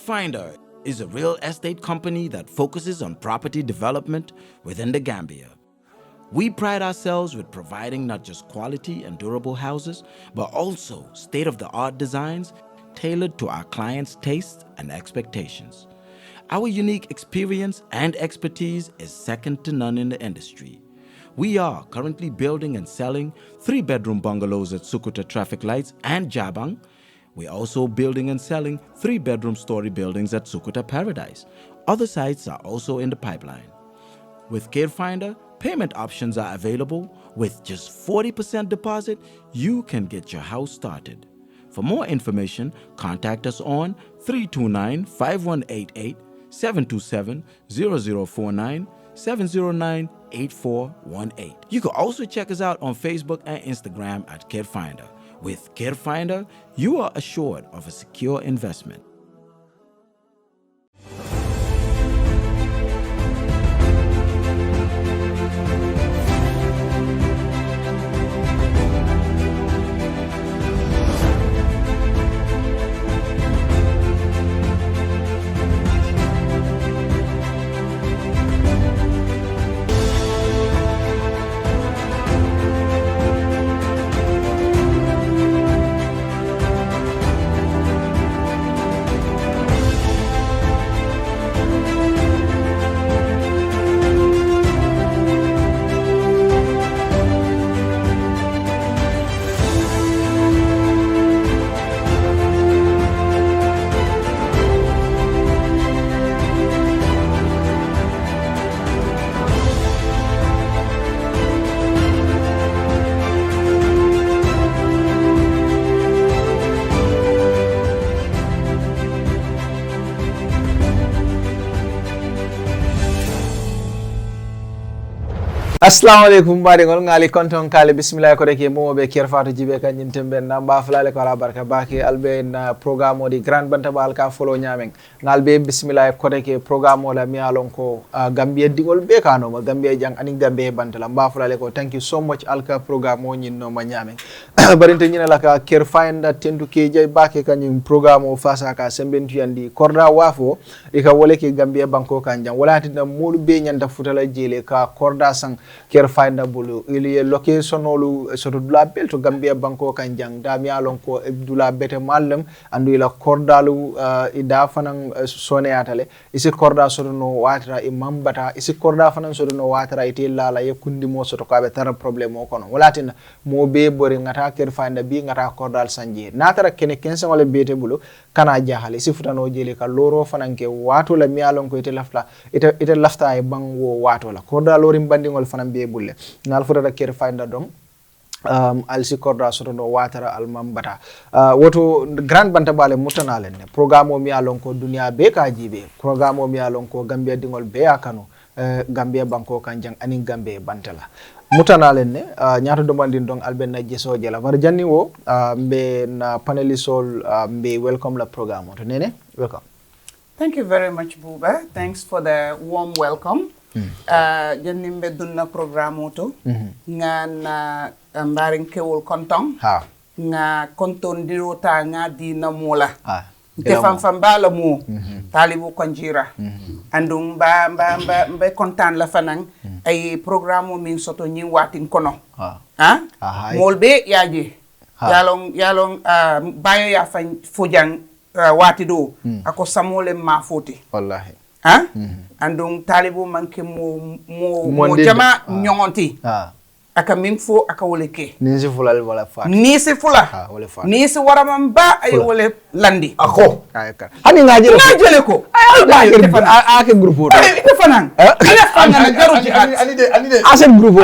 Finder is a real estate company that focuses on property development within the Gambia. We pride ourselves with providing not just quality and durable houses, but also state-of-the-art designs tailored to our clients' tastes and expectations. Our unique experience and expertise is second to none in the industry. We are currently building and selling 3-bedroom bungalows at Sukuta Traffic Lights and Jabang. We're also building and selling 3-bedroom story buildings at Sukuta Paradise. Other sites are also in the pipeline. With CareFinder, payment options are available. With just 40% deposit, you can get your house started. For more information, contact us on 329-5188, 727-0049, 709-8418. You can also check us out on Facebook and Instagram at CareFinder. With CareFinder, you are assured of a secure investment. Assalamu alaikum baringol ngali konton kale bismillah ko reke mo be kerfato jibe kan nyimtembe namba fulale ko ala barka baki albe na programme di grand Bantaba alka follow nyamen ngalbe bismillah ko reke programme la mi alon ko Gambia dingol be kano ma Gambia jang ani Gambia bantala mba fulale ko thank you so much alka programme o nyinno ma nyamen barinte nyina la ka CareFinder tendu ke jay baki kanyum programme o fasa ka sembentu yandi korda wafo e ka wole ke Gambia banko kanjang wala tinda molu be nyanda futala jele ka korda sang CareFinder bulu ili location olu soto dula bel to Gambia banko kanjang da mi alon ko dula bete mallam andu ila kordalu ida fanan sone atale isi korda soto no watara imam bata isi korda fanan soto no watara ite lala ye kundi mo soto ka be tar problem o kono walatina mo be bori ngata CareFinder bi ngata kordal sanje natara kene kensa wala bete bulu kana jahale isi futano jeli ka loro fanan ke wato la mi alon ko ite lafta e bango wato la korda lorim bandingol fanan be bulle ngal futata CareFinder dom alsi korda soto no watara almambata woto grand Bantaba mutanalen ne programme o mi alon ko dunia be ka jibe programme o mi alon ko Gambia dingol be akano Gambia banko kanjang ani Gambia bantala mutanalen ne nyaato domandin dong alben na jeso jela war janni wo be na panelisol be welcome la programme to nene welcome. Thank you very much Buba, thanks for the warm welcome. Jennimbe dunna programme to nga na mbaring kewol kontong nga konton dirota nga di na mola defam fambala mo talibu konjira andum ba kontan la fanang ay programme min soto nyi watin kono molbe yaji yalong bayo ya fan fojang wati do ako samole ma foti wallahi andung talibu manke mo jama nyongonti aka minfo aka woleke nisi fula wala fa nisi fula wala fa nisi waramamba ay wole landi ako hani ngajele ko ake groupe to fanan fanan garu ci ani asen groupe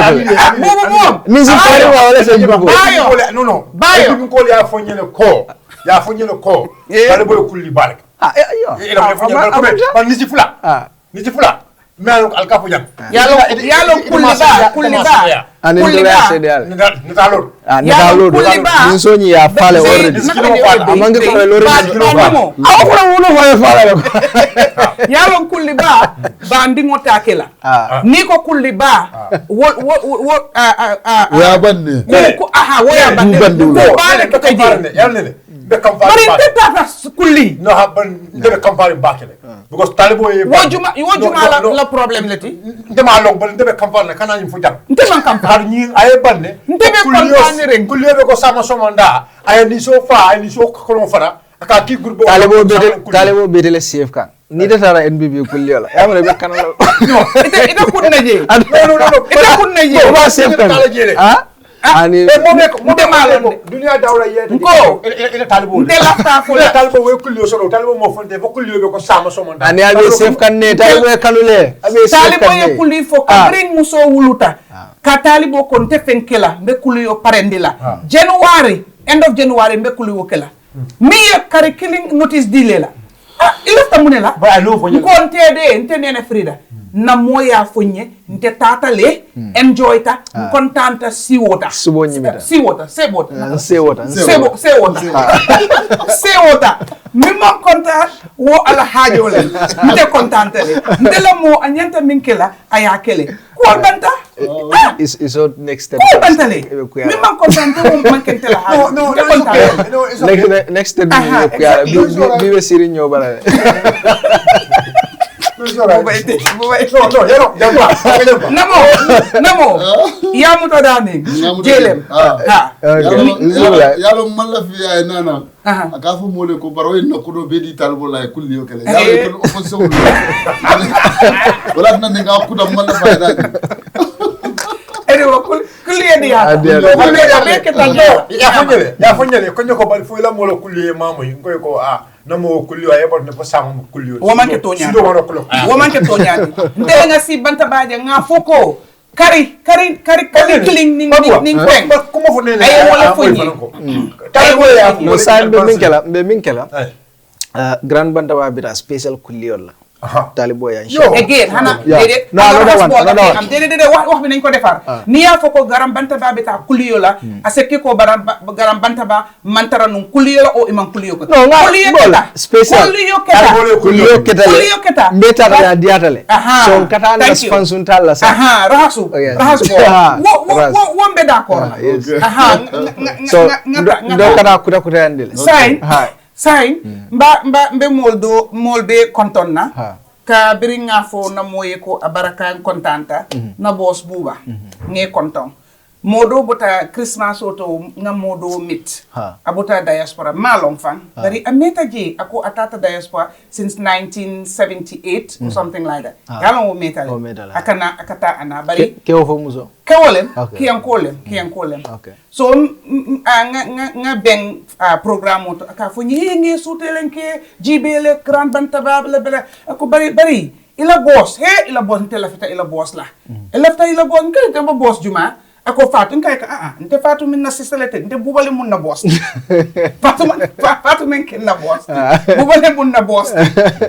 nisi fala wala sen groupe bayo no bayo ko ya fonyele ko dale boy kulli balak yo ila fonyele ko ban nisi fula mais alka fojang yalo kulli ba ani ndola sedal ni talor min soni ya fale already amange ko lori aw ko wono fale yalo kulli ba ndingo takela ni ko kulli ba wo ya banne ko aha wo ya banne ko bale ko taji yalne be campagne bari tata kulli no ha ban de campagne bakele because talibo e wo juma la problème leti ndema long ban de campagne kana ñu fu jam ndema campagne har ñi ay banne ndebe campagne rek kulli be ko sama somanda ay ni so ko fara aka ki groupe talibo be le CF kan ni da tara NBB kulli wala ya mare be kanala no ita kunna je no ita kunna je ba CF kan ani mo de malo dunia dawla yete ko ila talibo de la ta fu ila talibo we kulli so talibo mo fonde fo kulli be ko sama somanda ani abi CF kan ne talibo e kanule abi CF kan talibo ye kulli fo ka bring muso wuluta ka talibo kon te fenkela be kulli yo parendila January end of January be kulli wo kala mi kare killing notice dilela ilafta munela ba no fo ko ntede ntenene Frida na moya fonye nte tatale enjoy ta contenta siwota subo nyimita siwota sewota mimma konta wo ala hajo le nte contenta le ndela mo anyanta minkela aya kele ko banta is on next step ko banta le mimma contenta mo mankentela hajo no next step bi be siri nyobala namo ya muto dani jelem yalo malla fi ay nana aka fu mole ko baro en ko do bedi talbo lay kulli yo kele yalo ko opposition wala nan nga ko dam malla fa dani edo kulli edi ya be ke tanjo ya fonyele ko nyoko bari fu la molo kulli mamu ngoy ko namo kulli wa yebot ne ko sama kulli wo manke tonya sido wono ko wo manke tonya ndele nga si Bantaba nga foko kari killing ning kweng ko mo fo nene ay wala fonyi talibo ya no sa be minkela grand Bantaba bi da special kulli yolla talibo ya inshallah again hana dede dede wax bi nañ ko defar ni ya foko garam Bantaba bi ta kulliyo la aseke ko garam Bantaba mantara nun kulliyo la o imam kulliyo ko kulliyo keta mbeta ya diatale so kata na sponsun talla sa rahasu wo mbe d'accord so ndo kata kuda andile sain mbe molbe kontonna ka biringa fo na moye ko abaraka kontanta na boss buba nge konton modo bota Christmas oto nga modo mit abuta diaspora malong fan bari ameta je ako atata diaspora since 1978 or something like that yalon wo metal akana akata ana bari kewo fo muso kewolem kiyan kolem so nga beng programme oto aka fo ngi sutelenke jibele grand Bantaba bla ako bari ila boss ila boss ntela fita ila boss la ila boss ngel te boss juma ako Fatou nkay ka nte Fatou min na sisalete nte bubale mun na boss Fatou men ken na boss bubale mun na boss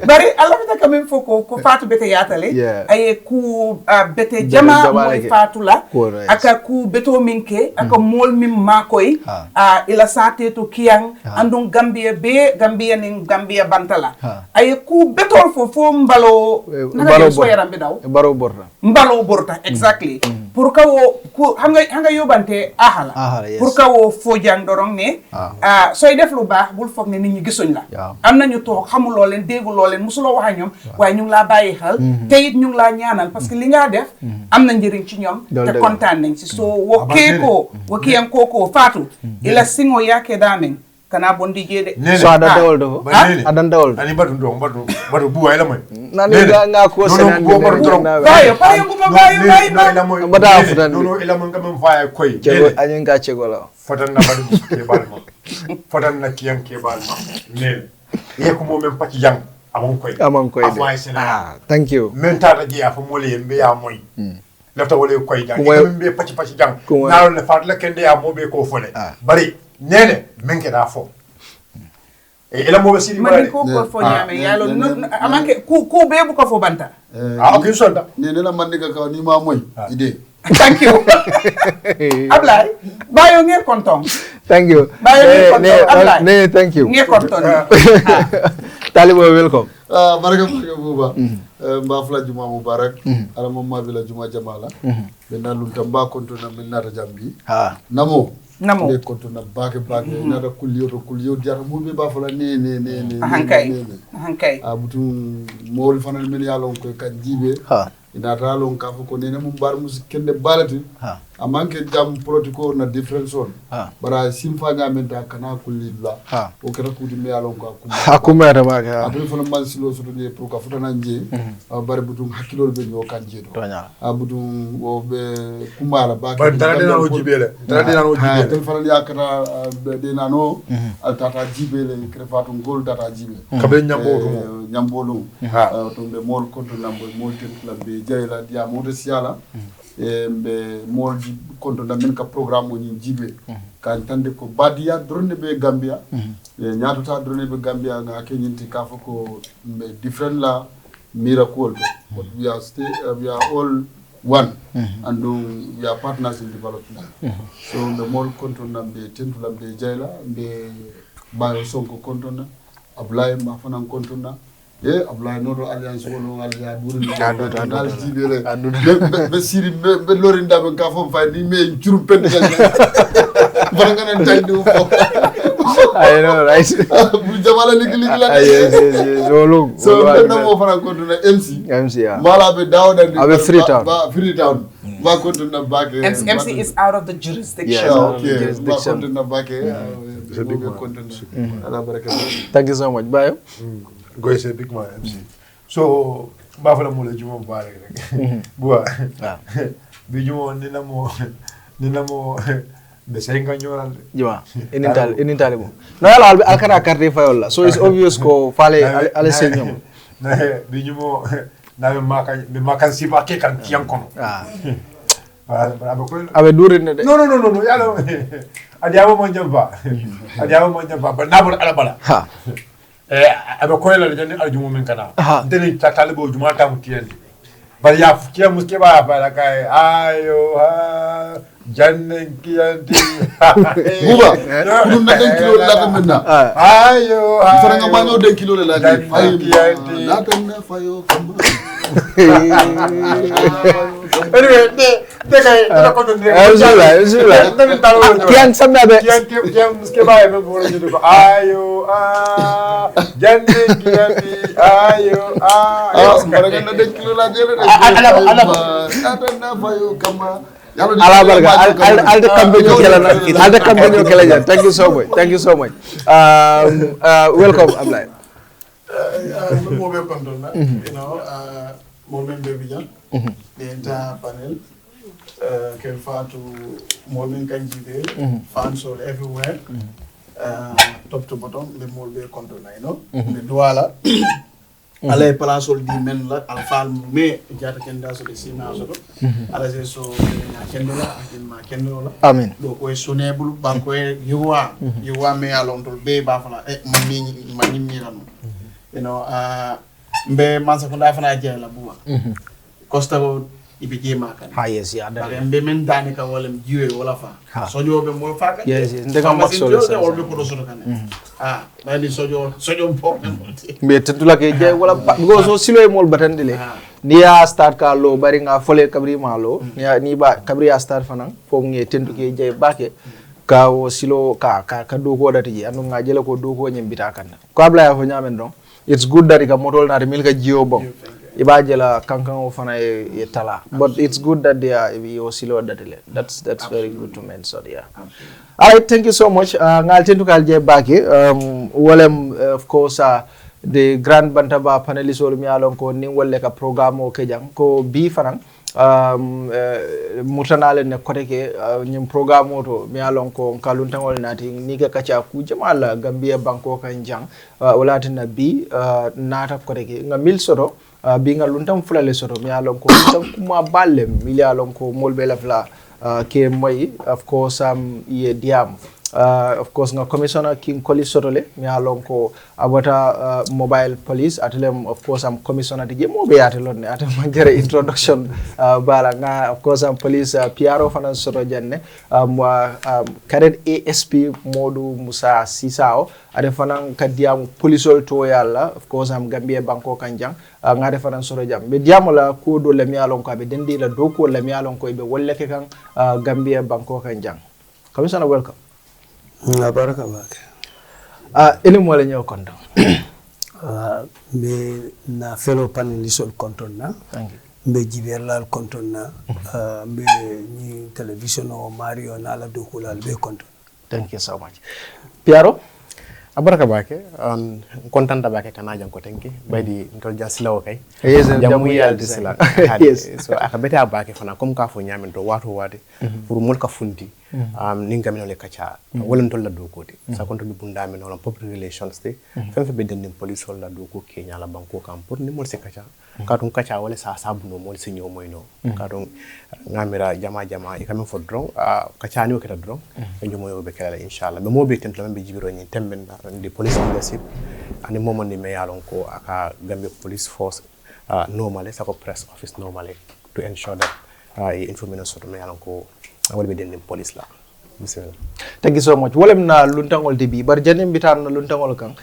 bari Allah ta kamen foko ko Fatou bete yatale ay ku bete jama moy Fatou la aka ku beto minke aka mol mim makoy ila sate to kiyang andon Gambia ning Gambia bantala ay ku betol fo mbalo so yaram bi daw mbalo borta exactly pour ka wo xam nga yóbbante ahala pour ka wo fo jang dorong ne sooy def lu baax bul foog ne nit ñi gisuñ la am nañu toog xamuloo leen dégguloo leen musuloo wax ak ñoom waaye ñu ngi laa bàyyi xel te it ñu ngi laa ñaanal parce que li nga def am na njëriñ ci ñoom te kontaan nañ si soo wokiyan koko Fatou ila singo yake damen kana bondi jede so ada dawol do adan dawol ani badu buwa ila moy nani nga ko senan bayo la moy bada fudan no ila mon ngam faya koy jego anyen ga cegolo fotan na badu ke balma fotan na kiyan ke balma ne yeko mo men pati jang amon koy thank you men tata ji afa mole yembe ya moy lafta wole koy jang be pati jang na le fat la kende ya mo be ko fole bari nene menke da fo ela mo basiri mari ko fo nyame yalo amanke ku be bu ko fo banta okay sonda nene la man diga ka ni ma moy ide thank you Ablay bayo nge konton thank you ne thank you nge konton talibo welcome baraka buba mba fla juma mubarak ala mamma bila juma jamala benna lunta mba konto na minna ta jambi namo Namo. Be konto na bake na da kulliyo diata mo be ba fala ne. Hankay. Abutu mol fanal min yalon ko kan jibe. Ina talon ka ko ne mum bar musik kende balati. Amanke jam protocol na different zone. Bara simfa nyamenta kana kulibla. O kera kudi me yalon ko akuma da baka. Adu fana man silo so de pro ka futana nje. Bare butum hakilol be nyo kan jedo. Abutum o be kumala bake. Ba dara dina o jibele. Tel fana yakata de nano tata jibele krefatu gol tata jibele. Kabe nyambolu. To be mol konto nambo mol ten be jayla dia moto siala. Mbe mol konto da men ka programme ni jibe kan tande ko badia drone be Gambia nyaato ta drone be Gambia nga kenyinti ka ko mbe different la miracle but we are all one and we are partners in development so the mol konto na be tentu la be jayla be bayo sonko konto na Ablaye ma fanan konto na Ablaye noto alliance wono alja buri dal jibele be siri be lorinda be ka fo faydi me jurum pen baranga nan taydu fo I know right bu jamala ligli la yes so no mo fana ko na MC yeah mala be dawda ni abe Freetown ba ko na baake MC is out of the jurisdiction ba ko na baake ala baraka thank you so much bayo Goy say big man MC. So bafala mo le jumo bare rek. Bua. Bi jumo ni namo be senga nyoral. Juma. Inintale mo. No ala alkara carte fayola. So it's obvious ko fale ale senyom. Na bi jumo na be makan sipa ke kan kian kono. Abe durin de. No. Yalo. Adiamo mo njamba. Ba nabul ala bala. Ha. Abe koyla le jani aljumo min kana deni takale bo juma tam kiyandi bal ya kiya muske ba la kay ayo ha janne kiyandi buba dum na den kilo la tamna ayo ha faranga ma no den kilo la di fay kiyandi la tamna fayo kamba anyway de kay da ko don kian samna be kian muske ba be bo ni ko ayo janne kiyandi ayo faranga na den kilo la jere ala fayo kamba ala barga alde kambe nyo kala jan thank you so much welcome Ablaye mo be konton na mo membe bijan the entire panel kel fatu mo men kanjibe fans all everywhere top to bottom le mo be konton na le douala ala place all di men la al fal me jata kenda so de sina so ala se so kendola akima kendola amen do ko sonebul banko yuwa me alon tol be ba fala mani mirano mbe mansa ko da fana jela buwa costa ko ibe jema kan yes ya da mbe men dani ka wala jiwe wala fa sojo be mo fa kan yes ndega mak solo sa wala ko do so kan bali sojo po mbe tedula ke je wala go so silo mol batandile ni ya start ka lo bari nga fole kabri malo ni ba kabri ya start fanan fo nge tendu ke je bake ka o silo ka do ko dati je anu nga jele ko do ko nyembita kan ko abla ya fo nyamen don it's good that ka motol na milka jio bon ibaje la kankan o fana e tala but it's good that they are osilo datile that's very good to mention yeah all right thank you so much ngal tentu kal je bake wolem of course the grand Bantaba panelists ol mi alon ko ni wolle ka programme o kejang ko bi fanan mutanale ne koteke nyim programme oto mi alon ko kaluntangol nati ni ka kacha ku jamala Gambia banko kan jang wala tan bi nata koteke nga mil soto bi nga luntam fulale soto mi alon ko tan kuma balle mi alon ko molbe la fla ke moy of course ye diam of course nga commissioner King Colley sotole mi alon ko abota mobile police atelem of course commissioner de mo be atelon ne atem manjere introduction bala nga of course police PRO fanan soto janne Cadet ASP Modou Musa Sissawo ade fanan kadiam police to yalla of course Gambia banko kanjang nga de fanan soto jam be diamola ko do le mi alon ko be dendi la do ko le mi alon ko be wolle ke kan Gambia banko kanjang Commissioner, welcome. Baraka bake. Ili mwale nyo konton. Me na fellow panelist konton na. Thank you. Mbe jiberlal konton na. Mbe ni television o Mario na ala dukula be konton. Thank you so much. Piaro? Abaraka bake kontanta bake kana jang ko tenki baydi ntol jasila o kay Yes, jamu yal disila Yes. so akabete abake fana comme ka fo nyamen to wato wade pour mol ka funti ninga mino le kacha wala ntol la do koti sa konto bi bunda men on public relations te fem fe be den police wala do ko Kenya la banko kam pour ni mol se kacha ka ton kacha wala sa sabu no mol se nyo moyno ka don ngamira jama e kam fo drong kacha ni o keta drong e nyomo yo be kala inshallah be mo be tento be jibiro ni temben the police leadership and the moment the mayor ko aka Gambia police force normally sako press office normally to ensure that information sort mayor ko will be den police la. Thank you so much. Wolem na luntangol tibi bar janim bitan na luntangol kang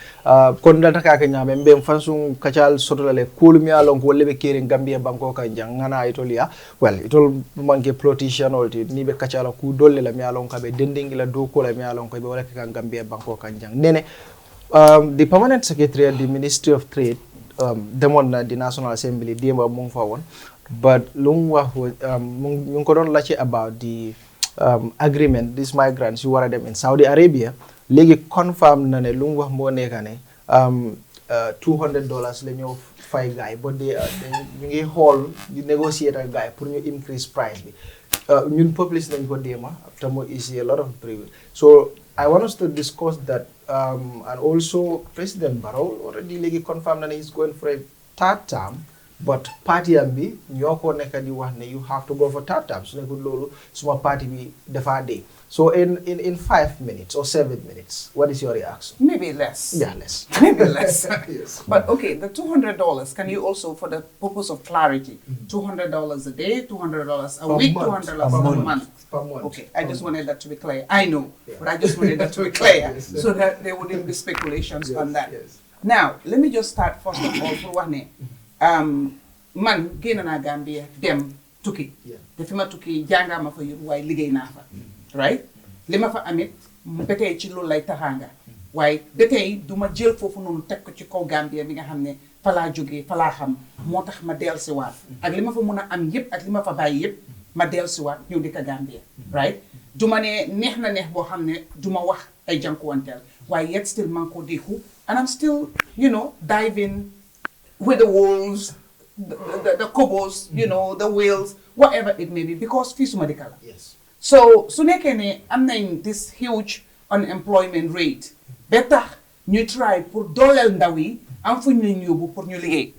kon data ka kanya membe fansung kachal sotolale kulmi alon ko lebe kere Gambia banko ka jangana itolia well itol manke politician olti ni be kachala ku dolle la mi alon ka be dendingi la do ko la mi alon ko be wala ka Gambia banko ka jang nene the permanent secretary at the Ministry of Trade demon na the National Assembly demba mung fa won but lung wax ñu ko don lache about the agreement these migrants you wara them in Saudi Arabia legi confirm na ne lu wax mo nekane $200 la ñoo fay guy but they ñu ngi xool di negotiate ak guy pour ñu increase price bi ñun publish nañ ko dema after mo is a lot of privilege so I want us to discuss that and also President Barrow already legi confirm na ne he's going for a third term but party ambi ñoko nekk di wax ne you have to go for third term so nekul lolu suma party bi defa day so in 5 minutes or 7 minutes what is your reaction? Maybe less. Yeah, less. Maybe less. Yes. But okay, the $200, can you also, for the purpose of clarity, $200 a day, $200 a week, month. $200 a month? Per month. Okay, I just wanted that to be clear. I know, but I just wanted that to be clear so that there wouldn't be speculations on that. Yes. Now, let me just start first of all for one man génn naa Gambia dem tukki te fi ma tukki jàngaa ma fa yor waaye liggéey naa fa right li ma fa amit ba tey ci loolu lay taxaanga waaye ba tey du ma jël foofu noonu teg ko ci kaw Gambia mi nga xam ne fa laa jógee fa laa xam moo tax ma dellusiwaat ak li ma fa mun a am yëpp ak li ma fa bàyyi yëpp ma dellusiwaat ñëw dëkk Gambia right du ma ne neex na neex boo xam ne du ma wax ay jànkuwanteel waaye yet still man ko déxu and I'm still diving with the wolves the cobos, the whales, whatever it may be, because fii suma dëkk la. Yes. So su nekkee ne am nañ this huge unemployment rate ba tax ñu try pour dooleel ndaw yi am fu ñu leen yóbbu pour ñu liggéey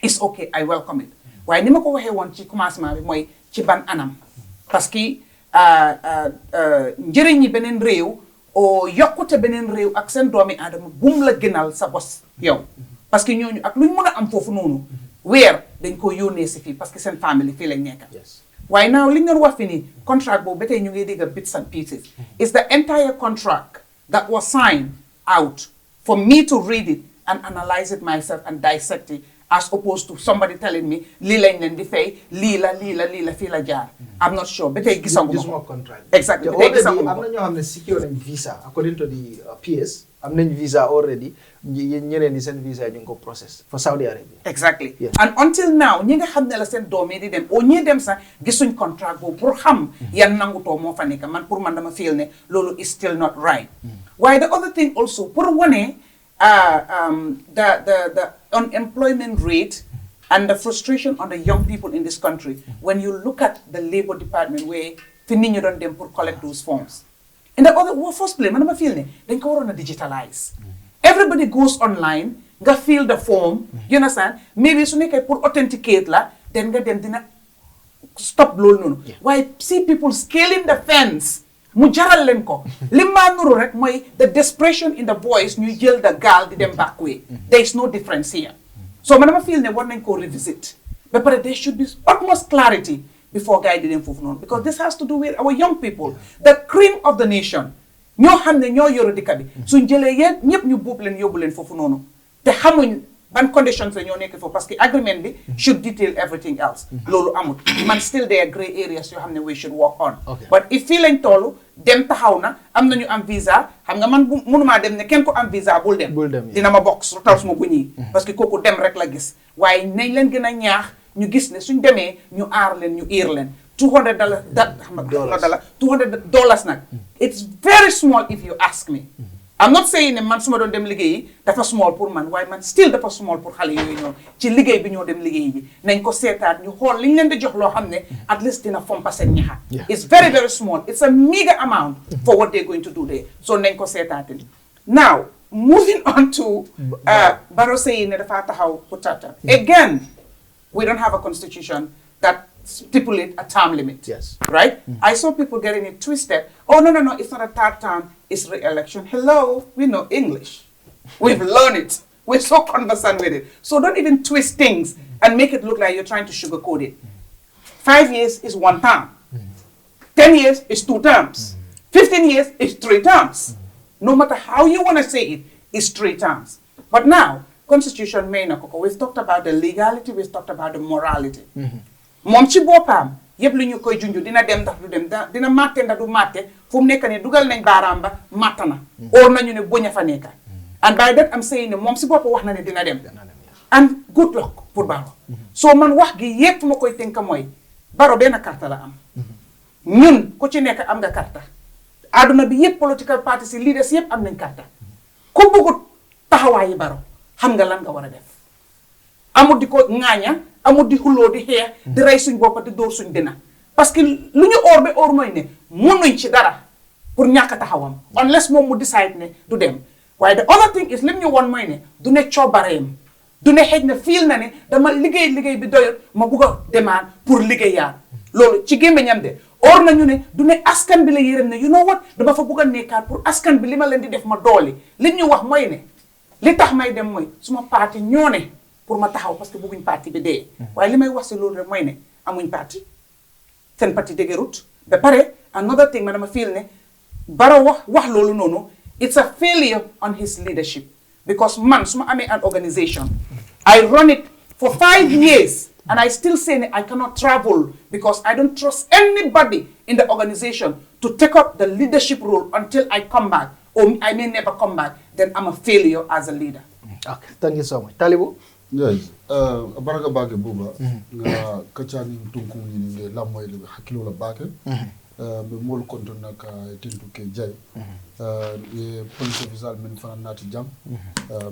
it's okay I welcome it waaye ni ma ko waxee woon ci commencement bi mooy ci ban anam parce que njëriñ ñi beneen réew o yokkute beneen réew ak seen doomi aadama bum la gënal sa bos yow parce que ñooñu ak lu ñu mën a am foofu noonu weer dañ ko yónnee si fii parce que seen famille fii lañ nekk. waaye now li ñu doon wax fi nii contract boobu ba tey ñu ngi dégg bits and pieces. is the entire contract that was signed out for me to read it and analyse it myself and dissect it as opposed to somebody telling me lii lañ leen di fay lii la fii la jaar. I'm not sure ba tey gisaguma ko. contract. exactly ba tey gisaguma ko. am na ñoo xam ne secure nañ visa according to the PS. am nañ visa already ñeneen ñi seen visa ñu ngi ko process for Saudi Arabia. exactly yes. And until now ñi nga xam ne la seen doom yi di dem o ñii dem sax gisuñ contract boobu pour xam yan nangutoo moo fa nekk man pour man dama feel ne loolu is still not right. waaye the other thing also pour wane the unemployment rate and the frustration on the young people in this country when you look at the Labour Department where fi nit ñi doon dem pour collect those forms. In the first place, man dama feel ne dañ ko waroon a digitalize. Everybody goes online, nga fill the form, you understand? Maybe su nekkee pour authenticate la, then nga dem dina stop loolu noonu. Why see people scaling the fence, mu jaral leen ko. Li ma nuru rek mooy the desperation in the boys ñu jël the girl di dem back way. There is no difference here. So man dama feel ne war nañ ko revisit. But there should be utmost clarity before guy didn't move on, because this has to do with our young people, the cream of the nation. ñoo xam ne ñoo yoru dëkk bi suñ jëlee yéen ñëpp ñu buub leen yóbbu leen foofu noonu te xamuñ ban conditions la ñoo nekk foofu parce que agreement bi should detail everything else loolu amul man still there are grey areas yoo xam ne we should work on but if fii lañ toll dem taxaw na am nañu am visa xam nga man mënumaa dem ne kenn ko am visa bul dem dina ma bokk su taw suma bu ñii parce que kooku dem rek la gis waaye nañ leen gën a ñaax ñu gis ne suñ demee ñu aar leen ñu iir leen $200 $200 nag it's very small if you ask me I'm not saying ne man su ma doon dem liggéeyi dafa small pour man waaye man still dafa small pour xale yooyu ñoom ci liggéey bi ñoo dem liggéeyi ji nañ ko seetaat ñu xool li ñu leen di jox loo xam ne at least dina fompa seen ñaxa it's very very small it's a meager amount for what they're going to do there so nañ ko seetaatin now moving on to Barrow saying ne dafa taxaw pour tata again we don't have a constitution that stipulate a term limit. Yes. Right? I saw people getting it twisted. Oh, no, it's not a third term, it's re-election. Hello, we know English. We've learned it. We're so conversant with it. So don't even twist things and make it look like you're trying to sugarcoat it. 5 years is 1 term. 10 years is 2 terms. 15 years is 3 terms. No matter how you want to say it, it's 3 terms. But now, Constitution may not. We've talked about the legality, we've talked about the morality. Moom ci boppam yëpp lu ñu koy junj dina dem ndax du dem dina màtte ndax du màtte fu mu nekk ne dugal nañ baaraam ba màtt na or nañu ne boñ a fa nekka and by that I'm saying ne moom si bopp wax na ne dina dem and good luck pour Barrow so man wax gi yëpp ma koy tënk mooy Barrow benn carte la am ñun ku ci nekk am nga carte àdduna bi yëpp political parties yi leaders yëpp am nañ carte ku bëggut taxawaayi Barrow xam nga lan nga war a def amul di ko ŋaaña amul di xuloo di xeex di rey suñ boppa di dóor suñ dina parce que lu ñu oor ba oor mooy ne mënuñ ci dara pour ñàkk taxawam unless moom mu decide ne du dem waaye the other thing is lim ñu woon mooy ne du ne coobareem du ne xëj na fiil na ne dama liggéey bi doyul ma bugg a demande pour liggéeyaat loolu ci gémmiñam de oor nañu ne du ne askan bi la yërëm ne you know what dama fa bugg a nekkaat pour askan bi li ma leen di def ma dooli li ñu wax mooy ne li tax may dem mooy suma parti ñoo ne pour ma taxaw parce que bëgguñ parti bi dee waaye li may wax si loolu rek mooy ne amuñ parti seen parti dëgërut ba pare another thing ma dama feel ne Barrow wax loolu noonu it's a failure on his leadership because man su ma amee an organisation I run it for 5 years and I still say ne I cannot travel because I don't trust anybody in the organisation to take up the leadership role until I come back or I may never come back then I'm a failure as a leader. Okay, thank you so much. Talibu? Yes, baraka bake buba nga kachani tunku ni la moy le hakilo la bake be mol konto naka tintu ke jay e police officer men fana nati jam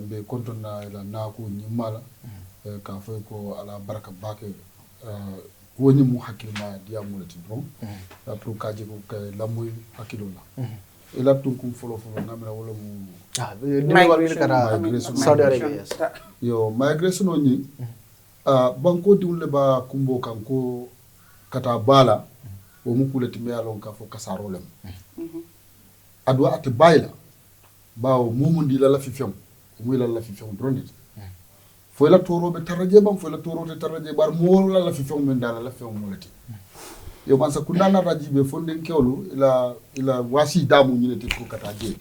be konto na la nako nyimala ka fay ko ala baraka bake woni mu hakil ma dia mulati drum pour kaje ko la moy hakilo la ila tunku folo ngamela wala mu Saudi Arabia, yes. Yo, migration oni banko diwle ba kumbo kanko kata bala o mukule timbe alon ka fo kasarolem adwa ate bayla bawo mumundi la fi fem muy la fi fem dronit fo la toro be taraje bam fo la toro te taraje bar mo la fi fem men dala la fem mulati yo man sa kundana rajibe fo den kewlu ila wasi damu nyinete ko kata je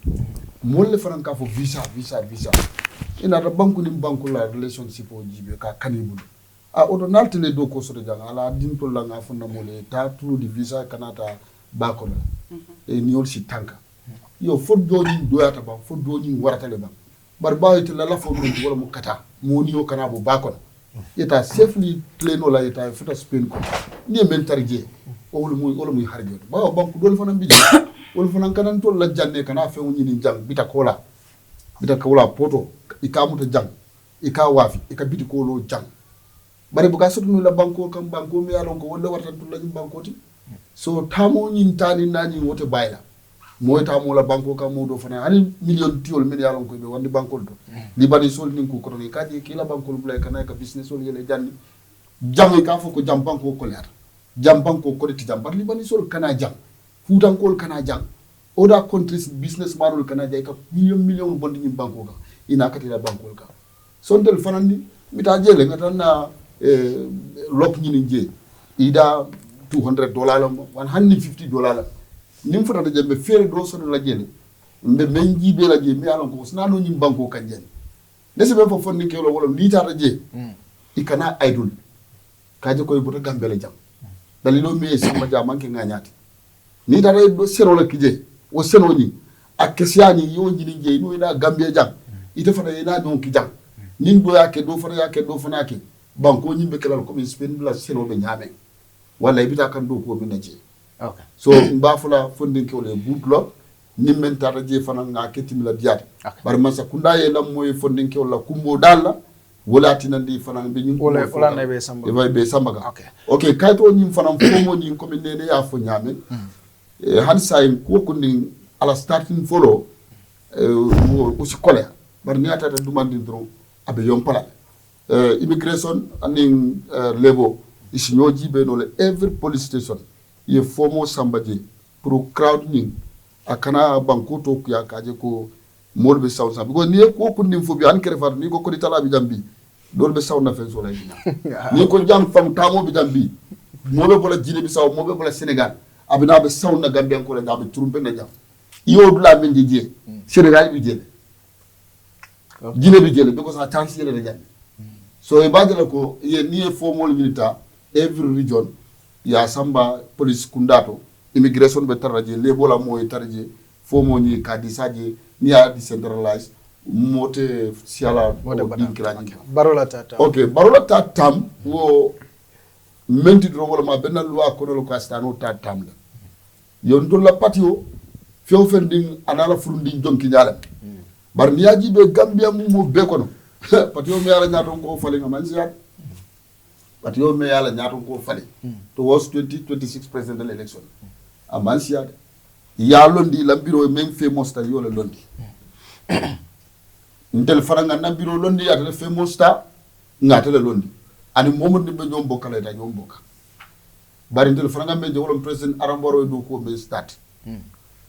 molle franka fo visa ina da banku nim banku la relationship o jibe ka kanibul odo naltele do ko so de janga ala dinto la nga fo na mole ta tru di visa kanata bako la e niol si tanka yo fo do ni do yata ba fo do ni warata le ba bar bawite la fo do wala mo kata mo ni o kana bo bako la eta safely pleno la eta futa spain ko ni men tarje o wala muy harjo ba banku do fo na mbi wol fana kanan to la janne kana fe woni ni jang bita kola poto ikamuta jang ika wafi ika biti kolo jang bare buga sotu la banko kam banko mi alon ko wala wartan to la banko ti so tamo nyin tani nani wote bayla moy tamo la banko kam modo fana ani million tiol men alon ko be wandi banko to li bani sol nin ko ko ni kaji ki la banko bulay kana ka business sol yele janni jang ka fo ko jam banko ko leata jam banko ko ti jam bar li bani sol kana jang Futankol kana jang oda countries business manul kana jay ka million bondi ni banko ka ina katila bankol ka sondel fanandi mita jele ngata na lok ni nje ida $200 $150 nim fota jembe fere do so la jele mbe menji be la jele mi alon ko snano ni banko kan jeni ndese be fo fonni ke wala ni tata je ikana aidul kaje koy buta gambele jam dalilo me samba jam manke nganyati ni tata do sero la kije o seno ni akesiani yo jini je no ina gambia jam ite fana ina don ki jam nin do yake do fana yake banko nyimbe kelal ko mi spend la seno be nyame wala ibita kan do ko be naje okay so mbafula fondin ke wala butlo ni men tata je fana nga ketim la diat bar masa kunda ye lam moy fondin ke wala kumbo dalla wala tinandi fana be nyim wala na be samba be samba okay okay kayto nyim fana fomo nyim ko min nene ya fo nyame han say ko ko ni ala starting follow o ci colère bar ni atata dumandi dro abe yom pala immigration aning lebo isinyoji be no le every police station ye fomo sambaje pour crowding akana banko to kuya kaje ko molbe sawsa because ni ko ko ndim fobi an kere far ni ko ko ditala bi jambi dol be sawna fe so lay ni ko jam fam tamo bi jambi mobe bola jine bi saw mobe bola senegal abina be sawna gambien ko le ngabe turumbe na jam yo dula min je senegal bi jele jine bi jele because a chance yele na jam so e badala ko ye ni fomo milita every region ya samba police kundato immigration be taraje lebola moy taraje fomo ni kadisaje ni ya decentralized mote siala dinkrani barola tata okay barola tatam wo menti do wala ma benal loi ko do ko astano tatam la yon do la patio few fending anala furundi jonki nyala bar ni yaji be gambia mu be kono patio mi ala nyato ko fale ngam siat patio mi ala nyato ko fale to was 2026 presidential election amansiade ya londi la bureau même famous ta yo la londi ntel faranga na bureau londi ya la famous ta ngata la londi ani momod ni be ñom bokale ta ñom bokka bari ntel faranga me jowol president aramboro do ko be start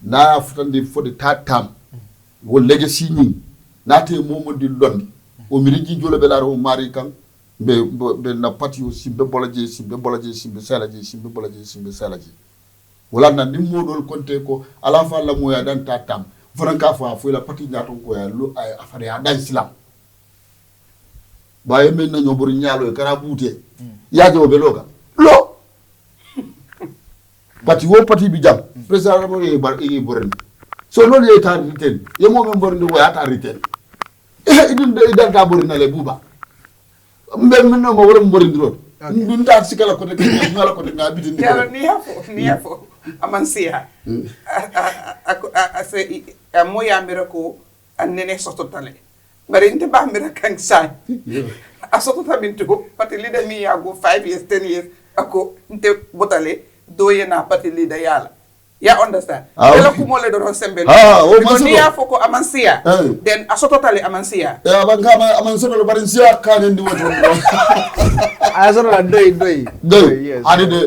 na futandi fodi ta tam wo legacy ni nate momod di londi o miriji jolo be la ro mari kan be na patio simbe bolaje simbe salaji wala na ni modol konte ko ala fa la moya dan tatam franka fa fo la pati nyato ko ya lu ay afare ya dan islam baye men na nyobor nyaalo e kara bute ya jo be loga lo pati wo pati bi jam president mo e bar e boren so lo le ta riten ye mo men boren do ya ta riten idun de dan ta boren na le buba mbem men no mo wor boren dro ndun ta sikala ko de ngala ko de ngabiti ndi yalla ni yafo amansia ase moya miracle anene sototale bari inte ba miracle sai asotota mintu pati leader mi ya go 5 years 10 years ako inte botale doye na pati leader yala ya understand ela kumole do sembe ni yafo ko amansia then asototale amansia ya bangama amansia lo barinsia kan ndi woto azoro doy yes ani de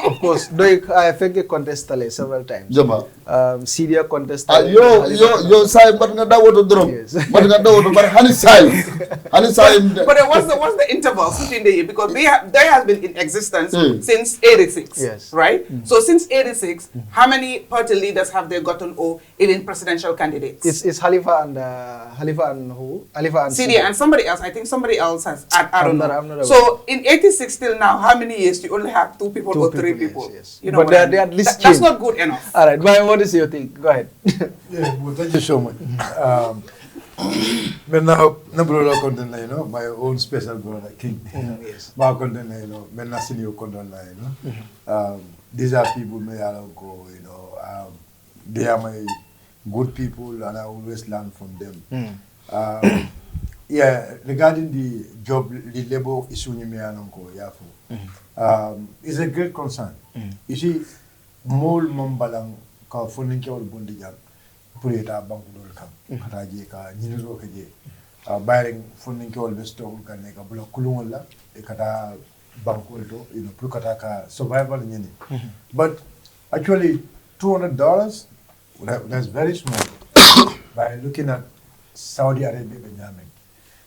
of course doy I think contest several times jama Syria contest yo say bat nga dawoto drom bat nga dawoto bar hani say but what's the interval between the year because they has been in existence since 86 yes right so since 86 how many party leaders have they gotten or even presidential candidates it's Halifa and who Halifa and Syria and somebody else I think somebody else has I don't know so in 86 till now how many years do you only have two people or three people yes. You know but they at least that's not good enough all right but what is your thing go ahead yeah well thank you so much but now brother content you know my own special brother King yes my content you know men na senior content you know these are people may go you know they are my good people and I always learn from them yeah regarding the job the labor issue ni me anonko yafo is a great concern you see mol mambalang ka fonin ke wal bondi jam pour eta banku dol kam kata je ka nyiniro ka je bayring fonin ke wal besto kan ne ka bula kulungol la e kata banku to you know pour kata ka survival nyini but actually $200 that's very small by looking at Saudi Arabia Benjamin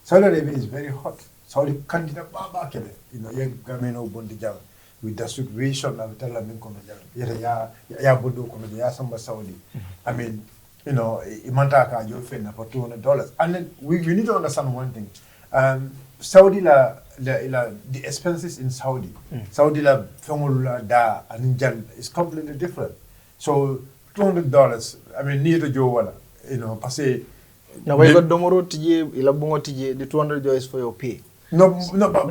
Saudi Arabia is very hot Saudi candidate baba kele you know yeng gameno bondi jam with the situation of Lamin kono jam ya bodo kono ya samba Saudi I mean you know, imantaka you fena for $200. And then we need to understand one thing. Saudi the expenses in Saudi. Saudi la fengula da and is completely different. So $200, I mean, near the Joe wala, you know, passe. Now we got domoro tije ila bungo tije the $200 is for your pay. No, but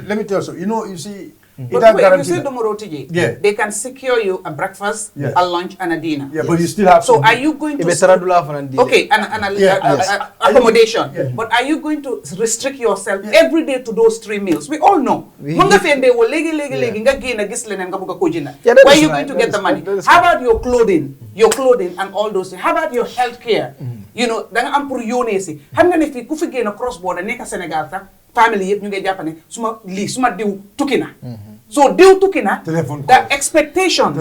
let me tell you. You know, you see. But wait, if you say domoro tije, yeah, they can secure you a breakfast, yes, a lunch, and a dinner. Yeah, yes, but you still have. So are you going to? Okay, and accommodation. Yeah. But are you going to restrict yourself every day to those 3 meals? We all know. Where are you going to get the money? How about your clothing? Your clothing and all those things. How about your health care? You know, danga am pour yone si. Xam nga ne fi ku fi génn cross border nekk Sénégal sax family yëpp ñu ngi jàpp ne suma diw tukki na. So diw tukki na. The expectations.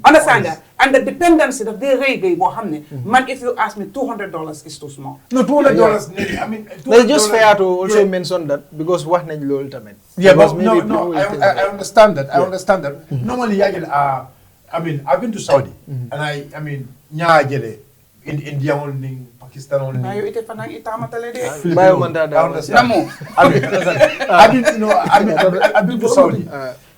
Understand that? And the dependency that they rey boo xam ne. Man, if you ask me, $200 is too small. No, $200. I mean, it's just fair to also mention that because what nañ loolu tamit. Yeah, but no. I understand that. I understand that. Normally, I mean, I've been to Saudi, and I mean, India only, Pakistan only. I been to Saudi,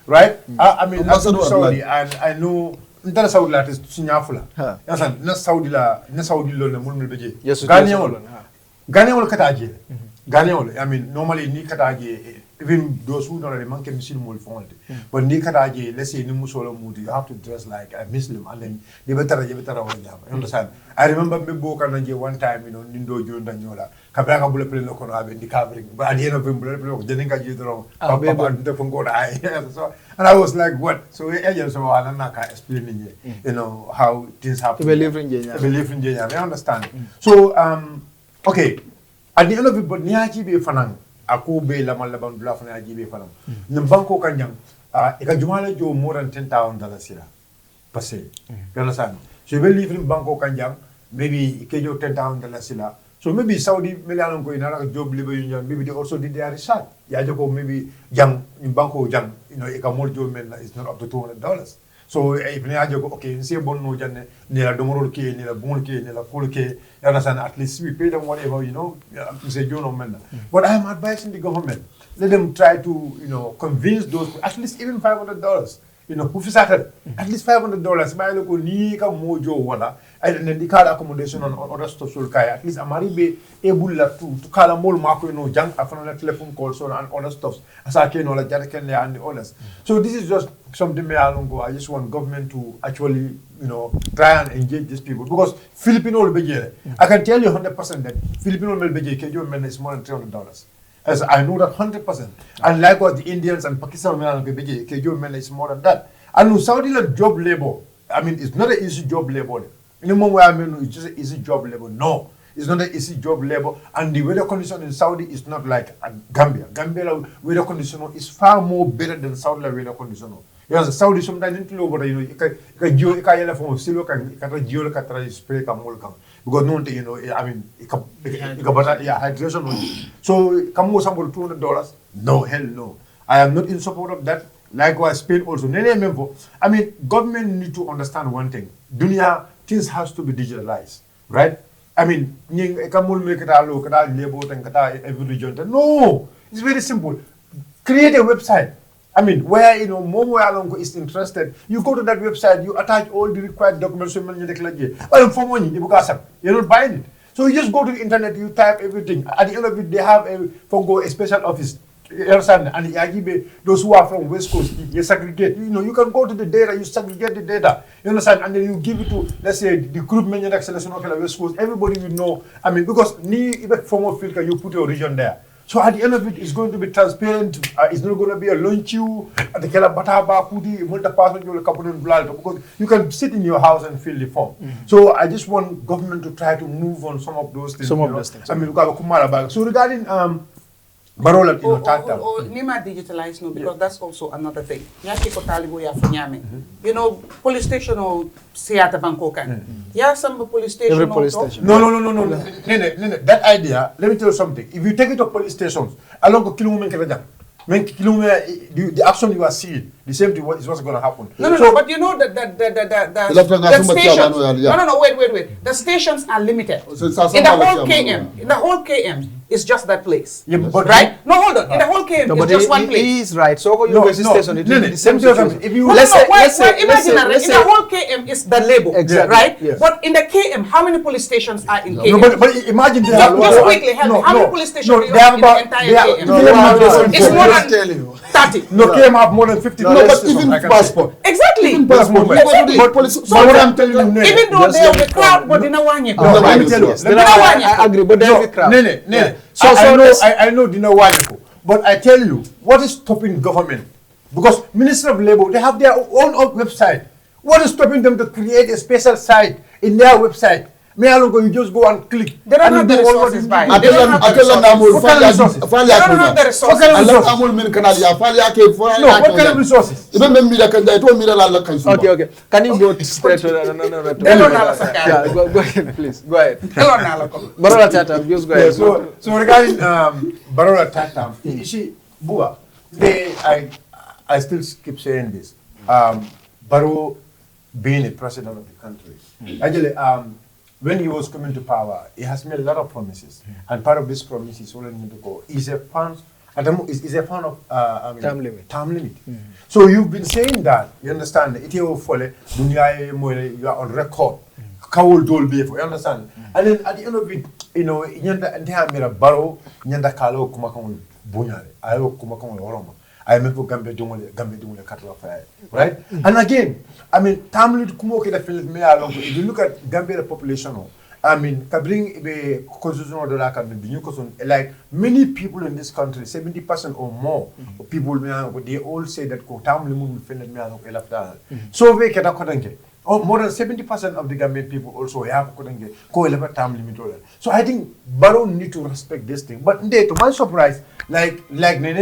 right? I mean, I've been to Saudi, and I know. Ntara Saudi la tes sinyafula. Yasan na Saudi lo na mulu doje. Ghanaian kataje. Ghanaian, I mean, normally ni kataje. Even those who don't man can see more for it. But ni kataje, let's say ni musola mudi, you have to dress like a Muslim, and then you better you understand? I remember me boka nanje one time, you know, nindo junda nyola. Kabraka bule pele no kono abe di covering. But at the end of the bule pele jeninga jidro. So and I was like, what? So agents so anaka explaining you know how things happen. Believe in Jenya. I understand. So okay. At the end of it, but niaji be fanang. Ako be laman laban dula fana niaji be fanang. Nambanko kanyang. Ika jumala jo more than $10,000 sila. Passe. You understand? So you live in Bangkok kanyang. Maybe ikejo $10,000 sila. So maybe Saudi Milan ko inara job labor union. Maybe they also did their research. Yajoko maybe young in Bangkok young. You know, ika more job men is not up to $200. So if you okay, you see no jane nila domoro ke nila bungul ke nila kul ke, you understand, at least we pay them whatever, you know, say you know men. But I am advising the government, let them try to, you know, convince those, at least even $500. You know, at least $500. My local ni ka mojo wala, and then the car accommodation on other stuff so at least amari be able to call more marco, you know, junk after telephone calls and other stuff. As I can all and the others. So this is just something I just want government to actually, you know, try and engage these people because Filipino will be I can tell you 100% that Filipino will be is more than $300. As I know that 100%. And likewise, the Indians and Pakistan is more than that. And Saudi job labor, I mean, it's not an easy job labor. In the moment where I mean, it's just an easy job labor. No, it's not an easy job labor. And the weather condition in Saudi is not like Gambia. Gambia weather condition is far more better than Saudi weather condition. Yes, Saudi sometimes into over, you know, you can yell from Silo can spray because no, you know, I mean, hydration. So, come with somebody $200? No, hell no. I am not in support of that. Likewise, Spain also. I mean, government need to understand one thing. Dunia, things has to be digitalized, right? I mean, every region. No, it's very simple. Create a website. I mean, where, you know, Momo Alongo is interested, you go to that website, you attach all the required documents, you're not buying it. So you just go to the internet, you type everything. At the end of it, they have a special office. You understand? And those who are from West Coast, you segregate. You know, you can go to the data, you segregate the data. You understand? And then you give it to, let's say, the group manager selection of West Coast. Everybody will know. I mean, because even formal filter, you put your region there. So at the end of it, it's going to be transparent. It's not going to be a lunch you at the Bantaba, because you can sit in your house and fill the form. So I just want government to try to move on some of those things. Some of those things. I mean, so regarding Barola, you know, Nima digitalized, no, because that's also another thing. You know, police station or Seattle Bangkok. Yeah, some police station. Every police station. No. That idea, let me tell you something. If you take it to police stations, along the kilometer, The action you are seeing, the same thing is what's going to happen. No, but you know that the stations. No, wait. The stations are limited. In the whole KM, it's just that place. Yeah, but right? No, hold on. In the whole KM, it's just one place. He is right. So station. If you imagine in the whole KM is the label, right? Yes. But in the KM, how many police stations are in KM? No, but imagine they have just quickly help me. How many police stations do you have in the entire KM? It's more than 30. No, KM have more than 50. No, but even passport. Exactly. Even passport. So what I'm telling you, even though they have a crowd, but they don't want you. Let me tell you. I agree, but there is a crowd. So I know they know why, but I tell you, what is stopping government? Because Ministry of Labour, they have their own website. What is stopping them to create a special site in their website? You just go and click. They don't have the resources. They don't have the resources. No, what kind of resources? Okay. Can you go straight to no. Go ahead, please. Go ahead. Barola Tatam, just go ahead. So regarding Barola Tatam, you see, Bua, I still keep saying this. Barrow being a president of the country, actually, when he was coming to power, he has made a lot of promises, and part of these promises, is a fan of term limit. So you've been saying that. You understand? You are on record. You understand? And then at the end of it, nyanda Barrow, nyanda kalo kumakong bunyale, ayo kumakong oroma. I remember Gambia Dumule Cattle Fire, right? And again, I mean, Tamil Kumoke if you look at Gambia population, I mean, bring the constitutional like many people in this country, 70% or more people, they all say that Tamil so we can more than 70% of the Gambian people also have co-elect term limit. So I think Barrow need to respect this thing. But to my surprise, like I mean,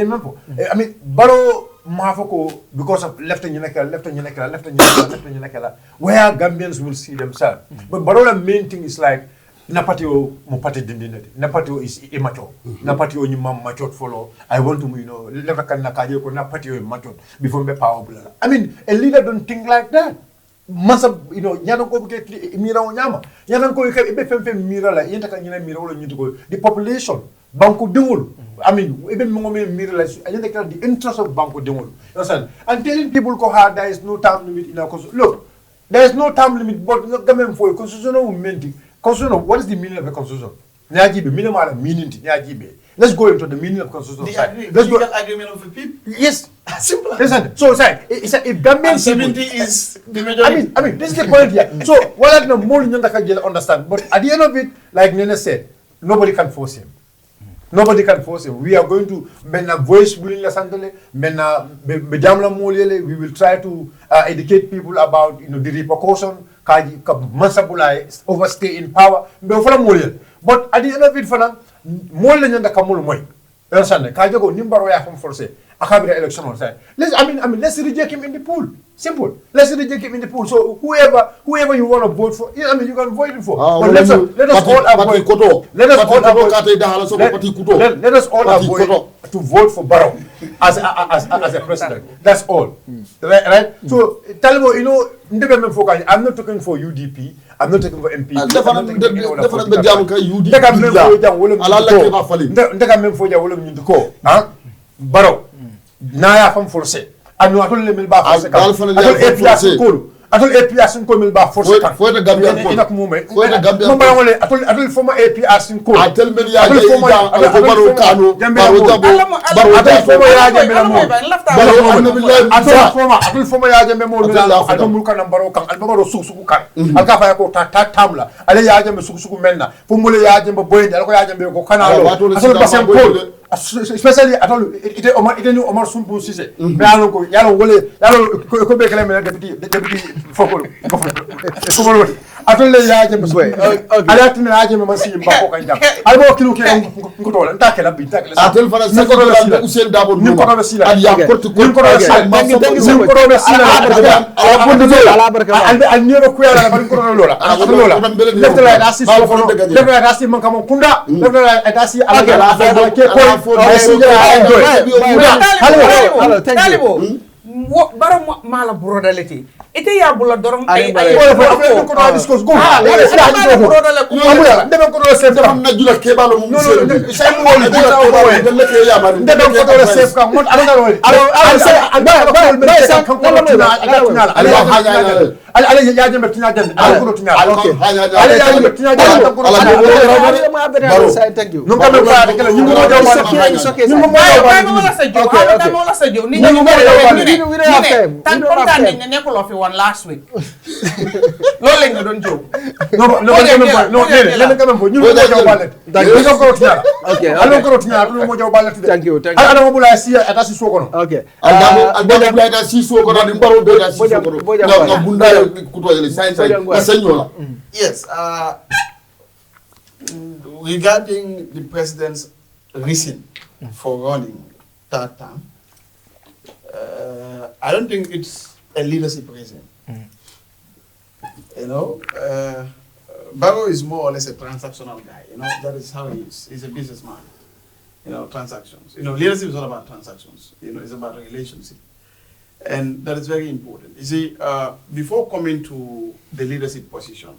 Barrow Mafoko, because of left and where Gambians will see themselves. But Barrow's main thing is like Napatio Mopati Dindinati. Napatio is immature. Napatio ni mam matured follow. I want to, never can Nakayo Napatio matured before me power. I mean, a leader don't think like that. Masa, nyanong ko get mira o nyama. Nyanong ko ibe femfe mira la yenta kan nyina mira wala nyuto the population banku dingul. I mean, even mo mira la yenta kan the interest of banku dingul. You understand? And telling people ko there is no time limit in our constitution. Look, there is no time limit, but government for constitutional meaning. Constitutional, what is the meaning of a constitution? Nyajibe, minimal meaning nyajibe. Let's go into the meaning of constitutional side. Let's go. Agreement of the people. Yes. Simple. Listen. So it's like if government 70 is the majority. I mean, this is the point here. So what I know more understand. But at the end of it, like Nene said, nobody can force him. Nobody can force him. We are going to voice we will try to educate people about the repercussion Mansabula overstay in power. But at the end of it, more than the Kamul Moy. Understand? Kajago Nimbaro from Force. A election on side. Let's reject him in the pool. Simple. Let's reject him in the pool. So whoever you want to vote for, you can vote him for. But let us all avoid. Let us all avoid to vote for Barrow as a president. That's all. Right? So tell me, I'm not talking for UDP. I'm not talking for MP. Barrow. Naya from force. And no atol lemil ba force kan. Atol APS ko. Atol APS ko mil ba force kan. Foi da Gambia ko. Ina ko mume. Foi da Gambia. Mo ba wole atol former APS ko. Atel mel ya atol Baro Kano. Baro Jabo. Atol former ya jambe mo. Atol former ya jambe mo. Atol mul kan Baro kan. Al Baro suku kan. Al ka fa ko ta tamla. Ale ya jambe suku menna. Fu mul ya jambe boyndi al ko ya jambe ko kanalo. Atol basem ko. Especially ite Omar Sumpu Sise. Me alon ko yalo wole yalo ko be kala me deputy fokol. atolle yaaje boy ala tin yaaje ma si mbako kan jam albo kilo ke ko to ta ke la bi ta ke la atel fana sa ko la Ousseyn Dabo ni ko do sila ya porte ko ni ko do sila ni ko do sila ala barka al ni ko yala la ko do lola lefta la dasi so ko lefta la dasi man kam kunda lefta la dasi ala ke ko hello talibo bara mala brodality ite ya bula dorong ay ko do discourse go ndebe ko do chef am na jula ke balo mu say mo wol de ke ya ma ndebe ko do chef ka mon ala ngalo ala ya jembe tinya den ala ko tinya okay ala ya jembe tinya den ko ala say thank you no kam ba de kala ñu mo jaw ñu mo wala sa jow ni ñu mo tan kontaan nañ ne nekkuloo fi woon last week loolu lañ nga doon jow non leen quand même ñu mo jaw balet ñu ko tinya okay ala ko tinya ñu mo jaw balet thank you ala mo bula si ata si so kono okay ala mo bula ata si so kono di mbaro be ata si so kono na bunda Yes, regarding the president's reason for running third term, I don't think it's a leadership reason. You know, Barrow is more or less a transactional guy. You know, that is how he is. He's a businessman. You know, transactions. You know, leadership is all about transactions. You know, it's about a relationship. And that is very important. You see, before coming to the leadership position,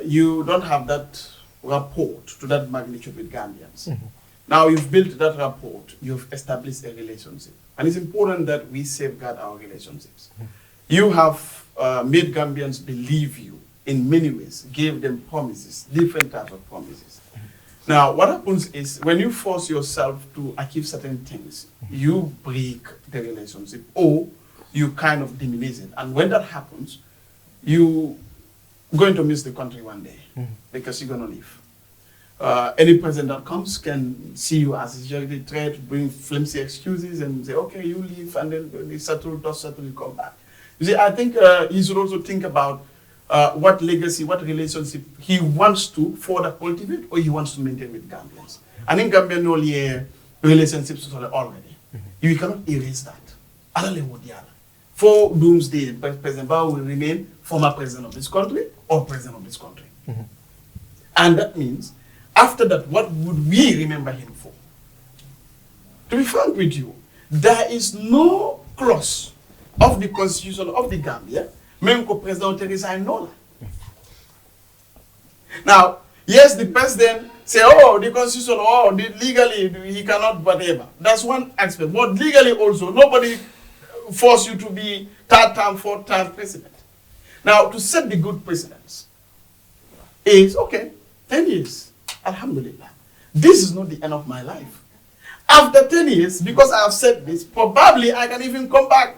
you don't have that rapport to that magnitude with Gambians. Now you've built that rapport, you've established a relationship. And it's important that we safeguard our relationships. You have made Gambians believe you in many ways, gave them promises, different types of promises. Now, what happens is when you force yourself to achieve certain things, you break the relationship or you kind of diminish it. And when that happens, you're going to miss the country one day because you're going to leave. Any president that comes can see you as a security threat, bring flimsy excuses and say, okay, you leave, and then when they settle, dust settle, you come back. You see, I think you should also think about what legacy, what relationship he wants to further cultivate or he wants to maintain with Gambians. And in Gambia, no relationships already. You cannot erase that. For doomsday, President Barrow will remain former president of this country or president of this country. And that means, after that, what would we remember him for? To be frank with you, there is no clause of the constitution of the Gambia Menko President resign no. Now, yes, the president say, oh, the constitution, oh, legally he cannot, whatever. That's one aspect. But legally also, nobody force you to be third term, fourth term president. Now, to set the good precedents is, okay, 10 years, alhamdulillah. This is not the end of my life. After 10 years, because I have said this, probably I can even come back.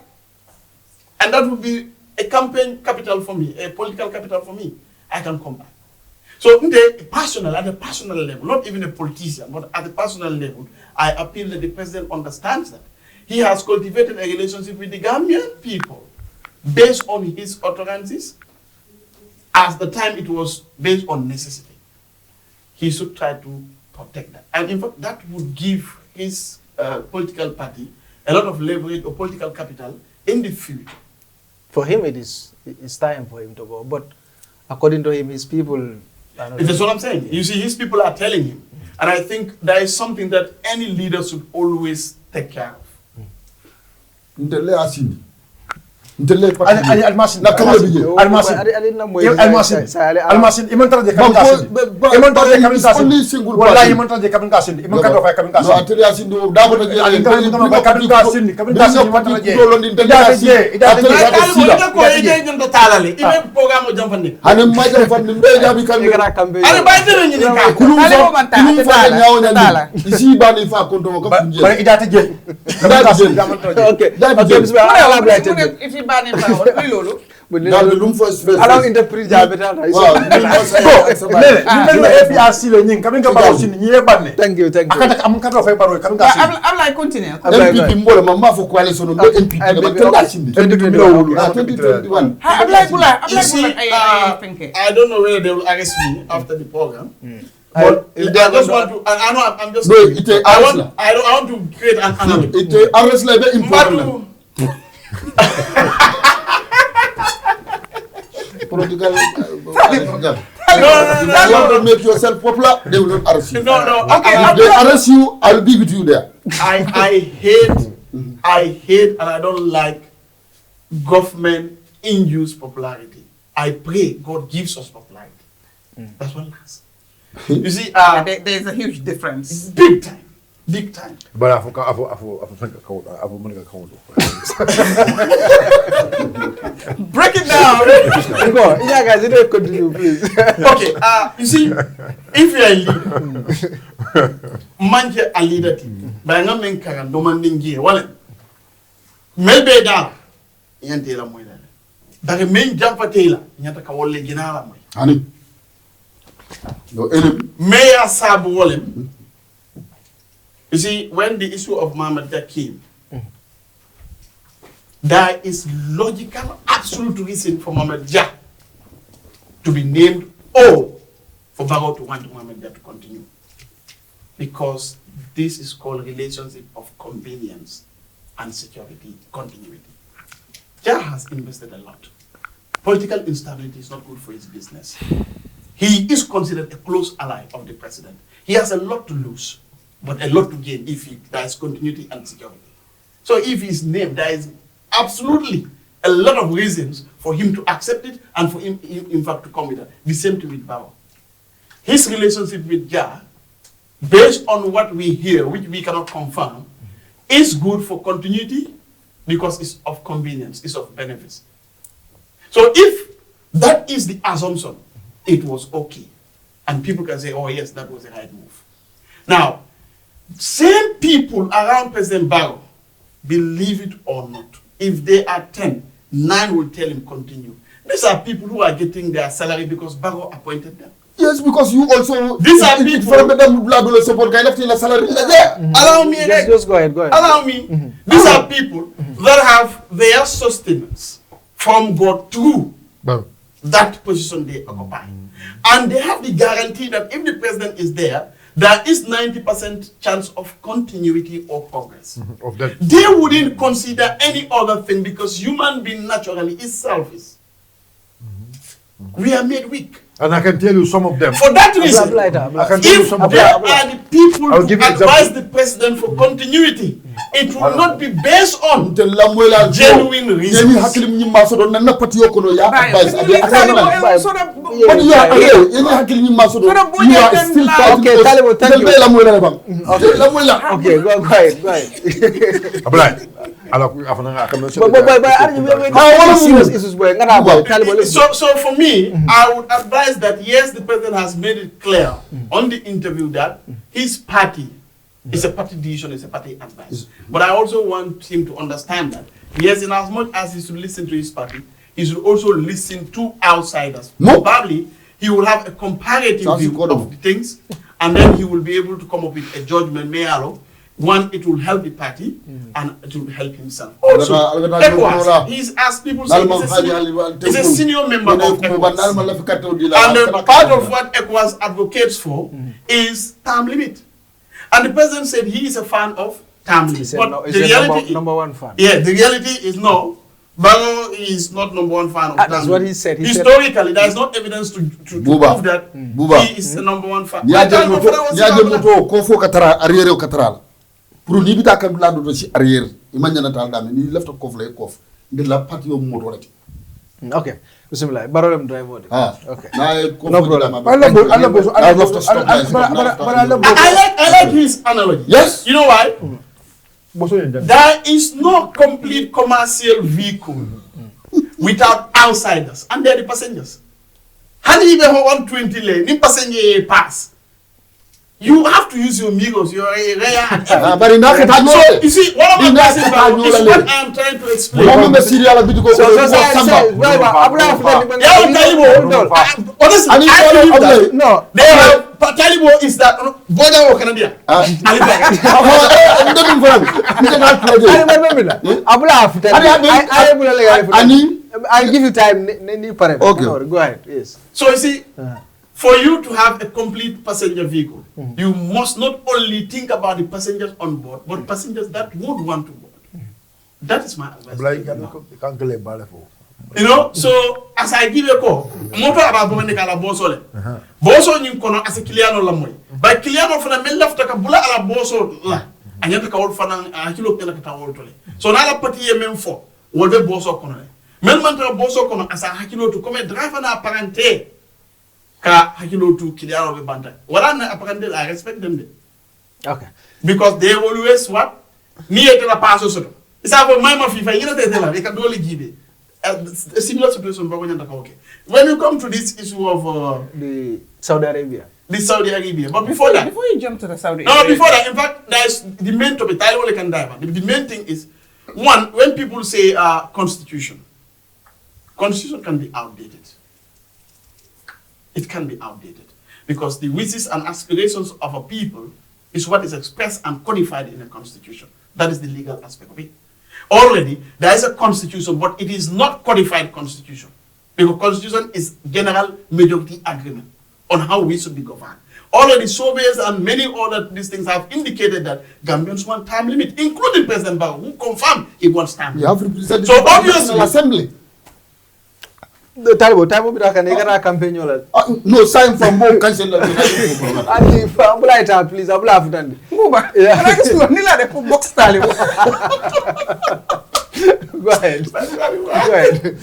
And that would be a campaign capital for me, a political capital for me. I can come back. So at the personal level, not even a politician, but at the personal level, I appeal that the president understands that. He has cultivated a relationship with the Gambian people based on his utterances. At the time, it was based on necessity. He should try to protect that. And in fact, that would give his political party a lot of leverage or political capital in the future. For him, it's time for him to go. But according to him, his people... That's what I'm saying. You see, his people are telling him. And I think that is something that any leader should always take care of. Almasin iman tara je kabin kasin wallahi iman tara je kabin kasin iman ka do fa kabin kasin no atri asin do da bodo je ali kabin kasin iman tara je do londin ida je ko ide ngam do talale ibe programme jam fanni hanem ma jam fanni be jabi kan ala bay tere ni ka kulum fa nyaaw na isi bani fa ko do ko funje bare ida te je kabin kasin okay bismillah if he ban him Dal lum fo stress. Alors interpret jabeta. Wow. APRC le ñing kam nga baro sin ñi banne. Thank you. Akata am ka do fay baro kam nga sin. am lay continuer. MPP mbole ma fo coalition no MPP ma kan da sin. 2021. Am lay bula I think. I don't know whether they will arrest me after the program. But I just want to, I know I'm just. No, I want to create an analogy. It arrest like very important. Political. If you want to make yourself popular, they will not arrest you. No. Okay. If they arrest you, I'll be with you there. I hate, and I don't like government-induced popularity. I pray God gives us popularity. That's what lasts. You see, there's a huge difference. Big time. But I Break it down. Go. Yeah, guys, you don't continue, please. Okay. You see, if you're a leader, man ke a leader team. But I'm not karan demanding gear. Well, maybe that. Yante la moy la. But main jump Taylor. Yanta ka wolle ginala moy. Ani. No enemy. Mayor Sabu Wolem. You see, when the issue of Mohammed came, there is logical, absolute reason for Mohammed Jah to be named or for Barrow to want Mohammed Jah to continue. Because this is called relationship of convenience and security continuity. Jah has invested a lot. Political instability is not good for his business. He is considered a close ally of the president. He has a lot to lose, but a lot to gain if there is continuity and security. So if he's named, there is absolutely a lot of reasons for him to accept it and for him, in fact, to come with it. The same thing with Barrow. His relationship with Jah, based on what we hear, which we cannot confirm, is good for continuity because it's of convenience, it's of benefits. So if that is the assumption, it was okay. And people can say, oh yes, that was the right move. Now, same people around President Barrow, believe it or not, if they are 10, 9 will tell him continue. These are people who are getting their salary because Barrow appointed them. Yes, because you also. These are people. Allow me. Just go ahead. Allow me. These are people that have their sustenance from God through that position they occupy. And they have the guarantee that if the president is there is 90% chance of continuity or progress. of that. They wouldn't consider any other thing because human being naturally is selfish. We are made weak. And I can tell you some of them. For that reason, I can tell you if some of there them. are the people I'll who give you advise the president for continuity, it will not be based on genuine reasons. Okay, go ahead. So for me, I would advise that yes, the president has made it clear on the interview that his party is a party decision, it's a party advice. But I also want him to understand that yes, in as much as he should listen to his party, he should also listen to outsiders. Probably he will have a comparative view of the things, and then he will be able to come up with a judgment. One, it will help the party, and it will help himself. Also, ECOWAS, he's, as people say, he's a senior member of ECOWAS. And part of what ECOWAS advocates for is term limit. And the president said he is a fan of term limit. But the reality, number one fan. Yeah, the reality is no. Barrow is not number one fan of term limit. That's what he said. Historically, there is no evidence to prove that he is the number one fan. Pour ni bita kam la do ci arrière imanya natal dame ni left kof lay kof de la partie yo mo do rek. Okay, bismillah. Barolem drive mode. Okay. No problem. I like his analogy. Yes. You know why? There is no complete commercial vehicle without outsiders, and they're the passengers. How do you go 120 lane? The passenger pass. you have to use your amigos, your rare and but in that so you see, one of the things is what I am trying to explain. Honestly, I believe that. No, they have Talibo is that border or Canada. I'll give you time. Okay, go ahead. Yes. So you see, for you to have a complete passenger vehicle, you must not only think about the passengers on board, but passengers that would want to board. That is my advice. You know, so as I give you a call, motor about women kala bosole. Boso nyim kono as a Kiliano lamoy. By Kiliano fana mel lafta ka bula ala boso la. Anyata ka wol fana akilo kala ka wol tole. So na la pati ye même fo, wol be boso kono. Mel man ta boso kono as a hakilo to come driver na apparente. Ka hakilo to Kiliano be banta. Wala na apparente I respect them. Okay. Because they always what? Ni ete la paso soto. Isa for my FIFA, you know they tell her, they can only give it. A similar situation, okay. When you come to this issue of the Saudi Arabia. But before that, before you jump to the Saudi Arabia. No, before that, in fact, there's the main topic. The main thing is one, when people say constitution can be outdated. It can be outdated because the wishes and aspirations of a people is what is expressed and codified in a constitution. That is the legal aspect of it. Already, there is a constitution, but it is not codified constitution. Because constitution is general majority agreement on how we should be governed. Already, surveys and many other these things have indicated that Gambians want time limit, including President Barrow, who confirmed he wants time limit. You have represented so obviously, assembly. The time bi daka negara campaign yola. No sign from more cancel. Andi ambula ita please ambula afutandi. Muba. Nila de put box tali. Go ahead. Go ahead.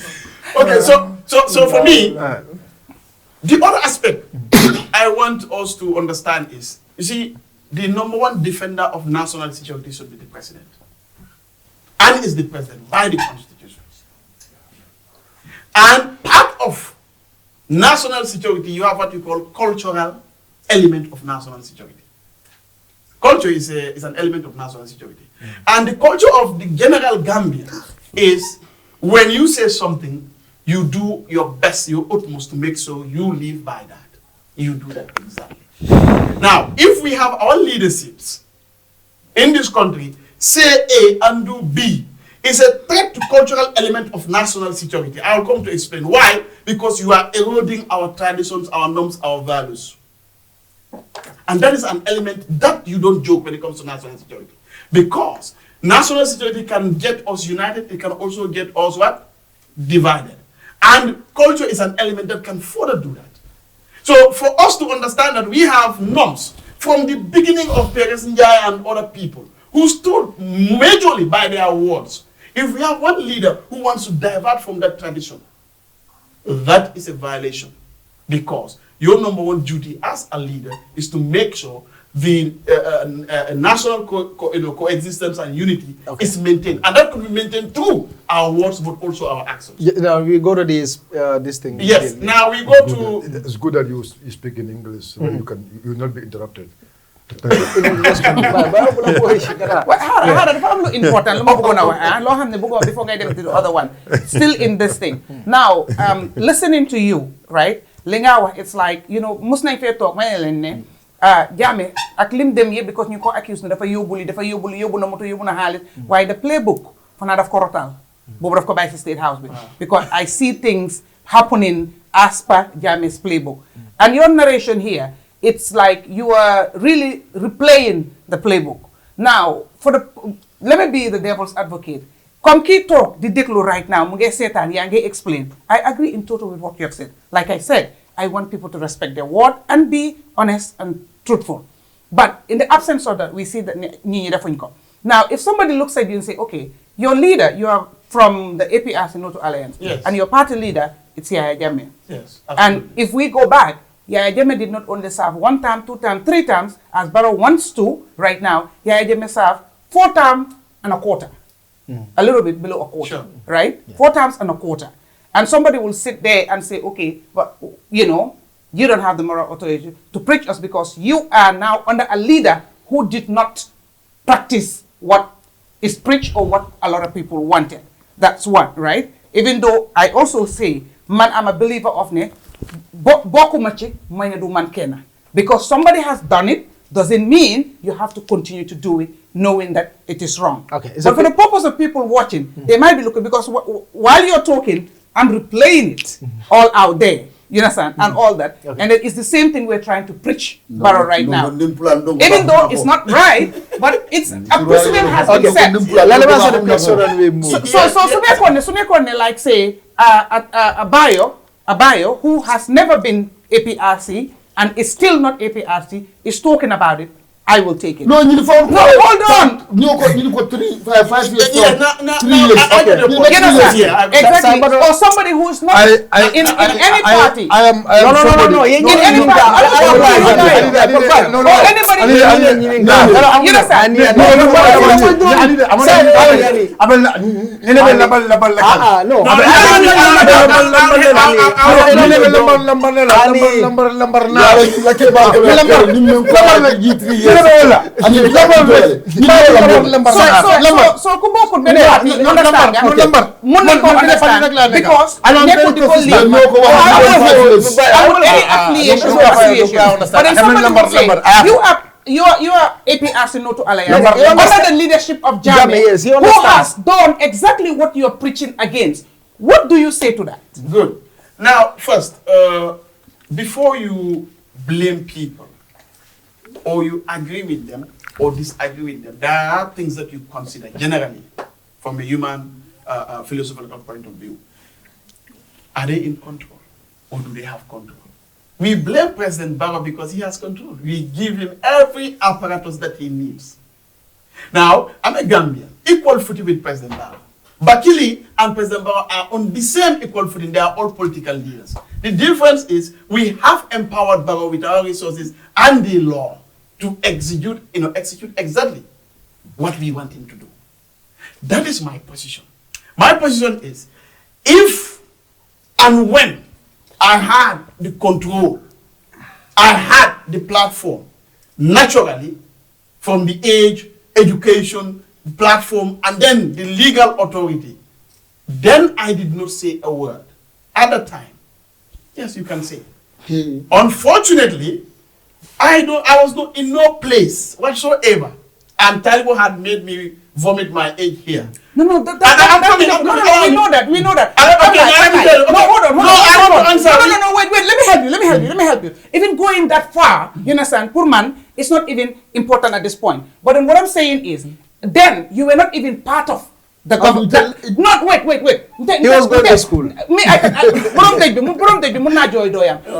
Okay, so for me, the other aspect I want us to understand is, you see, the number one defender of national security should be the president. And is the president by the constitution. And part of national security, you have what you call cultural element of national security. Culture is an element of national security. And the culture of the general Gambia is when you say something, you do your best, your utmost to make sure you live by that. You do that exactly. Now, if we have our leaderships in this country say A and do B, it's a threat to cultural element of national security. I'll come to explain why. Because you are eroding our traditions, our norms, our values. And that is an element that you don't joke when it comes to national security. Because national security can get us united, it can also get us what? Divided. And culture is an element that can further do that. So for us to understand that we have norms from the beginning of Perez Njai and other people who stood majorly by their words. If we have one leader who wants to divert from that tradition, that is a violation. Because your number one duty as a leader is to make sure the national coexistence and unity is maintained. And that could be maintained through our words, but also our actions. Yeah, now we go to this thing. Yes, now we go to... It's good that you speak in English, so you will not be interrupted. Important. Before I get to the other one, still in this thing. Now, listening to you, right? Lingawa, it's like, you know, Muslim fair talk, Jame, ak lim dem ye because ñu ko accuse na dafa yóbbu na moto yóbbu na xaalis waaye the playbook fana daf ko rotal boobu daf ko bàyyi si State House bi because I see things happening as per Jame's playbook and your narration here it's like you are really replaying the playbook now let me be the devil's advocate comme kii toog di déglu right now mu ngi seetaan yaa ngi explain I agree in total with what you have said like I said I want people to respect their word and be honest and truthful. But in the absence of that, we see that now, if somebody looks at you and say, okay, your leader, you are from the ASP Modou Alliance, yes. And your party leader, it's Yaya Jammeh. Yes, absolutely. And if we go back, Yaya Jammeh did not only serve 1 term, 2 term, 3 terms, as Barrow wants to right now. Yaya Jammeh served 4 terms and a quarter. A little bit below a quarter, sure. Right? Yeah. 4 terms and a quarter. And somebody will sit there and say, okay, but, you know, you don't have the moral authority to preach us because you are now under a leader who did not practice what is preached or what a lot of people wanted. That's one, right? Even though I also say, man, I'm a believer of ne, because somebody has done it, doesn't mean you have to continue to do it knowing that it is wrong. Okay. But for the purpose of people watching, they might be looking, because while you're talking, I'm replaying it all out there. You understand? And all that. Okay. And it's the same thing we're trying to preach Barrow right now. Even though it's not right, but it's a precedent has been set. So like say a bio who has never been APRC and is still not APRC is talking about it. I will take it. No, hold on. You got 5 years. Exactly. Or somebody who is not in any party. No. In any party. Or anybody. You understand? So kubokul be understand because any affiliation. But then somebody will say you are APRC no to alliance under the leadership of Jammeh, who has done exactly what you are preaching against. What do you say to that? Good. Now, first, before you blame people, or you agree with them, or disagree with them, there are things that you consider generally from a human philosophical point of view. Are they in control, or do they have control? We blame President Barrow because he has control. We give him every apparatus that he needs. Now, I'm a Gambian, equal footing with President Barrow. Bakili and President Barrow are on the same equal footing. They are all political leaders. The difference is we have empowered Barrow with our resources and the law to execute exactly what we want him to do. That is my position. My position is, if and when I had the control, I had the platform, naturally, from the age, education, platform, and then the legal authority, then I did not say a word. At the time, yes, you can say. Unfortunately, I was not in no place whatsoever, and Taliban had made me vomit my age here. We know that. Okay, let me help you. Even going that far, you understand, poor man, it's not even important at this point. But then what I'm saying is, then you were not even part of the government. Wait. He was going to school.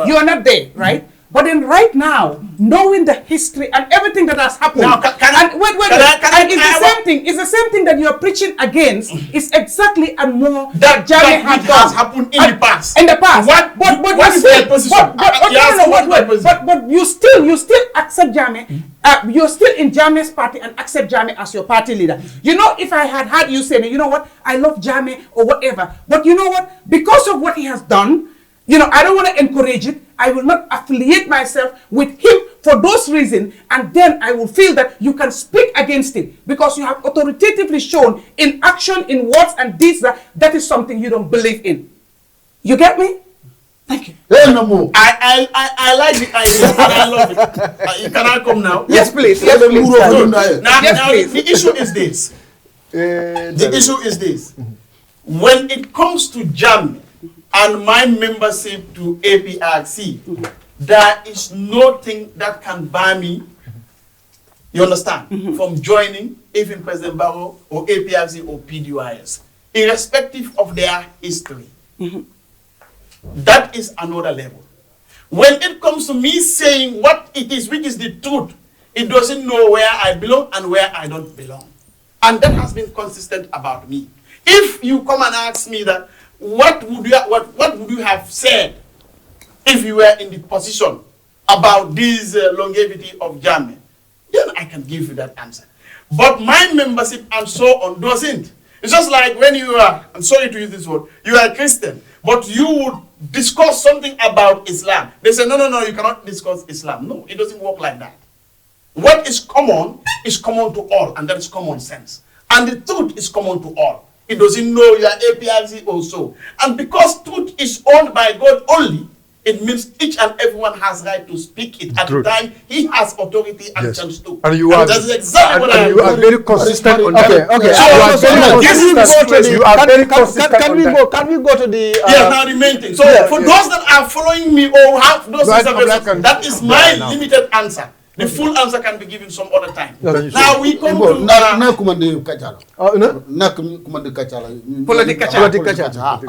You are not there, right? But then right now, knowing the history and everything that has happened, it's the same thing that you are preaching against. It's exactly and more that Jammeh has happened in the past. In the past. But you still accept Jammeh. You're still in Jammeh's party and accept Jammeh as your party leader. You know, if I had heard you say, you know what, I love Jammeh or whatever, but you know what, because of what he has done, you know, I don't want to encourage it. I will not affiliate myself with him for those reasons, and then I will feel that you can speak against it because you have authoritatively shown in action, in words and deeds that is something you don't believe in. You get me? Thank you. I like the idea and I love it. Can I come now? Yes, please. Now, the issue is this. When it comes to Jammeh and my membership to APRC, there is nothing that can bar me, you understand, from joining even President Barrow or APRC or PDYS, irrespective of their history. That is another level. When it comes to me saying what it is, which is the truth, it doesn't know where I belong and where I don't belong. And that has been consistent about me. If you come and ask me that, what would you have said if you were in the position about this longevity of Jammeh? Then I can give you that answer. But my membership and so on doesn't. It's just like when you are, I'm sorry to use this word, you are a Christian, but you would discuss something about Islam. They say, no, you cannot discuss Islam. No, it doesn't work like that. What is common to all, and that is common sense. And the truth is common to all. It doesn't know you are APRC also. And because truth is owned by God only, it means each and everyone has right to speak it at the time he has authority and chance to. And you are, that's exactly what I am. You are very consistent on that. Okay. Can we go to the now the main thing. So for those that are following me or have those observations, that is my limited answer. The full answer can be given some other time. Now we come to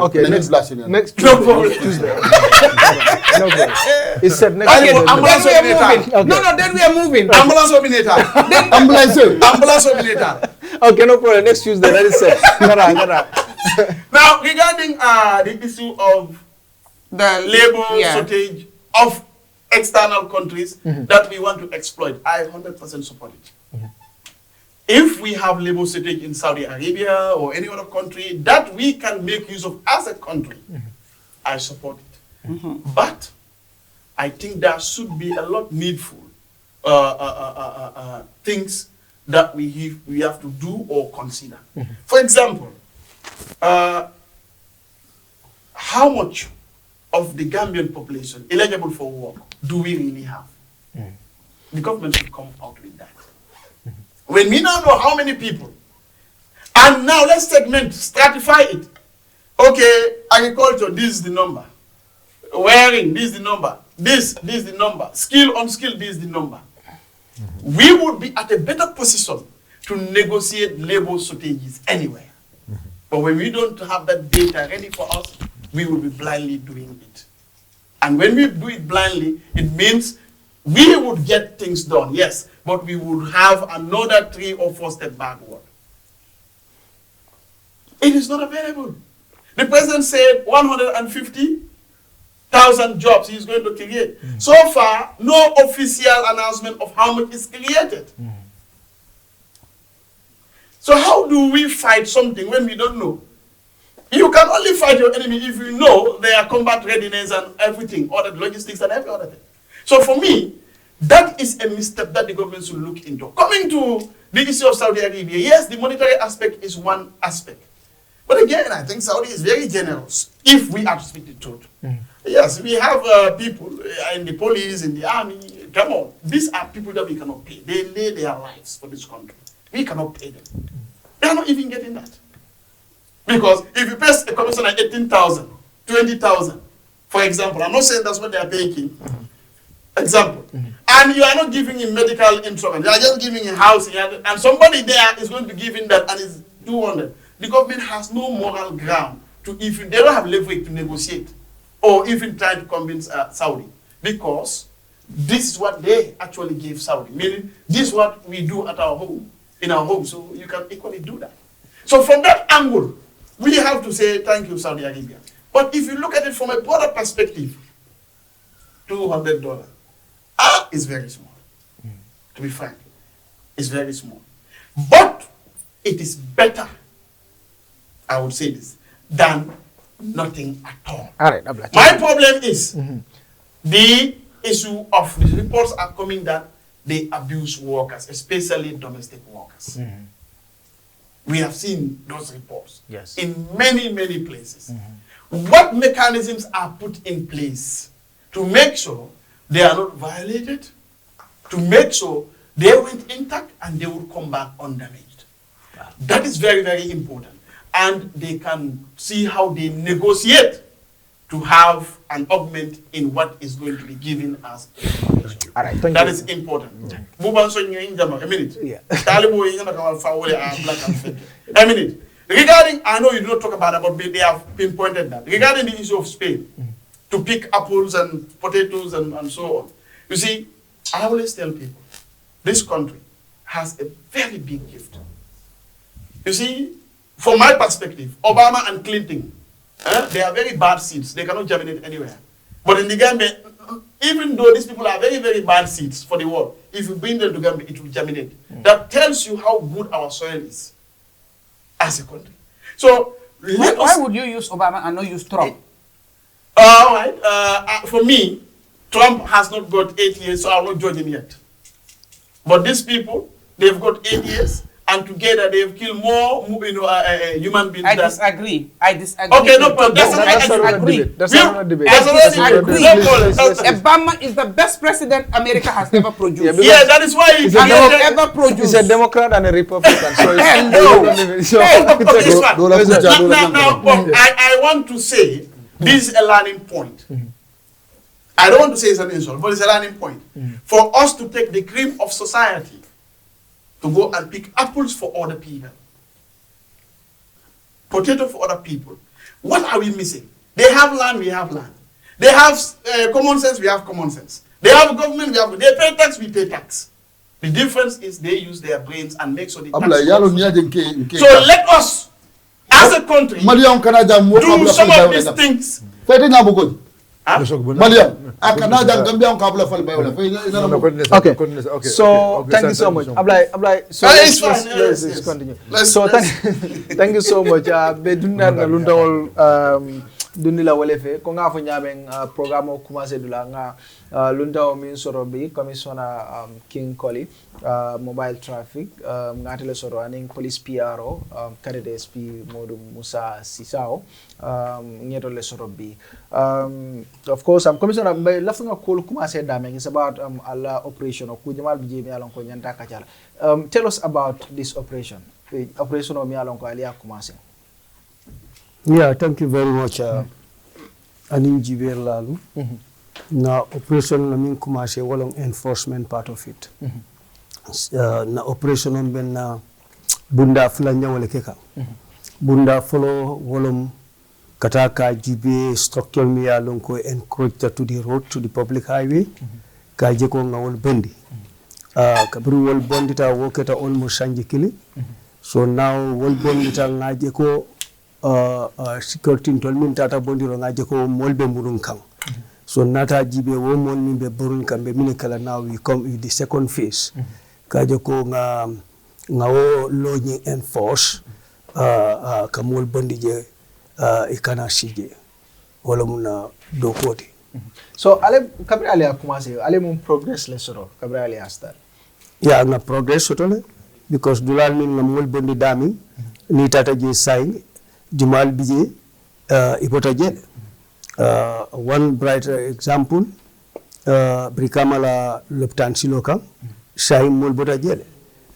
Okay, next no problem. Tuesday. No problem. It said next. Okay, then we are moving. Ambulance Obinator. Ambulance Obinator. Okay, no problem. Next Tuesday, that is it. Now regarding the issue of the labor shortage of external countries that we want to exploit, I 100% support it. If we have labor shortage in Saudi Arabia or any other country that we can make use of as a country, I support it. But I think there should be a lot needful things that we have to do or consider. For example, how much of the Gambian population eligible for work do we really have? The government should come out with that. When we now know how many people, and now let's stratify it. Okay, agriculture, this is the number. Wearing, this is the number. This is the number. Skill, unskilled, this is the number. We would be at a better position to negotiate labor shortages anywhere. But when we don't have that data ready for us, we will be blindly doing it. And when we do it blindly, it means we would get things done, yes, but we would have another 3 or 4 steps backward. It is not available. The president said 150,000 jobs he is going to create. So far, no official announcement of how much is created. So how do we fight something when we don't know? You can only fight your enemy if you know their combat readiness and everything, or the logistics and every other thing. So for me, that is a misstep that the government should look into. Coming to the issue of Saudi Arabia, yes, the monetary aspect is one aspect. But again, I think Saudi is very generous, if we have to speak the truth. Yes, we have people in the police, in the army. Come on, these are people that we cannot pay. They lay their lives for this country. We cannot pay them. They are not even getting that. Because if you pay a commissioner 18,000, 20,000, for example, I'm not saying that's what they are paying. Example. And you are not giving him medical insurance. You are just giving him housing. And somebody there is going to be giving that and it's 200. The government has no moral ground to, if they don't have leverage to negotiate or even try to convince Saudi. Because this is what they actually give Saudi. Meaning, this is what we do at our home, in our home. So you can equally do that. So from that angle, we have to say thank you, Saudi Arabia. But if you look at it from a broader perspective, $200 is very small. To be frank, it's very small. But it is better, I would say this, than nothing at all. All right, my problem is the issue of the reports are coming that they abuse workers, especially domestic workers. We have seen those reports in many, many places. What mechanisms are put in place to make sure they are not violated, to make sure they went intact and they will come back undamaged? That is very, very important. And they can see how they negotiate to have an augment in what is going to be given as information. All right, that is important. A minute. A minute. Regarding, I know you do not talk about it, but they have pinpointed that. Regarding the issue of Spain, to pick apples and potatoes and so on. You see, I always tell people, this country has a very big gift. You see, from my perspective, Obama and Clinton, they are very bad seeds. They cannot germinate anywhere. But in the Gambia, even though these people are very, very bad seeds for the world, if you bring them to Gambia, it will germinate. That tells you how good our soil is as a country. So, why would you use Obama and not use Trump? All right. For me, Trump has not got 8 years, so I'm not judging yet. But these people, they've got 8 years, and together they've killed more human beings. I disagree. Okay, no problem. That's not a debate. That's not a debate. Obama is the best president America has ever produced. Yeah, that is why he's ever produced. He's a Democrat and a Republican. So I want to say this is a learning point. I don't want to say it's an insult, but it's a learning point. For us to take the cream of society to go and pick apples for other people, potato for other people. What are we missing? They have land, we have land. They have common sense, we have common sense. They have government, we have. They pay tax, we pay tax. The difference is they use their brains and make sure the tax. So let us, as a country, do some of these things. Okay. So thank you so much. Ablay, so let's continue. So thank you so much. Be dunna na lundawol dunila walefe ko nga fo nyamen programme o commencé dula nga lundaw min soro bi commissioner King Colley mobile traffic ngatele soro aning police PRO Cadet ASP Modou Musa Sissawo ngeto le soro bi of course commissioner be lafunga ko commencé dame is about alla operation ko jamal bi jemi alon ko nyanta kacala tell us about this operation o mi alon ko aliya commencé. Yeah, thank you very much. Anin Jiber Lalu. Na operation Lamin Kumase walong enforcement part of it. Na operation on ben na bunda fulanya wale keka. Bunda follow walong kataka jibe structure mi along ko encroach to the road to the public highway. Ka jeko nga wal bendi. Kabru wal bondita woketa almost sanji kili. So now wal bondita nga jeko security tolmin tata bondiro ngaje ko molbe murun kan so nata jibe wo mon min be burun kan be min kala now we come with the second phase kaje ko nga wo login enforce ka mol bondije ikana sije wala muna do koti so ale kabri ale commencé ale mon progress le soro kabri ale astal ya na progress tole because dulal min na mol bondi dami ni tata je sai Jumal Bije Ipotajele. One bright example, Brikamala Luptan Siloka, Shaim Mulbotajele,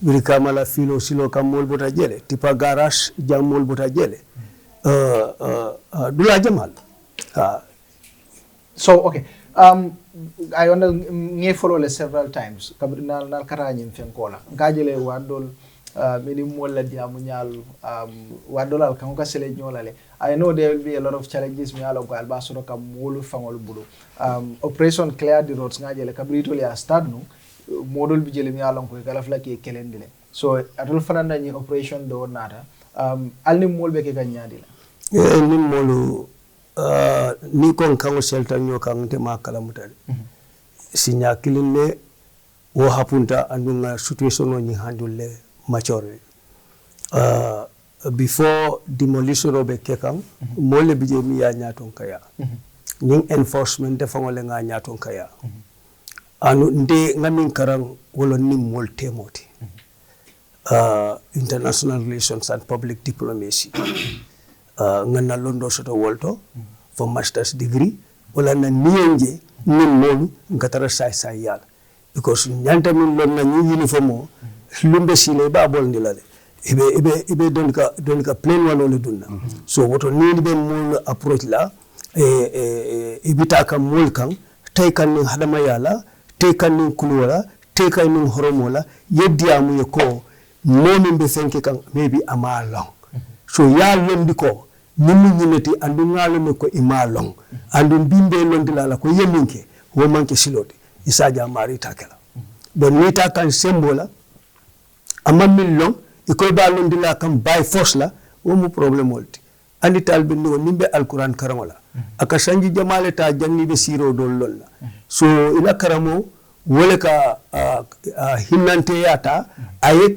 Brikamala Philo Siloka Mulbotajele, Tipa Garash Jam Mulbotajele, Dula Jamal. So, okay. I want to follow several times. Kabrinal Karanyim Fenkola. Gajele Wandol. Many more diamunyal wadolal kanka sele nyolale. I know there will be a lot of challenges me alo ko albasoro ka molu fangol bulu operation clear the roads ngajele kabrito le start no model bi jele mi alo ko kala flake kelendile so atul fananda ni operation do nata alni molbe ke ganyadi la ni molu ni kon kango shelta nyo kan te makala mutale sinya kilinde wo hapunta andunga situation ni handle mature before demolition of kekang mole bije mi ya nyaton kaya ning enforcement de fangole nga nyaton kaya anu nde ngamin karang wolo nim mol temoti international relations and public diplomacy ngana londo soto wolto for master's degree wala na nienje nim molu ngatara sai yala because nyanta min lon na ni uniform lumbe sile ba bol ndilale ibe donka plain wano le dunna so woto ni be mul approach la ibita kam mul kan tay kan ni hadama yala tay kan ni kulwala tay kan ni horomola yeddi amu yeko momin be senke kan maybe amalong so ya londi ko nimu nyineti andu ngalo me ko imalong andu bimbe londilala ko yeminke wo manke silode isaja mari takela don ni ta kan sembola amma millon ikoy balon dila kam by force la wo mu problem wolti andi talbe no nimbe alquran karamola aka sanji jamale ta janni be siro dol lolla so ila karamo wole ka hinnante yata aye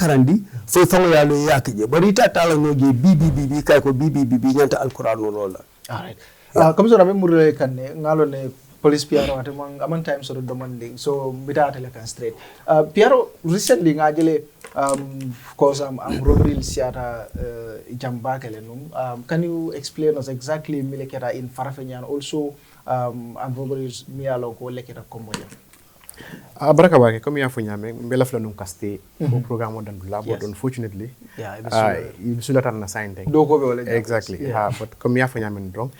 karandi fo fango yalo yakije bari ta tala no je bibi kay ko bibi nyanta alquran no lolla all right comme so rabe murle kanne ngalo ne police Piero at among times sort of demanding so without like straight Piero recently ngajele because I'm robbery siata jambakele can you explain us exactly milekera in Farafenya and also am robbery mialo ko lekera komboya baraka bake comme ya funyame mbela fla num kaste ko programme dan dula but unfortunately sulata na sign thing do ko be wala exactly but comme ya funyame ndong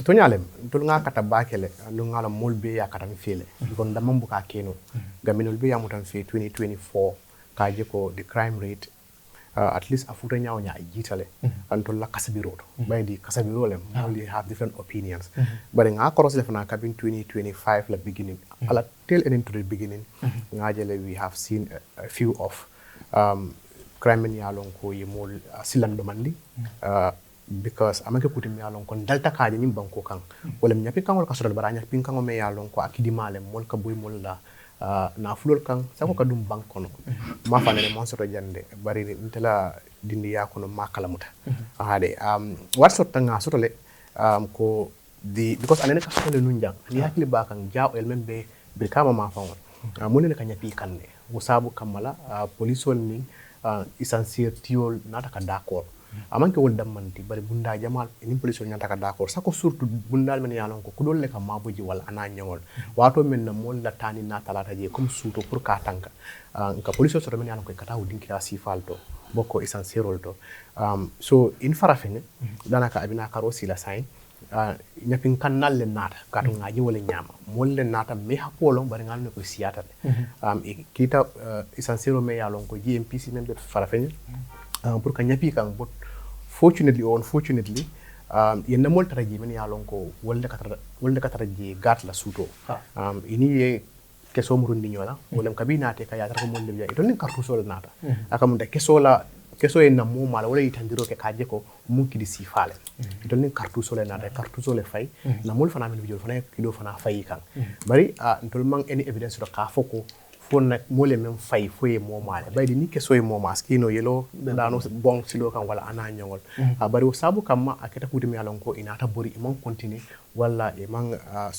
to nyalem to nga kata bakele lu ngala molbe ya kata fele kon da mambu ka keno gaminol be ya mutan fe 2024 kaje ko the crime rate at least afuta nyaaw nya jitale anto la kasabiroto bay di kasabirolem only have different opinions but nga koros le fana kabin 2025 la beginning ala tail end into the beginning nga jele we have seen a few of crime ni alon ko yemol silando mandi because amake kuti mi alon ko dalta kaaje nyim banko kan wala mi nyapi kan wala kasodal baranya pin kan me alon ko akidi malem mol ka boy mol la na fulol kan sako ka dum banko no ma fanene mon soto jande bari ntela dindi ya kono makalamuta hade what sort tanga soto le ko the because anene ka soto le nunjang ni hakli ba kan jaaw el membe be kama ma fawon munene ka nyapi kan ne musabu kamala police wol ni essentiel tiol nata ka d'accord amanke wol dammanti bari bunda jamal ni police nyanta ka d'accord sako surtout bundal men yalon ko kudol le ka mabuji wala ana nyangol wato men na mol la tani na talata je comme suto pour ka tanka ka police so men yalon ko kata wudin kila sifalto boko essentiel to so in farafene danaka abina karo sila sign nyapin kanal le nata katu ngaji wala nyama mol le nata me hapolo bari ngal ne ko siata kita essentiel me yalon ko GMPC men be farafene pour ka nyapi kan but fortunately or unfortunately yenna mol taraji men yalon ko wolde katara je gat la suto ini ye keso murundi nyola wolem kabina te ka yatra ko mol le ito nin kartu sol nata akamunda keso en namu mala wala itandiro ke kaje ko munki di sifale ito nin kartu sol nata kartu sol fay na mol fana men video fana kido fana fay kan bari ntol mang any evidence do ka foko fon nak mole men fay foye momale baydi ni ke soye momas kino yelo dano bon silo kan wala ana nyongol bari o sabu kamma aketa kuti mi alon ko inata bori imon continue wala e man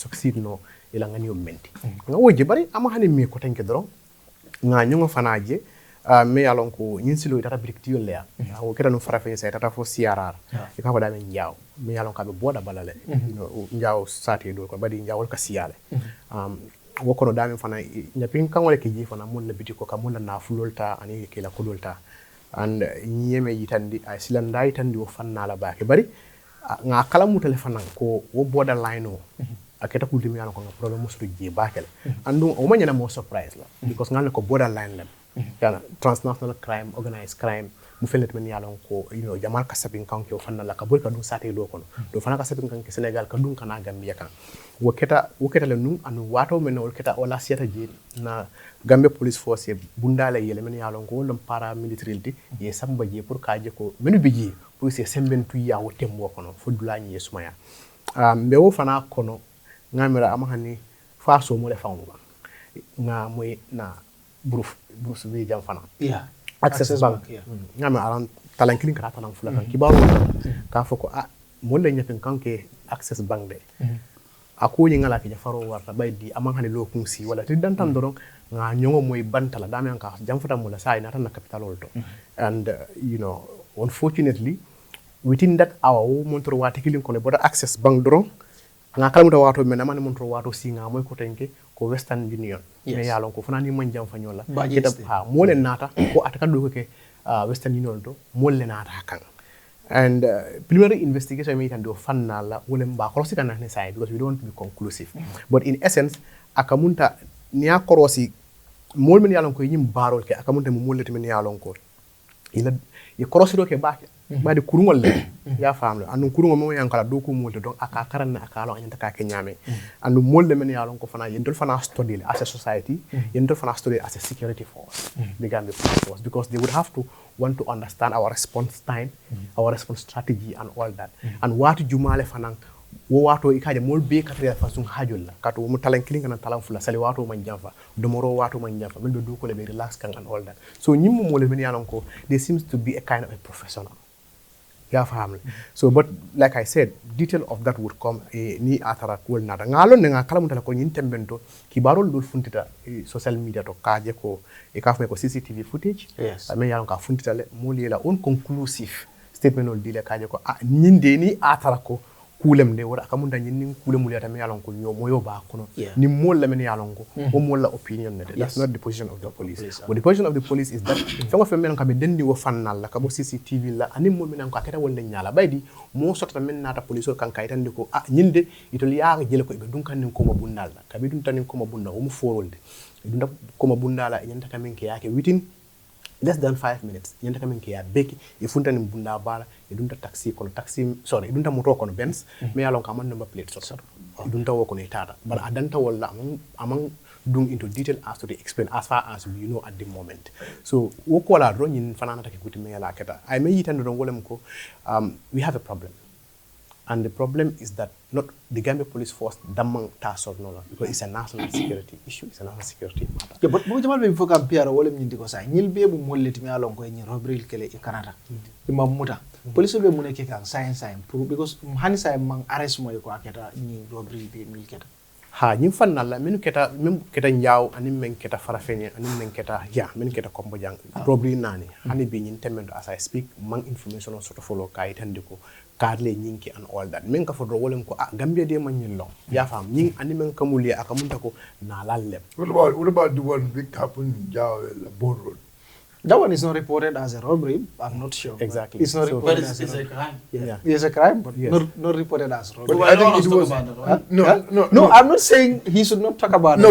succeed no ila ngani o menti nga woje bari ama hani mi ko tanke dron nga nyongo fanaje me alon ko nyin silo data brictio le o keta no farafe sai tata fo CRR e ka wada men nyaw me alon ka be boda balale nyaw sati do ko badi nyawol ka siale wokono dami fana nyapin kan wala ke ji fana mun na biti ko kam mun na fulolta ani ke la kodolta and nyeme yitandi ay silanda yitandi wo fanna la baake bari nga kala mu telefona ko wo borderline o aketa ko dimi ala ko nga problem musu ji baake andu o manya na mo surprise la because ngal ko borderline la yana transnational crime organized crime mu felet men yalon ko jamal ka sabin kan ko fanna la ka bol ka dum sate do kono do fana ka sabin kan ke Senegal ka dum kana Gambia kan woketa le num anu wato men woketa wala siata je na Gambia police force bundale yele men yalon ko wala paramilitary ye samba je pour ka je ko menu biji pour se semben tu ya wotem wo kono fodulani yesumaya mbe wo fana kono ngamira amahani faso mo le famu ba nga moy na Bruce be jam fana access bank ngame aran talankini kata tanam fula kan kibaru ka foko mo le nyapin kanke access bank de ako nyi ngala ke jafaro warta baydi amang hani lo kunsi wala ti dantan doron nga nyongo moy bantala dame ka jam fata mo la sai na tan na capital wolto and unfortunately within that hour wo montro wati kilin ko le boda access bank doron nga kala muta wato men amane montro wato singa moy ko tenke ko Western Union me yalon ko fana ni man jam fanyola kita mo le nata ko ataka do ke Western Union do mo le nata kan and preliminary investigation me can do fanna la wole mba korosi kan na side because we don't want to be conclusive but in essence akamunta niya korosi mol men yalon ko yim barol ke akamunta mo mollete men yalon ko ila ye korosi do ke baake badi kurungol le ya famle anu kurungol mo yankala do ko molde donc aka karanna aka lo anyanta ka ke nyame anu molde men yalon ko fana yendol fana study as a society yendol fana study as a security force the Gambia police force because they would have to want to understand our response time our response strategy and all that and what jumale fana wo wato ikaje mol be katria façon hajol la kato mo talan kilinga na talan fula sali wato man jamfa domoro wato man jamfa men do ko le be relax kan and all that so nyimmo mole men yalon ko there seems to be a kind of a professional Yeah, family. So, but like I said, detail of that would come ni atara kul nada. Ngalo nga kala mutala ko nyin tembento kibarol dul funtita social media to kaje ko e kafme ko CCTV footage. Yes. Me yalon ka funtita le moli la conclusive statement ol dile kaje ko nyinde ni atara ko kulem de wala kamunda nyin kulem mulata me yalon ko nyomo yo ba kono ni mol la men yalon ko o mol la opinion ne that's not the position of the police. But the position of the police is that fengo fe men kabe dendi wo fannal la kabo CCTV la ani mol men ko aketa wonde nyala baydi mo sotata men nata police o kan kaytande ko nyinde itol yaaga jele ko be dunkan nin ko mo bundal la kabe dun tanin ko mo bunda o mo forolde dunda ko mo bundala nyanta kamen ke yake within less than 5 minutes nyanta kamen ke ya beki e funta nim bunda bala e dunta taxi e dunta moto kono Benz me yalon ka man number plate so e dunta wo kono tata but adanta wala among dung into detail as to the explain as far as we know at the moment. So wo ko la ro nyin fanana take kuti me yala keta I may yitande don wolem ko we have a problem. And the problem is that not the Gambia Police Force damang tasor no because it's a national security issue, it's a national security matter. Yeah, but mo jamal be foka piara wala nyindi ko sa nyil be bu molleti mi alon ko nyi robril kele e Canada. Ima muta. Police be mu nekk kan science because hani say mang arrest moy ko aketa ni robril be mil keta. Ha ñim fanna la men keta njaaw ani men keta farafeñe ani men keta men keta kombo jang robbery nani ani be ñin temendo as I speak mang information on soto follow kay tandiko kadle ñinki and all that men ka fodro wolem ko Gambia de man ñin long ya fam ñing ani men kamuli akamunta ko na lalem. What about the one big happened in Jao Bond Road? That one is not reported as a robbery. I'm not sure. Exactly. It's not reported But as it's a crime. Yeah. It's a crime, but Yes. not reported as robbery. But I think it was No, I'm not saying he should not talk about it.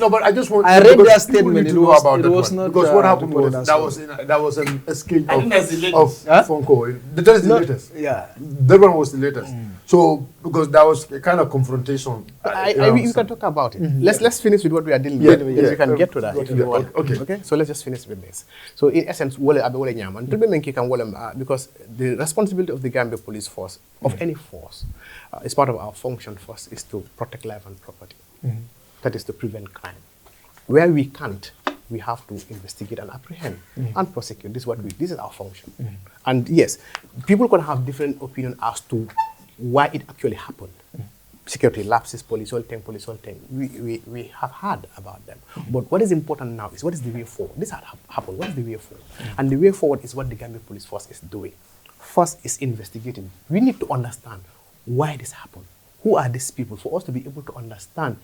No, but I just want. I read because their people statement. need to It know was- about it that was one. not, Because what happened reported was as that was an sketch I think that's the latest. of phone call. That is the No, latest. yeah. That one was the latest. So because that was a kind of confrontation. We can talk about it. Let's finish with what we are dealing Yeah, with. yeah. We can get to that. Okay. So let's just finish with this. So in essence, because the responsibility of the Gambia Police Force, of any force, is part of our function first is to protect life and property. That is to prevent crime. Where we can't, we have to investigate and apprehend and prosecute. This is our function. And yes, people can have different opinion as to why it actually happened. Security lapses, police all thing. We have heard about them. But what is important now is what is the way forward? This had happened. What is the way forward? And the way forward is what the Gambia Police Force is doing. First is investigating. We need to understand why this happened. Who are these people? For us to be able to understand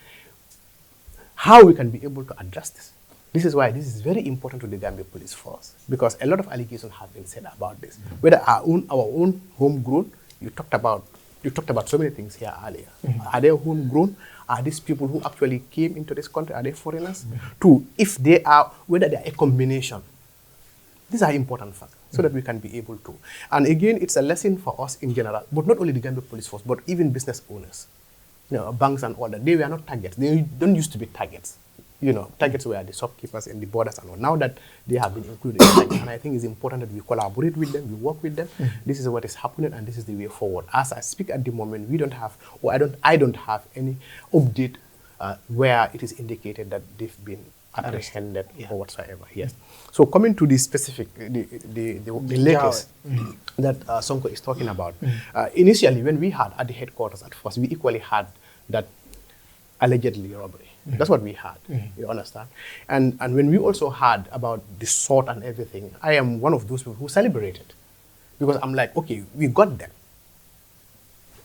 how we can be able to address this. This is why this is very important to the Gambia Police Force, because a lot of allegations have been said about this. Whether our own homegrown, you talked about so many things here earlier. Are they homegrown? Are these people who actually came into this country, are they foreigners? Two, if they are, whether they are a combination. These are important facts so that we can be able to. And again, it's a lesson for us in general, but not only the Gambia Police Force, but even business owners. Banks and all that, they were not targets. They don't used to be targets. Targets were the shopkeepers and the borders and all. Now that they have been included, and I think it's important that we collaborate with them, we work with them. This is what is happening, and this is the way forward. As I speak at the moment, we don't have, or I don't have any update where it is indicated that they've been apprehended or whatsoever. Yes. So coming to the specific, the latest that Sonko is talking about. Initially, when we had at the headquarters at first, we equally had that allegedly robbery. That's what we had, you understand? And when we also heard about the sort and everything, I am one of those people who celebrated. Because I'm like, okay, we got them.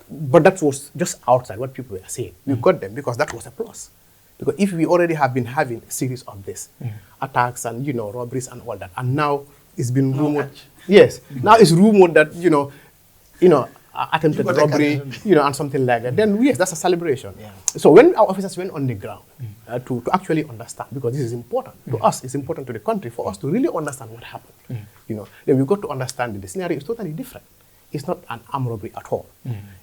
But that was just outside what people were saying. We got them because that was a plus. Because if we already have been having a series of this, attacks and, robberies and all that, and now it's been rumored. Yes, now it's rumored that, attempted robbery, and something like that, then yes, that's a celebration. Yeah. So when our officers went on the ground to actually understand, because this is important to us, it's important to the country, for us to really understand what happened, then we got to understand that the scenario is totally different. It's not an armed robbery at all.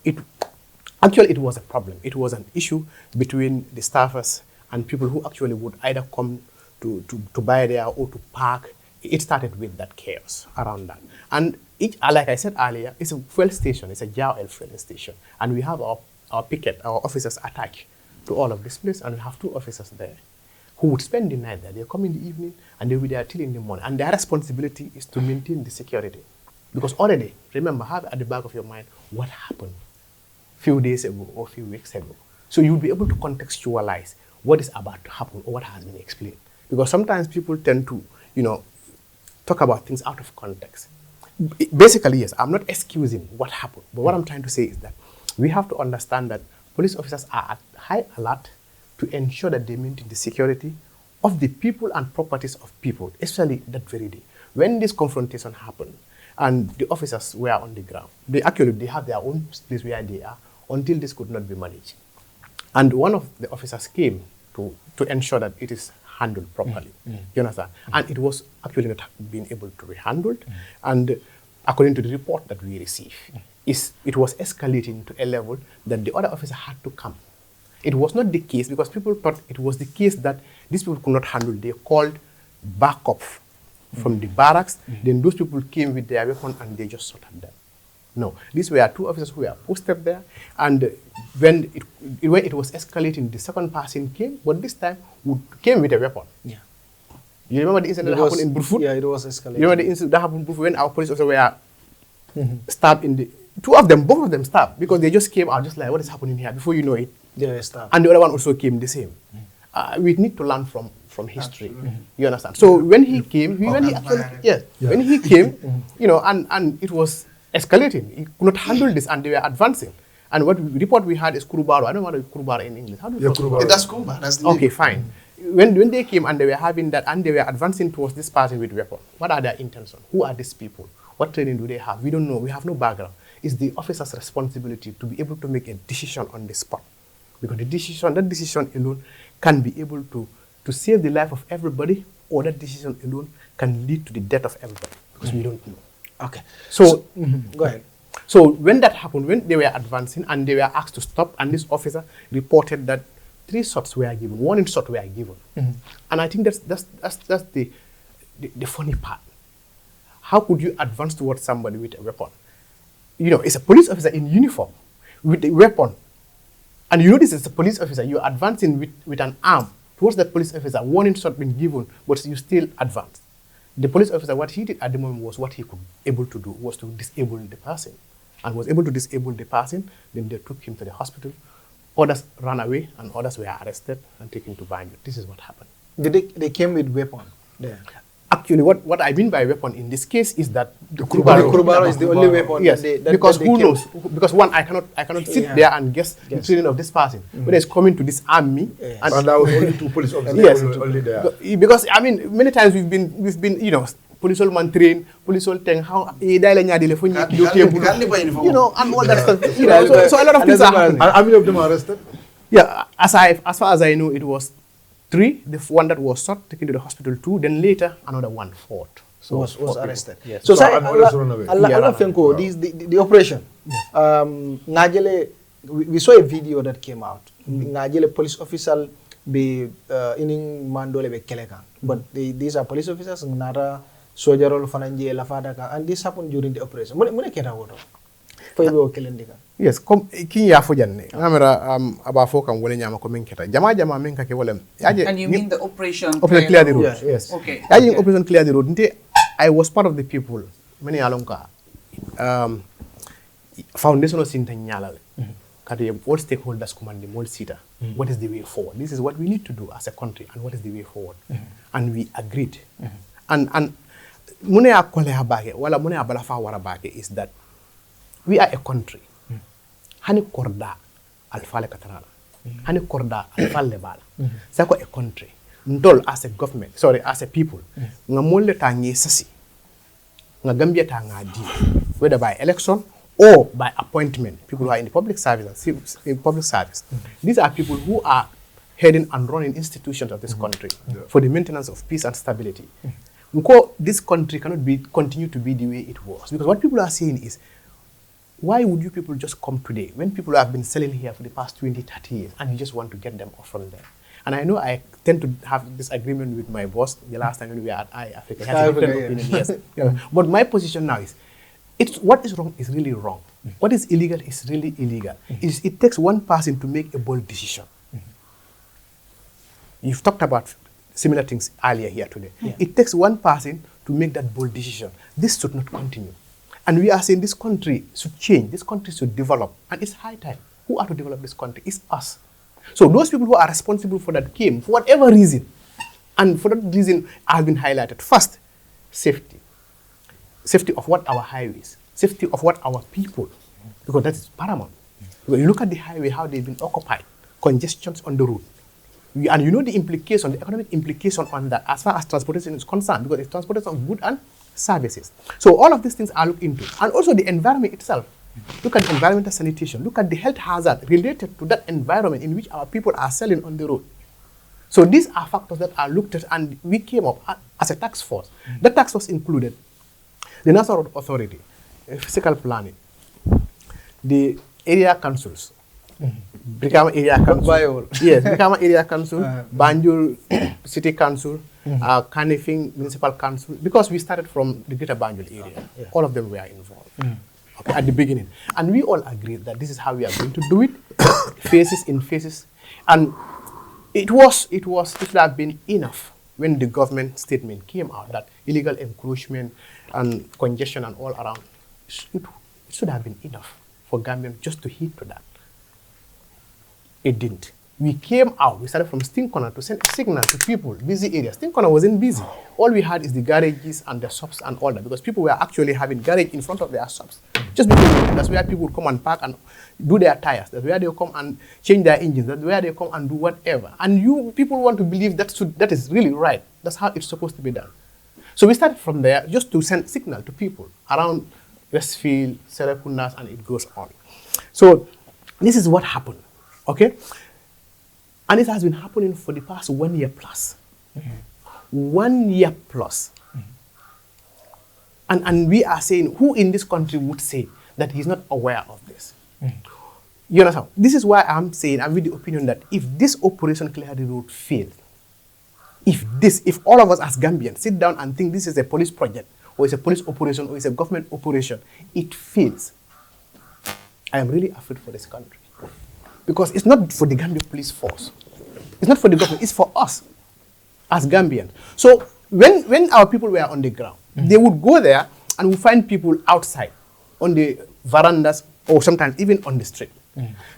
It was a problem. It was an issue between the staffers and people who actually would either come to buy there or to park. It started with that chaos around that. And like I said earlier, it's a fuel station. It's a JAL fuel station. And we have our picket, our officers attached to all of this place. And we have 2 officers there who would spend the night there. They come in the evening and they'll be there till in the morning. And their responsibility is to maintain the security Because already, remember, have at the back of your mind what happened few days ago or few weeks ago. So you'll be able to contextualize what is about to happen or what has been explained. Because sometimes people tend to, talk about things out of context. Basically, yes, I'm not excusing what happened, but what I'm trying to say is that we have to understand that police officers are at high alert to ensure that they maintain the security of the people and properties of people, especially that very day. When this confrontation happened and the officers were on the ground, they have their own place where they are until this could not be managed. And one of the officers came to ensure that it is handled properly. You understand? And it was actually not being able to be handled. And according to the report that we received, it was escalating to a level that the other officer had to come. It was not the case because people thought it was the case that these people could not handle. They called backup from the barracks. Then those people came with their weapon and they just shot at them. No, these were two officers who were posted there, and when it was escalating, the second person came, but this time came with a weapon. Yeah. You remember the incident that happened in Burfoot? Yeah, it was escalating. You remember the incident that happened in Burfoot when our police officers were stabbed in the... both of them stabbed, because they just came out just like, what is happening here? Before you know it. They were stabbed. And the other one also came the same. We need to learn from history. You understand? So when he came, when he came, and it was escalating. He could not handle this, and they were advancing. And what report we had is Kurubaro. I don't know what is Kurubaro in English. How do you Kurubaro. That's Kuruba. That's the okay, fine. When they came and they were having that, and they were advancing towards this person with weapon, what are their intentions? Who are these people? What training do they have? We don't know. We have no background. It's the officer's responsibility to be able to make a decision on the spot. Because that decision alone can be able to save the life of everybody, or that decision alone can lead to the death of everybody. Because we don't know. Okay. So go ahead. So when that happened, when they were advancing and they were asked to stop, and this officer reported that 3 shots were given, 1 shot were given. And I think that's the funny part. How could you advance towards somebody with a weapon? It's a police officer in uniform with a weapon. And you know this is a police officer. You're advancing with an arm towards that police officer, 1 shot being given, but you still advance. The police officer, what he did at the moment was what he could able to do, was to disable the person. And was able to disable the person, then they took him to the hospital. Others ran away, and others were arrested and taken to Banjul. This is what happened. They came with weapon there? Actually, what I mean by weapon in this case is that the Kurubaro is the only weapon. Yes, because who knows? Because one, I cannot sit there and guess the training of this person. When it's coming to disarm me, and that was only 2 police officers. Yes, only there. Because I mean, many times we've been police man train, police thing, how and all that stuff. So a lot of things are happening. How many of them are arrested? Yeah, as far as I know, it was 3. The one that was shot, taken to the hospital, 2. Then later, another one, 4th. So was arrested. Yes. So others run away. The operation. We saw a video that came out. Ngajele police official be in mandole be kelekan. But these are police officers. Nara sojarol fananje lafadaka, and this happened during the operation. Mune keta woto. Yes, comme kin ya fo janne amera aba fo kam wala nyama ko min keta jama min ka ke wala and you mean the operation clear the road? Yes. Okay. Operation clear the road nte I was part of the people many alonka foundation of sinta nyalal kadi all stakeholders command the sita. What is the way forward? This is what we need to do as a country, and what is the way forward? And we agreed. And mune akole habake wala mune abala fa wara bake is that we are a country. Hani korda alfale katanala. Hani korda alfale bala. Sako a country. Ndol as a government, as a people. Nga mole ta ngi sasi. Nga Gambia ta nga di. Whether by election or by appointment. People who are in the public service. These are people who are heading and running institutions of this country for the maintenance of peace and stability. This country cannot continue to be the way it was. Because what people are saying is, why would you people just come today when people have been selling here for the past 20, 30 years and you just want to get them off from there? And I know I tend to have this agreement with my boss the last time when we were at Africa. He has a different opinion, yes. But my position now is, what is wrong is really wrong. What is illegal is really illegal. It takes one person to make a bold decision. You've talked about similar things earlier here today. It takes one person to make that bold decision. This should not continue. And we are saying this country should change, this country should develop, and it's high time. Who are to develop this country? It's us. So those people who are responsible for that came, for whatever reason, and for that reason has been highlighted. First, safety. Safety of what our highways, safety of what our people, because that is paramount. When you look at the highway, how they've been occupied, congestions on the road. And you know the implication, the economic implication on that as far as transportation is concerned, because it's transportation of goods and services. So all of these things are looked into. And also the environment itself. Look at environmental sanitation. Look at the health hazard related to that environment in which our people are selling on the road. So these are factors that are looked at, and we came up as a task force. The task force included the National Road Authority, physical planning, the area councils, Brikama Area Council, yes, Brikama Area Council, Banjul City Council, Kanifing Municipal Council, because we started from the Greater Banjul area. All of them were involved. Okay, at the beginning. And we all agreed that this is how we are going to do it, phases in phases. And it should have been enough when the government statement came out that illegal encroachment and congestion and all around, it should have been enough for Gambians just to hit to that. It didn't. We came out, we started from Sting Corner to send a signal to people, busy areas. Sting Corner wasn't busy. All we had is the garages and the shops and all that, because people were actually having garage in front of their shops. Just because that's where people would come and park and do their tires. That's where they come and change their engines. That's where they come and do whatever. And people want to believe that is really right. That's how it's supposed to be done. So we started from there just to send signal to people around Westfield, Serekundas, and it goes on. So this is what happened, okay? And it has been happening for the past 1 year plus. 1 year plus. And we are saying, who in this country would say that he's not aware of this? You understand? This is why I'm saying, I'm with the opinion that if this operation Clear the Road fails, if all of us as Gambians sit down and think this is a police project, or it's a police operation, or it's a government operation, it fails. I am really afraid for this country. Because it's not for the Gambia police force. It's not for the government, it's for us as Gambians. So when our people were on the ground, they would go there and would find people outside on the verandas or sometimes even on the street.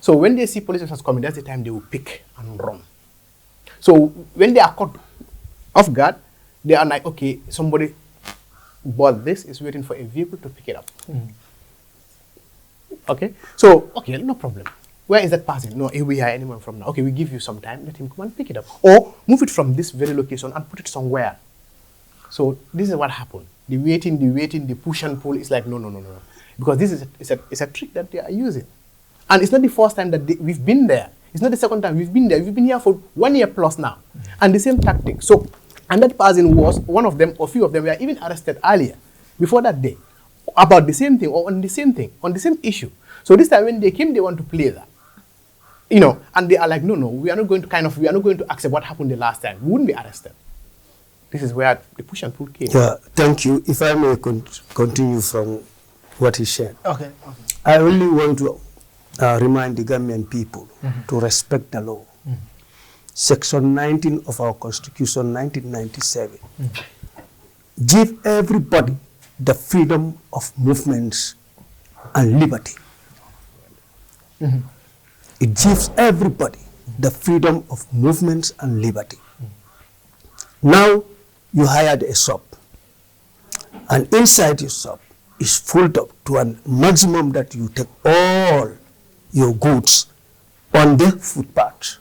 So when they see police officers coming, that's the time they will pick and run. So when they are caught off guard, they are like, okay, somebody bought this, is waiting for a vehicle to pick it up. Okay, so, okay, no problem. Where is that person? No, we hire anyone from now. Okay, we give you some time, let him come and pick it up. Or move it from this very location and put it somewhere. So this is what happened. The waiting, the push and pull is like, no. Because this is a trick that they are using. And it's not the first time that we've been there. It's not the second time we've been there. We've been here for 1 year plus now. And the same tactic. So, and that person was, one of them, or few of them were even arrested earlier, before that day, about the same thing, or on the same thing, on the same issue. So this time when they came, they want to play that. You know, and they are like, no, we are not going to accept what happened the last time. We wouldn't be arrested. This is where the push and pull came. Yeah, thank you. If I may continue from what he shared. Okay. I only want to remind the Gambian people to respect the law. Section 19 of our Constitution, 1997, give everybody the freedom of movements and liberty. It gives everybody the freedom of movements and liberty. Now, you hired a shop, and inside your shop is filled up to a maximum that you take all your goods on the footpath.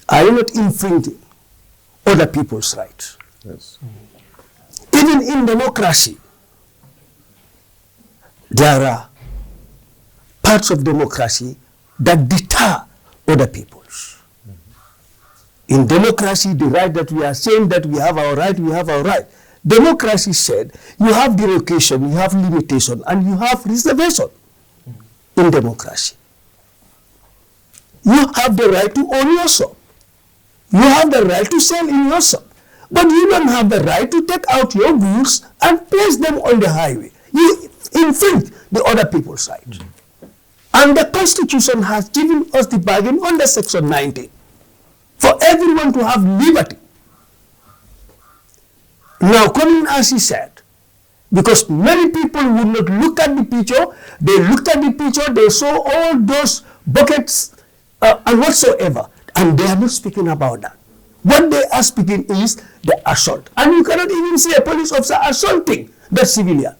Are you not infringing other people's rights? Yes. Even in democracy, there are parts of democracy that deter other peoples. In democracy, the right that we are saying that we have our right, we have our right. Democracy said you have derocation, you have limitation, and you have reservation in democracy. You have the right to own your shop. You have the right to sell in your shop. But you don't have the right to take out your goods and place them on the highway. You infringe the other people's right. And the Constitution has given us the bargain under Section 19 for everyone to have liberty. Now, coming as he said, Because many people would not look at the picture. They looked at the picture, they saw all those buckets and whatsoever, and they are not speaking about that. What they are speaking is the assault. And you cannot even see a police officer assaulting the civilian.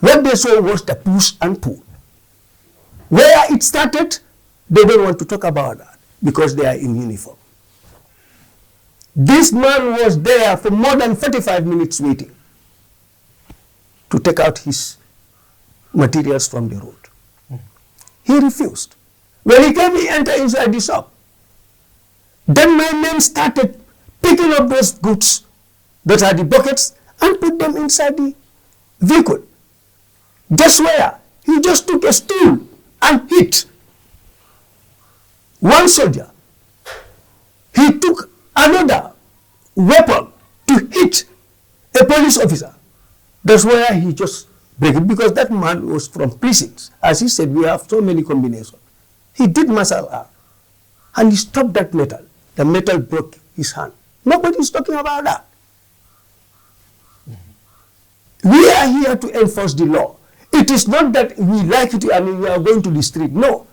What they saw was the push and pull. Where it started, they don't want to talk about that because they are in uniform. This man was there for more than 45 minutes waiting to take out his materials from the road. He refused. When he came, he entered inside the shop. Then my men started picking up those goods that are the buckets and put them inside the vehicle. Guess where? He just took a stool and hit one soldier. He took another weapon to hit a police officer. That's where he just break it, because that man was from prisons. As he said, we have so many combinations. He did martial art and he stopped that metal. The metal broke his hand. Nobody is talking about that. We are here to enforce the law. It is not that we like it and we are going to the street. No.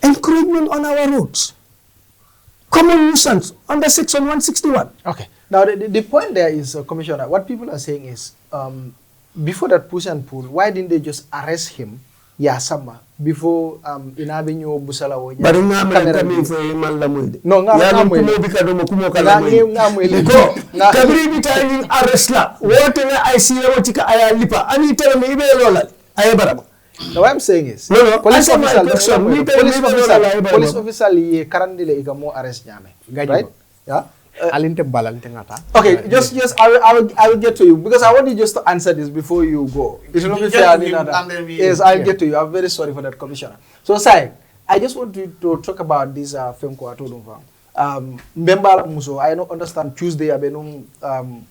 Encouragement on our roads. Common nuisance under Section 161. Okay. Now, the point there is, Commissioner, what people are saying is, before that push and pull, why didn't they just arrest him, Yasama, before Inabinyo Busalawo? But I'm for Malamude. No, Every time arrest la, whatever I see, I lipa, and you tell me, now, what I'm saying is, police officer, currently arrest right? Yeah. Okay, just I will get to you, because I want you just to answer this before you go. It will not be fair. Yes, I'll get to you. I'm very sorry for that, Commissioner. So, Sai, I just want you to talk about this film. Modou Musa, I don't understand Tuesday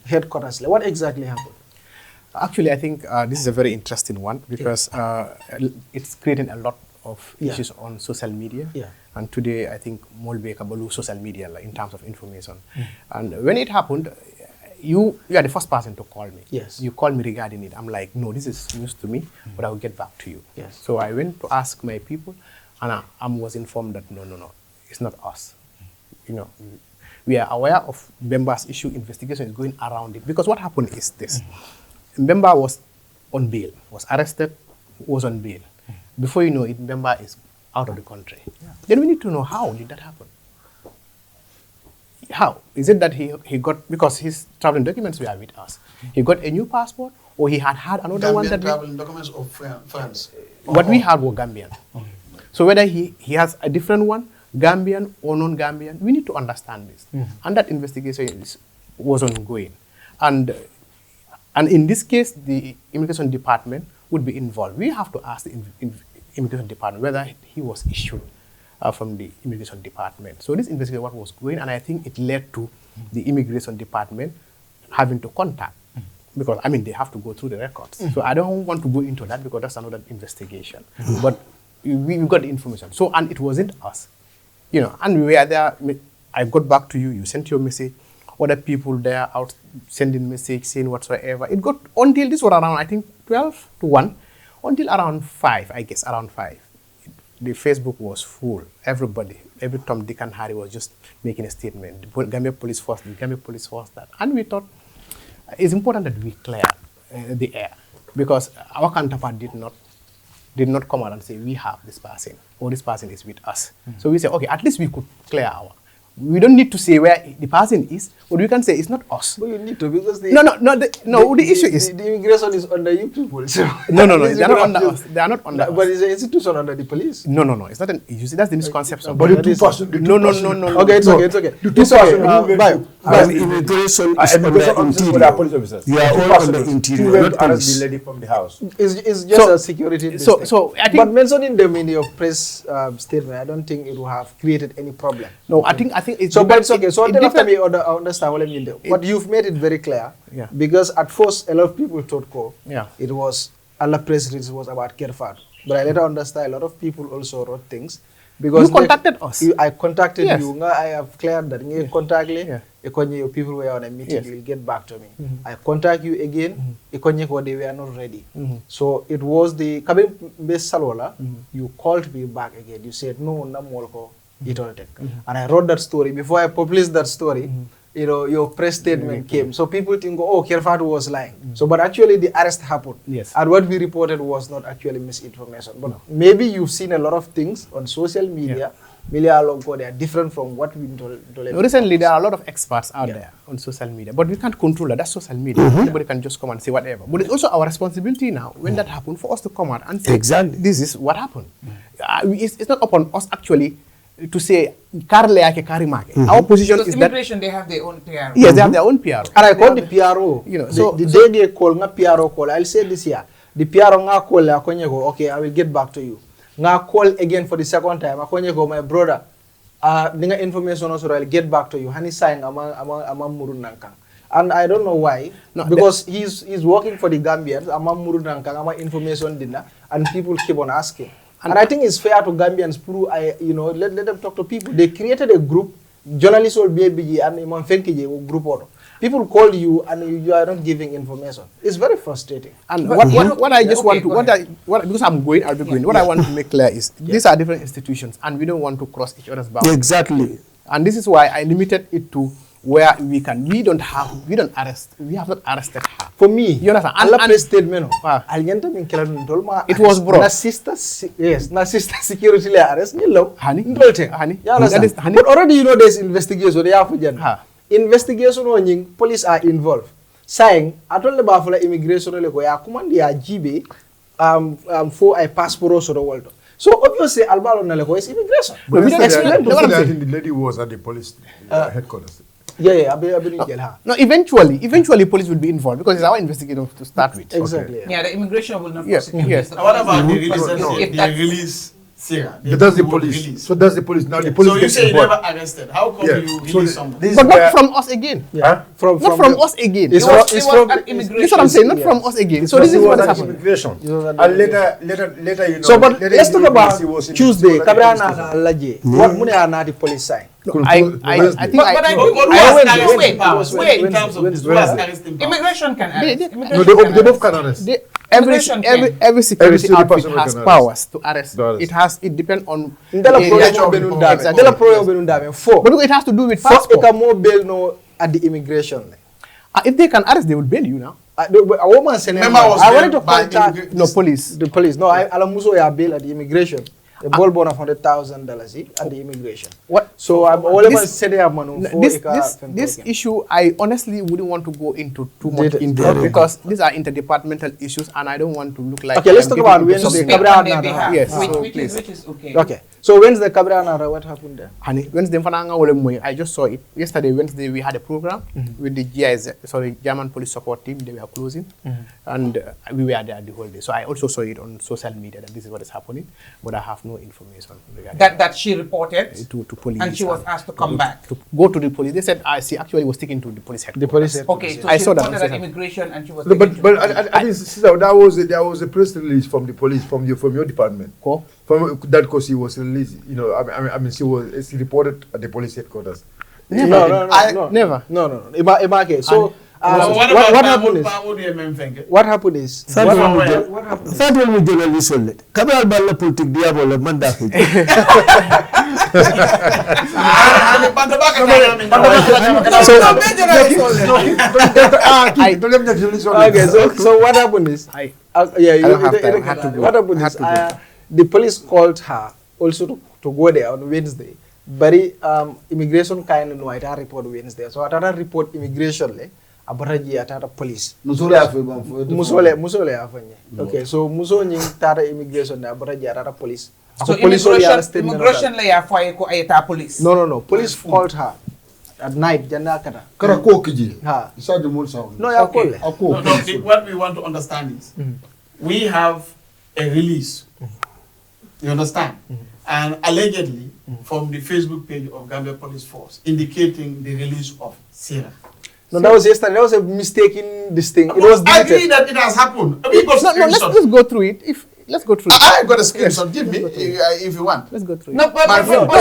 headquarters. What exactly happened? Actually, I think this is a very interesting one, because it's creating a lot of issues on social media. And today, I think Molbe Kabalu social media in terms of information. And when it happened, you are the first person to call me. Yes. You called me regarding it. I'm like, no, this is news to me, but I will get back to you. Yes. So I went to ask my people, and I was informed that no, it's not us. You know, we are aware of Bemba's issue. Investigation is going around it, because what happened is this: Bemba was on bail, was arrested, was on bail. Before you know it, Bemba is out of the country. Then we need to know, how did that happen? How? Is it that he got, because his traveling documents were with us, he got a new passport, or he had another one that... traveling documents of France? What we had were Gambian. So whether he has a different one, Gambian or non-Gambian, we need to understand this. And that investigation was ongoing. And in this case, the immigration department would be involved. We have to ask the immigration department whether he was issued from the immigration department. So this investigation what was going, and I think it led to the immigration department having to contact, because I mean they have to go through the records. So I don't want to go into that, because that's another investigation. But we got the information. So, and it wasn't us, you know, and we were there. I got back to you, you sent your message, other people there out sending message, saying whatsoever. It got until this was around, I think 12 to 1, until around 5, I guess, around 5. The Facebook was full. Everybody, every Tom, Dick and Harry was just making a statement. The Gambia police force, the Gambia police force that. And we thought it's important that we clear the air, because our counterpart did not come out and say, we have this person, or this person is with us. So we said, okay, at least we could clear our. We don't need to say where the person is, but we can say it's not us. But you need to, because the the issue is the immigration is under you people. So no, they are not under us. They are not under us. But it's an institution under the police. No, it's not an. You see, that's the misconception. But the two person. No. Okay, it's okay. The two person. Immigration is under interior. Police officers. You are all under interior, not arrest police. the lady from the house. It's just a security. So I think. But mentioning them in your press statement, I don't think it will have created any problem. No, I think it's. So, but it's okay. So after me understand what I mean. But you've made it very clear. Yeah. Because at first a lot of people thought it was Allah press release was about Kerfat. But I later understand a lot of people also wrote things Because you contacted us. I contacted Yes. you. I have cleared that. You contact me. Yeah. Your people were on a meeting. Yes. You will get back to me. I contact you again. They were not ready. So it was the Kabin Bes Salola. You called me back again. You said no, no more. And I wrote that story. Before I published that story, you know, your press statement came. So people think, oh, Kerfatu was lying. So, but actually the arrest happened. Yes. And what we reported was not actually misinformation. But maybe you've seen a lot of things on social media. They are different from what we told. Recently, there are a lot of experts out there on social media, but we can't control that. That's social media. Anybody can just come and say whatever. But it's also our responsibility now, when that happened, for us to come out and say, Exactly. this is what happened. It's not upon us actually to say, our position Because is immigration, they have their own PRO. Yes, they have their own PRO. And I call the PRO. You know, So the day they call, nga PRO call, I'll say this here. The PRO nga call, okay, I will get back to you. Nga call again for the second time. My brother, ninga information also, I'll get back to you. Hani saying amang murun nankang. And I don't know why, because he's working for the Gambians, amang murun nankang, amang information dinner, and people keep on asking. And I think it's fair to Gambians, let them talk to people. They created a group, journalists will be and Imam Fenkije group. People call you and you are not giving information. It's very frustrating. And what I just want to, because I'll be going. What I want to make clear is these are different institutions and we don't want to cross each other's boundaries. Exactly. And this is why I limited it to where we can. We don't arrest. We have not arrested her. For me, you understand? It was brought. Na sister security le arrest ni law. Honey. You understand? But already you know there's investigation. They have to investigation on police are involved. Saying atol le ba fula immigration le ko ya command ya jibe for a passport so the world. So obviously Albalo na le ko is immigration. But we don't explain to I think the lady was at the police headquarters. Yeah. No, eventually police will be involved because it's our investigation to start with. Exactly. Yeah, the immigration will not Yes. prosecute. Yes. What about the release? If They that's- release Sarah. That's the police. So that's the police. Now the police So you gets say you involved. never arrested. How come Yeah. you So release someone? this is But not where- from us again. Huh? Not from us again. It's It was from at immigration. This is what I'm saying. Not from us again. So this is what is happening. Immigration. Yeah. And later, you know. So, but later let's in talk the about police, he was in Tuesday. the- Kabrana Laje. What mune are the police sign? I think But I think Who has arrested powers? Where in terms of this? Who has arrested powers? Immigration can arrest. No, they both can arrest. Every Immigration can. every security Every outfit person has can powers to arrest. To arrest. It depends on Ndela the proyo area. mo benundame. Exactly. Ndela proyo benundame. Four. But it has to do with Four passport. eka mo bail no at the immigration. If they can arrest, they will bail you now. A woman saying, Remember I was I wanted to bailed by contact immigration. No police. the police. No, I alamuso ya bail at the immigration. A ball bond of $100,000 at the immigration. What? So I'm always saying This issue, I honestly wouldn't want to go into too much Did- into okay. because these are interdepartmental issues, and I don't want to look like. Okay, let's I'm talk giving about people So Wednesday. something. speak on their behalf, Yes, which, so which is, please. which is okay. Okay. So Wednesday Cabrera, what happened there? Honey, Wednesday, I just saw it. Yesterday, Wednesday, we had a program with the German police support team. They were closing, and we were there the whole day. So I also saw it on social media that this is what is happening, but I have no information regarding That she reported, to police. and she was asked to come back. to go to the police. They said she actually was taken to the police headquarters. The police said. Okay, so I she saw that on reported at social- immigration, and she was. No, taken to but the police. I think sister, there was a press release from the police from your department. Cool. From that because she was released. You know, I mean she reported at the police headquarters. No. Never. No. Imake. So What happened is what happened is what happened. Sadwell mu journalist le kabral balla politique diabo le mandat Okay, so what happened is what happened is the police called her also to go there on Wednesday. But immigration kind of no I report Wednesday. So I report immigration le abaraji atata police. Musole afanye. Okay, so muso nying tata immigration le abaraji atata police. So immigration layer for ayeta police. No. Police called her at night. Jana kata. Karako kiji. Ha. Isa the mol sound. No, ya call. What we want to understand is we have a release. You understand? And allegedly from the Facebook page of Gambia Police Force indicating the release of Sarah. No, that was yesterday. That was a mistake in this thing. It was I agree deleted. that it has happened. Let's just go through it. If let's go through. I got a screenshot. Give me if you want. Let's go through. No, but My friend, but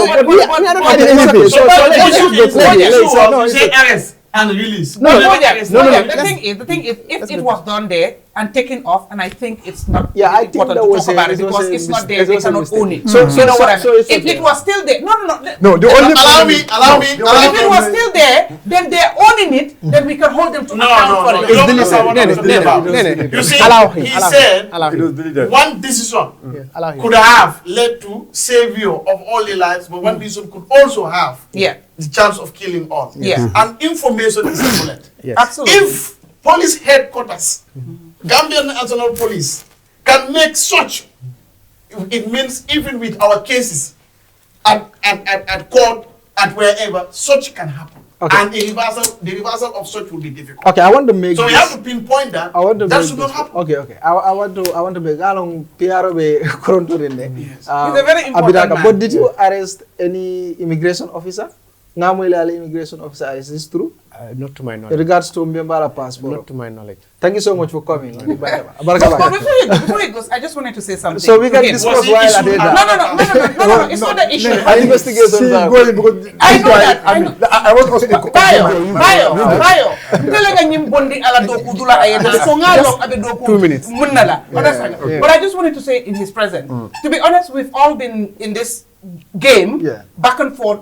say arrest and release. The thing is, if it was done there and taken off, and I think it's not I think important that to was talk about it it was because a it's not mistake. there, they It was a cannot mistake. own it. So You know what I so mean? it's If okay. it was still there, no. No, the only Allow me. If it was still there, then they're owning it, then we can hold them to account for it. You don't understand what I'm talking about. You see, he said it was deleted. one decision Allow him. could have led to savior of all the lives, but one decision could also have the chance of killing all. Yeah. And information is a bullet. Yes. Absolutely. If police headquarters, Gambian National Police, can make such, it means even with our cases at court, at wherever, such can happen. Okay. And the reversal of such will be difficult. Okay, I want to make So we this- have to pinpoint that. I want to That make should not this- happen. Okay. I want to make along PRO be Korontorinde. He's a very important man. But did you arrest any immigration officer? Ngamuilale immigration officer, is this true? Not to my In knowledge. regards to Mbembala passport. Not to my knowledge. Thank you so much for coming. But Bye. before you go, I just wanted to say something. So we can Again, discuss was it while I issued did at- that. No, it's not the issue. An investigation. I know that. I know. I was also Bayo. Ngalega nyim bondi ala doku dula ayena. So ngalo abe doku. 2 minutes. Munala. Understand? But I just wanted to say in his presence. To be honest, we've all been in this game back and forth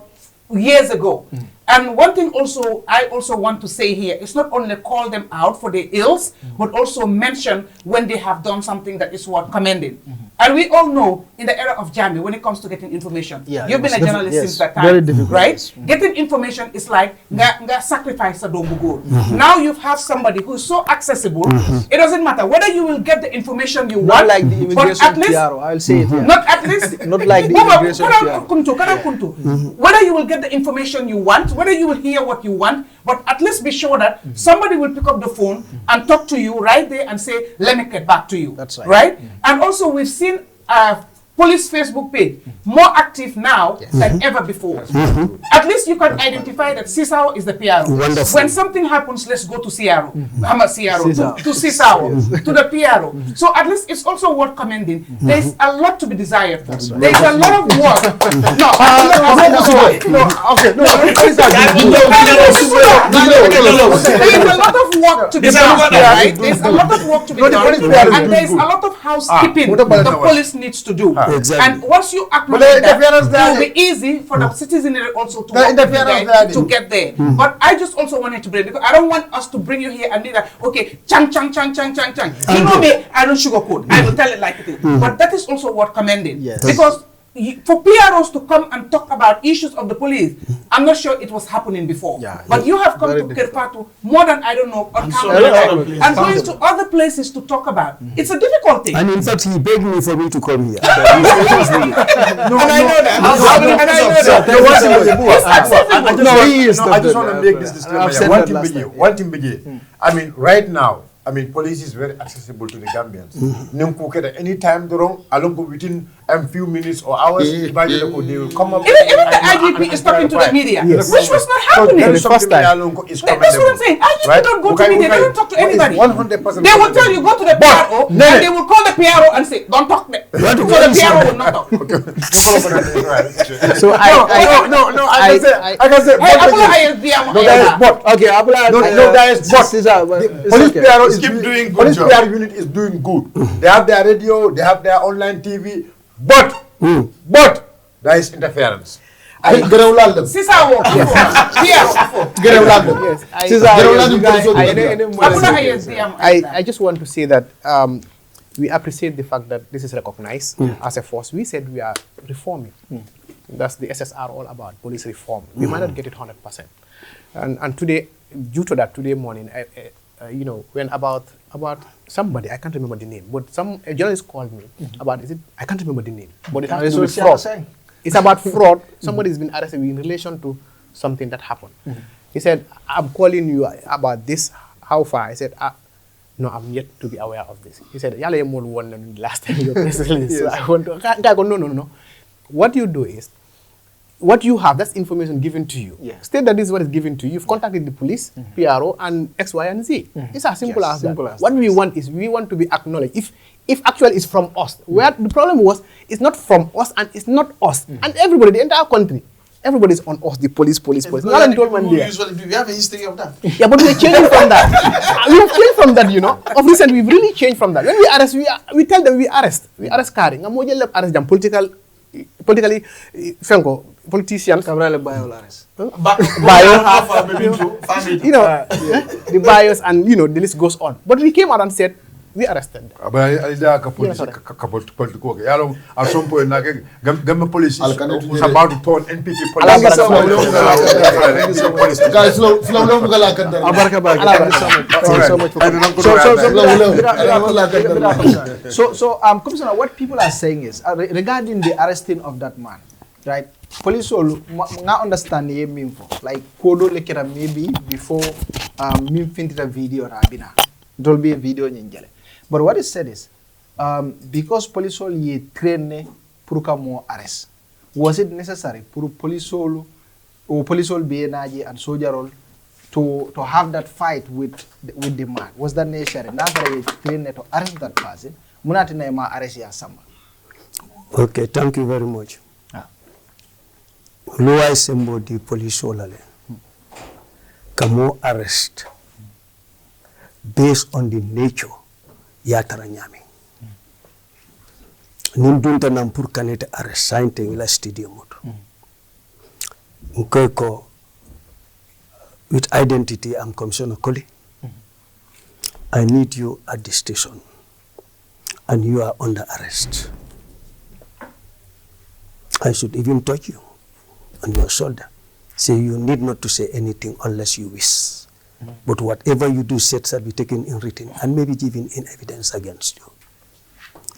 years ago. And one thing also, I also want to say here, it's not only call them out for their ills, but also mention when they have done something that is worth commending. And we all know in the era of Jammeh, when it comes to getting information, you've been a journalist since that time, very difficult, right? yes. Getting information is like nga sacrifice a dogo. Now you have somebody who's so accessible, it doesn't matter whether you will get the information you Not want, like the but immigration at least PRO. I'll say it here. not at least. Not like the immigration PRO. Whether you will get the information you want, whether you will hear what you want, but at least be sure that somebody will pick up the phone and talk to you right there and say, let me get back to you. That's right. Right? And also we've seen police Facebook page more active now than ever before. At least you can identify that Sissawo is the PRO. Wonderful. When something happens, let's go to CRO. To Sissawo, to the PRO. So at least it's also worth commending. There's a lot to be desired. There's a lot of work. There's a lot of work to be done. Right? There's a lot of work to be done. And there's a lot of housekeeping the police needs to do. Exactly. And once you acknowledge that, it will be easy for the citizenry also to work with you guys to get there. But I just also wanted to bring, because I don't want us to bring you here and be like, okay, chang. You know me, I don't sugarcoat. I will tell it like it is. But that is also worth commending. Yes. Because for PROs to come and talk about issues of the police, I'm not sure it was happening before. But you have come to Kerfatu more than, I don't know, on and going to other places to talk about. It's a difficult thing. And in fact, he begged me for me to come here. And I know that. I just want to make this disclaimer. One thing, Biggie. I mean, right now, police is very accessible to the Gambians. Anytime they're wrong, along within a few minutes or hours, they will come up. Even the IGP is talking to the media, which was not happening. That is something That's what I'm saying. IGP don't go to media, they don't talk to anybody. 100%. They will tell you, go to the PRO, and they will call the PRO and say, don't talk there. So the PRO will not talk. So I can say, Hey, Abula ISDM. no, that is but. Okay, Abula. No, that is but. The Police PRO is Keep doing good Police job. PR unit is doing good. They have their radio, they have their online TV, but there is interference. Sissawo, Abula ISDM. I just want to say that we appreciate the fact that this is recognized as a force. We said we are reforming. That's the SSR all about, police reform. We might not get it 100%. And today, due to that, today morning, when about somebody, I can't remember the name, but a journalist called me about, I can't remember the name, but it has to do with fraud. It's about fraud. Somebody's been arrested in relation to something that happened. He said, I'm calling you about this. How far? I said, no, I'm yet to be aware of this. He said, Yale Modou won last time your press release. So I want to, I go, no. What you do is, what you have, that's information given to you. State that this is what is given to you. You've contacted the police, PRO, and X, Y, and Z. It's as simple as that. What we want is, we want to be acknowledged. if actually it's from us. Where the problem was, it's not from us and it's not us. And everybody, the entire country, everybody's on us, the police. Not until one day. Usually do. We have a history of that. Yeah, but we're changing from that. We've changed from that, you know. Of recent, we've really changed from that. When we arrest, we tell them we arrest carrying. I'm more arrest them politically, politicians. Cabrale Bayo arrest. You know, the bias and, you know, the list goes on. But we came out and said, we arrested them. But I political. At some point, Gamma police was about to turn NPP police. Guys, slow So, Commissioner, what people are saying is regarding the arresting of that man, right? Police will not understand the mean for like kodo lekera maybe before me finish the video rabina. There'll be a video in Jale. But what is said is because police will ye train pour more arrest. Was it necessary for police will be and soldier to have that fight with the man? Was that necessary? Now that you train to arrest that person, munatina ma arrest ya samba. Okay, thank you very much. Luai sembo di police olale. Kamo arrest based on the nature yatara nyami. Nindunta nampur kanete arrest sainte ila studio moto. Nkoko with identity, I'm Commissioner Colley. I need you at the station and you are under arrest. I should even touch you on your shoulder. Say you need not to say anything unless you wish. But whatever you do said shall be taken in written and maybe given in evidence against you.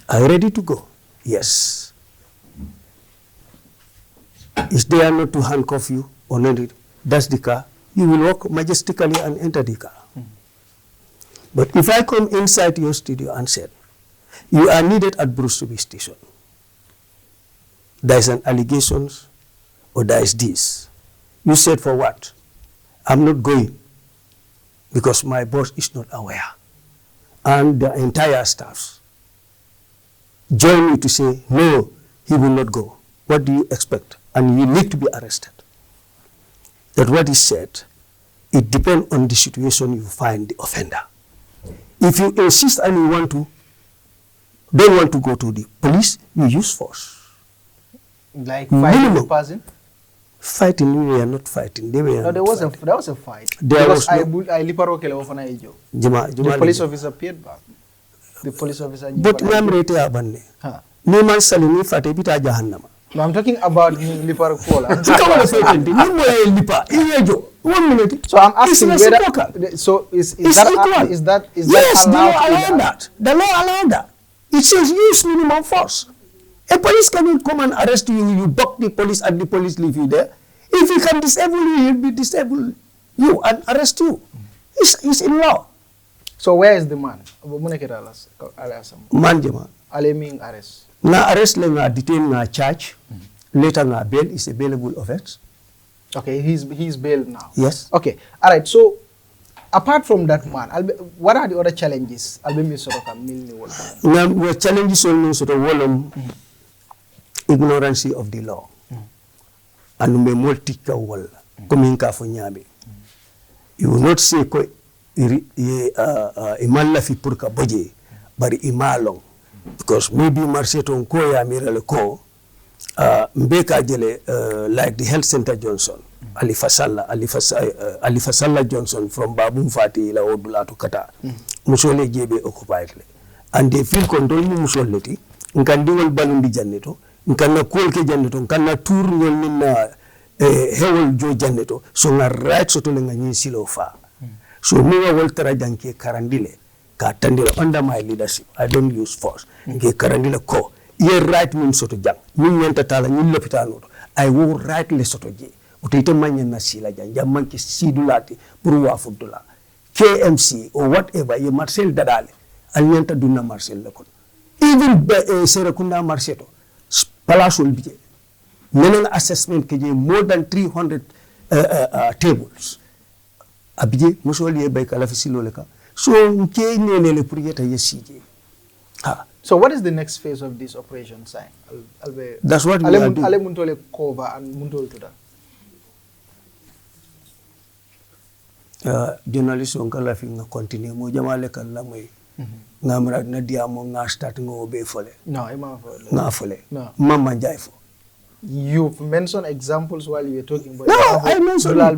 Are you ready to go? Yes. Is there not to handcuff you or not? That's the car. You will walk majestically and enter the car. But if I come inside your studio and said, you are needed at Bruce to be station, there is an allegation or there is this. You said for what? I'm not going because my boss is not aware. And the entire staff join me to say, no, he will not go. What do you expect? And you need to be arrested. That what is said, it depends on the situation you find the offender. If you insist and you don't want to go to the police, you use force. Like fighting the person? Fighting, we are not fighting. They were no, there was a fight. There because was I the police officer paid back. The police officer. But I'm ready to abandon. No man selling me for bita jahannama. No, I'm talking about Lipar Kola. So I'm asking whether is that yes, the law allowed that. The law allowed that. It says use minimum force. A police cannot come and arrest you, you buck the police and the police leave you there. If he can disable you, he'll be disable you and arrest you. It's in law. So where is the man? Man jama. Aleming arrest. Na arrest le na detain na charge. Later na bail is available of it. Okay, he's bailed now. Yes. Okay. All right. So apart from that man, what are the other challenges? The challenges only sort of ignorance of the law. And me multika wall coming ka fonyabe. You will not say ko imalla fi purka boje bari imalong because maybe marseton ko ya mirale ko mbeka jele like the health center Johnson Ali Fasalla Johnson from Babum Fati la Odula to Kata musole jebe occupied and they feel control mu musoleti nkandingol balundi janneto nkanna kolke janneto nkanna tour ngol minna hewol jo janneto so nga right so to nga nyi silo fa so mi wol tara janke karandile ka tandila under my leadership I don't use force nge karandile ko ye right min soto jang min nyanta tala nyi l'hôpital I will right le soto je utite manyen na sila jang manki sidulati pour wa fudula KMC or whatever ye Marcel Dadale al nyanta dunna Marcel le kon even Serekunda Marceto palasul bije menen assessment ke je more than 300 tables abije musoli e bay kala fi silo le ka so ke nene le pour yeta yesije So what is the next phase of this operation, Sai? That's what we are doing. Ale muntole cover and muntole to that. Journalist on kala fi nga continue mo jamale kala moy ngamra na diamo nga start ngo be fole. No, ima fole. Nga fole. No. Mama jay fo. You've mentioned examples while you were talking about. No, I mentioned nga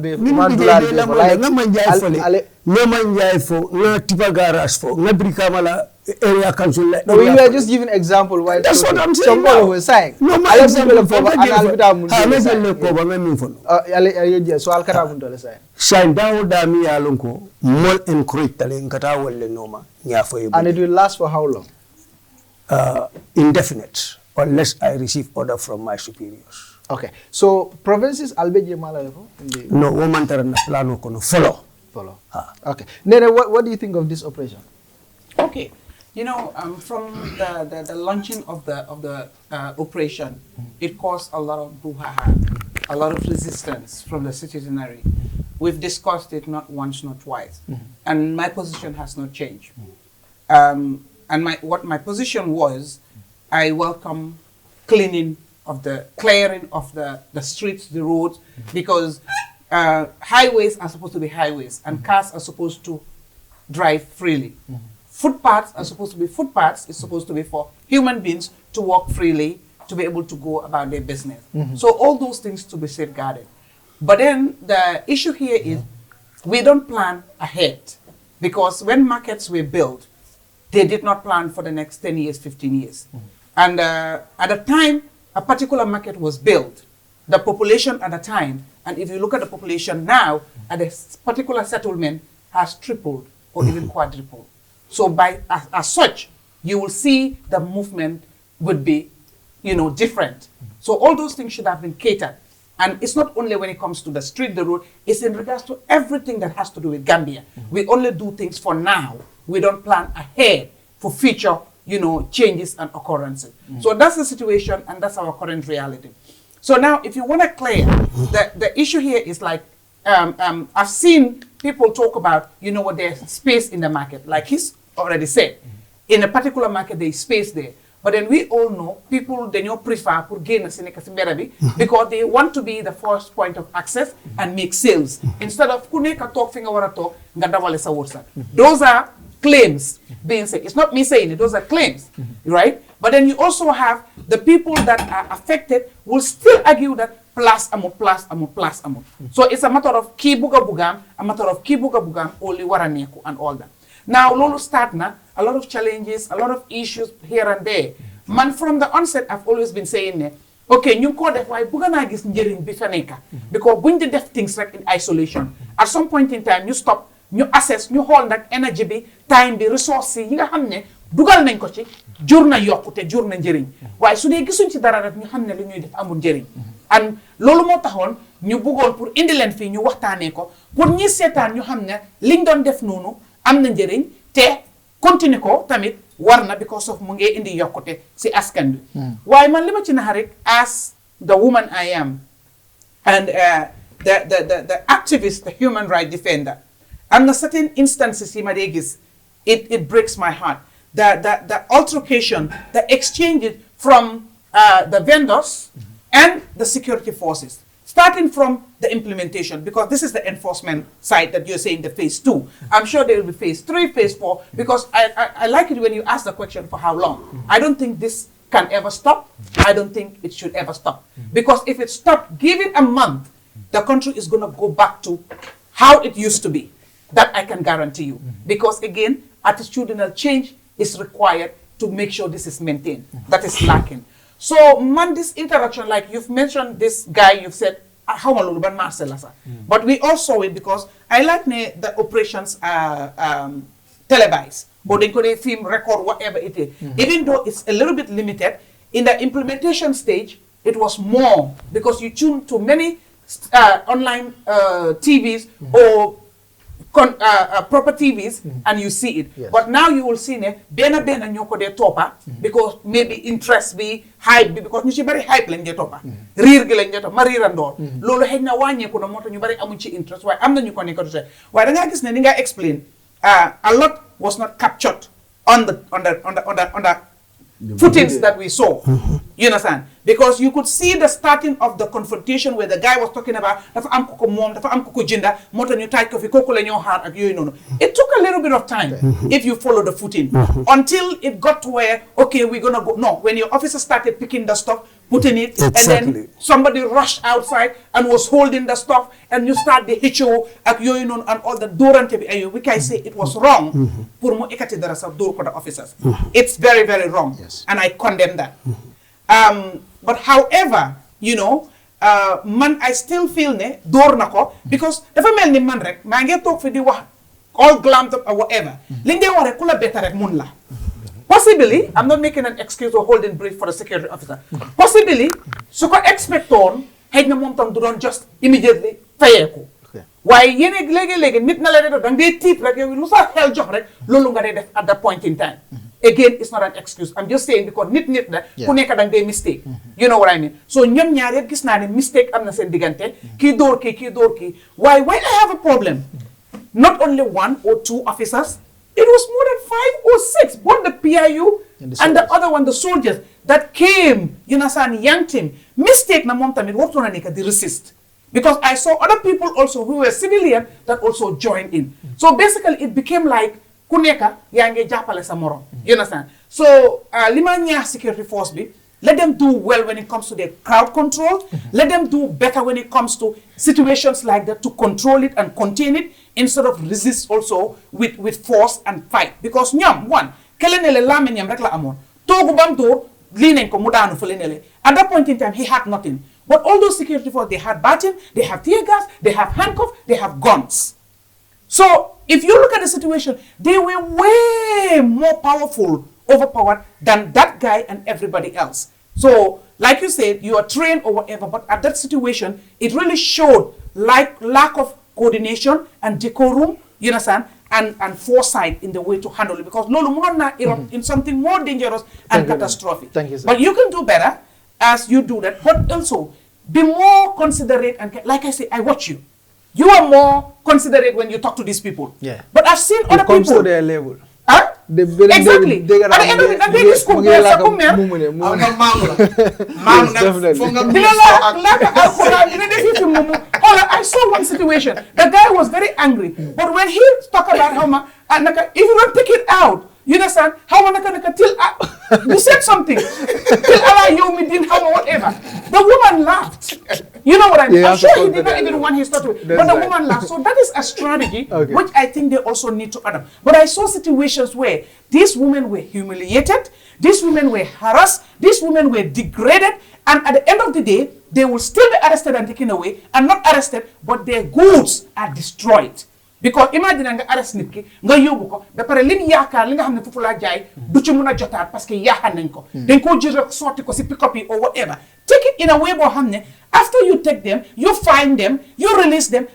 tipa garage fo, nga brikamala area council. No, you are just giving example while that's talking. what I'm saying. Somebody was saying. No, my example for so I'll cut say. Shine down dami alonko, more encourage talengata wale noma. And it will last for how long? Indefinite. Unless I receive order from my superiors. Okay. So provinces albeje mala no woman na plano kono follow. Okay. Nene, what do you think of this operation? Okay. You know, from the launching of the operation, it caused a lot of brouhaha, a lot of resistance from the citizenry. We've discussed it not once, not twice, and my position has not changed. And what my position was, I welcome clearing of the streets, the roads, because highways are supposed to be highways and cars are supposed to drive freely. Footpaths are supposed to be footpaths. It's supposed to be for human beings to walk freely, to be able to go about their business. So all those things to be safeguarded. But then the issue here is we don't plan ahead, because when markets were built, they did not plan for the next 10 years, 15 years. And at the time a particular market was built, the population at the time, and if you look at the population now, at a particular settlement has tripled or even quadrupled. So as such, you will see the movement would be, different. So all those things should have been catered. And it's not only when it comes to the street, the road, it's in regards to everything that has to do with Gambia. We only do things for now. We don't plan ahead for future changes and occurrences. So that's the situation, and that's our current reality. So now, if you want to clear, the issue here is like, I've seen people talk about, there's space in the market. Like he's already said, in a particular market, there is space there. But then we all know people, they prefer to gain a because they want to be the first point of access and make sales. Instead of kuneka talk finger wara talk, those are claims being said. It's not me saying it, those are claims, right? But then you also have the people that are affected will still argue that plus amo. So it's a matter of ki buga bugam, only waraneku and all that. Now, Lolo start na, a lot of challenges, a lot of issues here and there. Man, from the onset, I've always been saying, okay, you call that why bugana gis njering bifaneka. Because when they def things like in isolation, at some point in time, you stop, you assess, you hold that energy be, time be, resources, you hamne, dugal nañ ko ci, jur na yokkute, jur na njëriñ. Waaye su dee gisuñ ci dara rek ñu xam ne li ñuy def amul njëriñ. And loolu moo taxoon ñu bëggoon pour indi leen fii ñu waxtaanee ko pour ñi seetaan ñu xam ne liñ doon def noonu am na njëriñ te continuer ko tamit war na because of mu ngi indi yokkute si askan bi. Waaye man li ma ci nax rek as the woman I am and the activist, the human rights defender, am na certain instances yi ma dee gis it breaks my heart. The altercation, the exchange from the vendors and the security forces, starting from the implementation, because this is the enforcement side that you're saying the phase 2. I'm sure there will be phase 3, phase 4, because I like it when you ask the question for how long. I don't think this can ever stop. I don't think it should ever stop. Because if it stopped, give it a month, the country is going to go back to how it used to be. That I can guarantee you. Because again, attitudinal change is required to make sure this is maintained. That is lacking. So, man, this interaction, like you've mentioned this guy, you've said, how but we all saw it because I like the operations televised, but they could film, record, whatever it is. Even though it's a little bit limited, in the implementation stage, it was more because you tune to many online TVs or proper TVs and you see it. Yes. But now you will see bena nyoko de topa because maybe interest be hype because ñu ci bari hype lañ de topa rir gi lañ de topa marirandor lolu xeyna wañé ko no moto ñu bari amuñ ci interest way amna ñu ko ne ko do way da nga gis ne ni nga explain a lot was not captured on the footings that we saw. You understand? Because you could see the starting of the confrontation where the guy was talking about dafa am ko mom, dafa am ko jinda, moto ñu taj ko fi koko la ñoo xaar ak yoy nonu. It took a little bit of time if you follow the footing until it got to where okay, we're going to go. No, when your officer started picking the stuff, putting it, and then somebody rushed outside and was holding the stuff, and you start the HO ak yoy nonu and all the durante bi ayo, we can say it was wrong pour mo ekati dara sa door ko the officers. It's very, very wrong. And I condemn that. But however, you know, man, I still feel ne door nako because dafa melni man rek ma ngi tok fi di wax all glammed up or whatever. Li ngey wax rek kula better rek mun la. Possibly, I'm not making an excuse or holding brief for the security officer. Possibly, su ko expectoon xëy na moom tam du doon just immediately fayeeku. Waaye yene léegi nit na la def dang dee tiit rek yow lu sa xel jox rek loolu nga dee def at that point in time. Again, it's not an excuse. I'm just saying because nit da ku nekk dang dee mistake. You know what I mean? So ñoom ñaar yëpp gis naa ne mistake am na seen diggante kii door kii. Why when I have a problem, not only 1 or 2 officers, it was more than 5 or 6. Both the PIU and the other one, the soldiers that came, you know, yanked him. Mistake na mom tamit worked on the resist. Because I saw other people also who were civilian that also joined in. So basically it became like kuneka yange japale sa morom. You understand? So limanya security force be, let them do well when it comes to their crowd control. Let them do better when it comes to situations like that to control it and contain it instead of resist also with force and fight. Because nyam, one, kelenele Lamin nyam rek la amon. Togu bam door, linen ko mudanu felenele. At that point in time, he had nothing. But all those security forces, they had baton, they have tear gas, they have handcuffs, they have guns. So if you look at the situation, they were way more powerful, overpowered than that guy and everybody else. So, like you said, you are trained or whatever, but at that situation, it really showed like lack of coordination and decorum, you understand, and foresight in the way to handle it. Because Lolo Murana erupt in something more dangerous and catastrophic. Thank you, sir. But you can do better as you do that, but also be more considerate and like I say, I watch you. You are more considerate when you talk to these people. Yeah. But I've seen other people. It comes to their level. Huh? Exactly. At the end of it, they school girls are come here. I saw one situation. The guy was very angry, but when he talked about how if you don't take it out, you understand how you said something. Whatever. The woman laughed. You know what I mean? I'm sure he did not even want his thought to it. But the woman laughed. So that is a strategy which I think they also need to adapt. But I saw situations where these women were humiliated, these women were harassed, these women were degraded, and at the end of the day, they will still be arrested and taken away, and not arrested, but their goods are destroyed. Because imagine nga arrest nit ki nga yóbbu ko ba pare lim yaakaar li nga xam ne foofu laa jaay du ci mën a jotaat parce que yaakaar nañ ko dañ koo jël rek sotti ko si pick-up yi or whatever. Take it in a way boo xam ne after you take them, you find them, you release them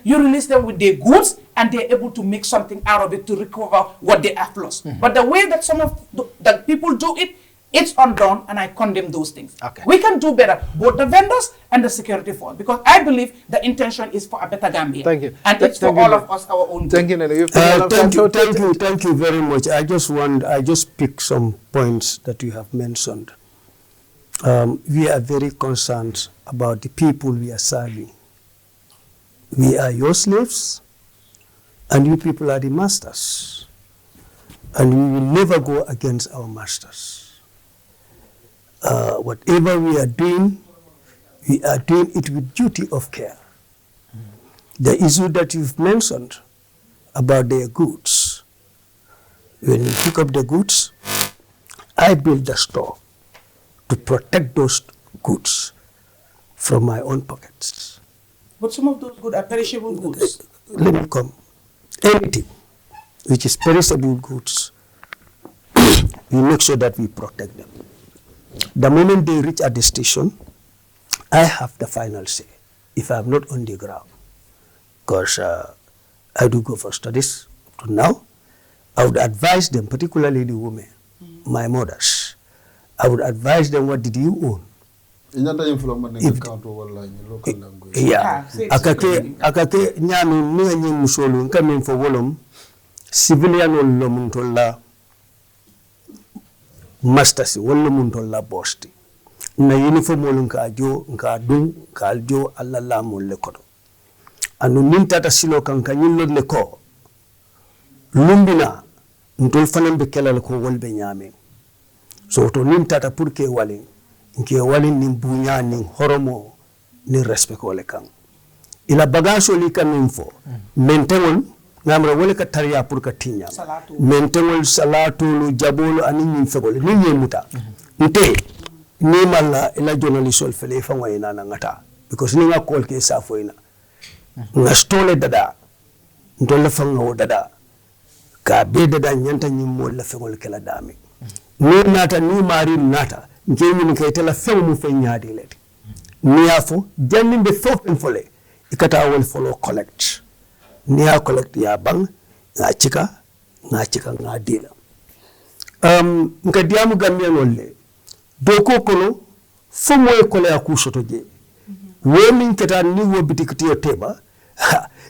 with their goods, and they're able to make something out of it to recover what they have lost. But the way that some of the people do it, it's undone, and I condemn those things. Okay. We can do better, both the vendors and the security force, because I believe the intention is for a better Gambia. Thank you. And it's for all of us, our own. Thank you, Nene. Thank you very much. I just pick some points that you have mentioned. We are very concerned about the people we are serving. We are your slaves, and you people are the masters. And we will never go against our masters. Whatever we are doing it with duty of care. The issue that you've mentioned about their goods, when you pick up the goods, I build the store to protect those goods from my own pockets. But some of those goods are perishable goods. Let me come. Anything which is perishable goods, we make sure that we protect them. The moment they reach at the station, I have the final say, if I'm not on the ground. Because I do go for studies to now. I would advise them, particularly the women, my mothers. I would advise them, what did you own? Yeah. Akake nyanu nuenye musolu nkamin for wolom civilian olomuntola masters wala mun to la bosti na uniform wala ka jo ka dun ka jo alla la mo le ko anu nin tata silo kan kanyul le ko lumbina ntol fanan be kelal ko wolbe nyame so to nin tata pour que walin nke walin nin bunya nin horomo ni respect ko le kan ila bagage li kan info mentewon ngamra wala ka tariya pour ka tinya mentewon salatu lu jabulu anin nin fegol ni yemuta nte ni malla ila journalist fele fa wayna na ngata because ni nga call ke sa foina nga stole dada ndolle fa ngo dada ka be dada nyanta nyim mo la fegol kala dami ni nata ni mari nata ngemi ni kay tela few mu fe nyaadi leti ni afo janni be fof en fole ikata wol follow collect ni ya collect ya bang nga chika nga dila nka diamu gambia nolle doko kono fo moy kole aku soto je womin keta ni wo bitikitiyo teba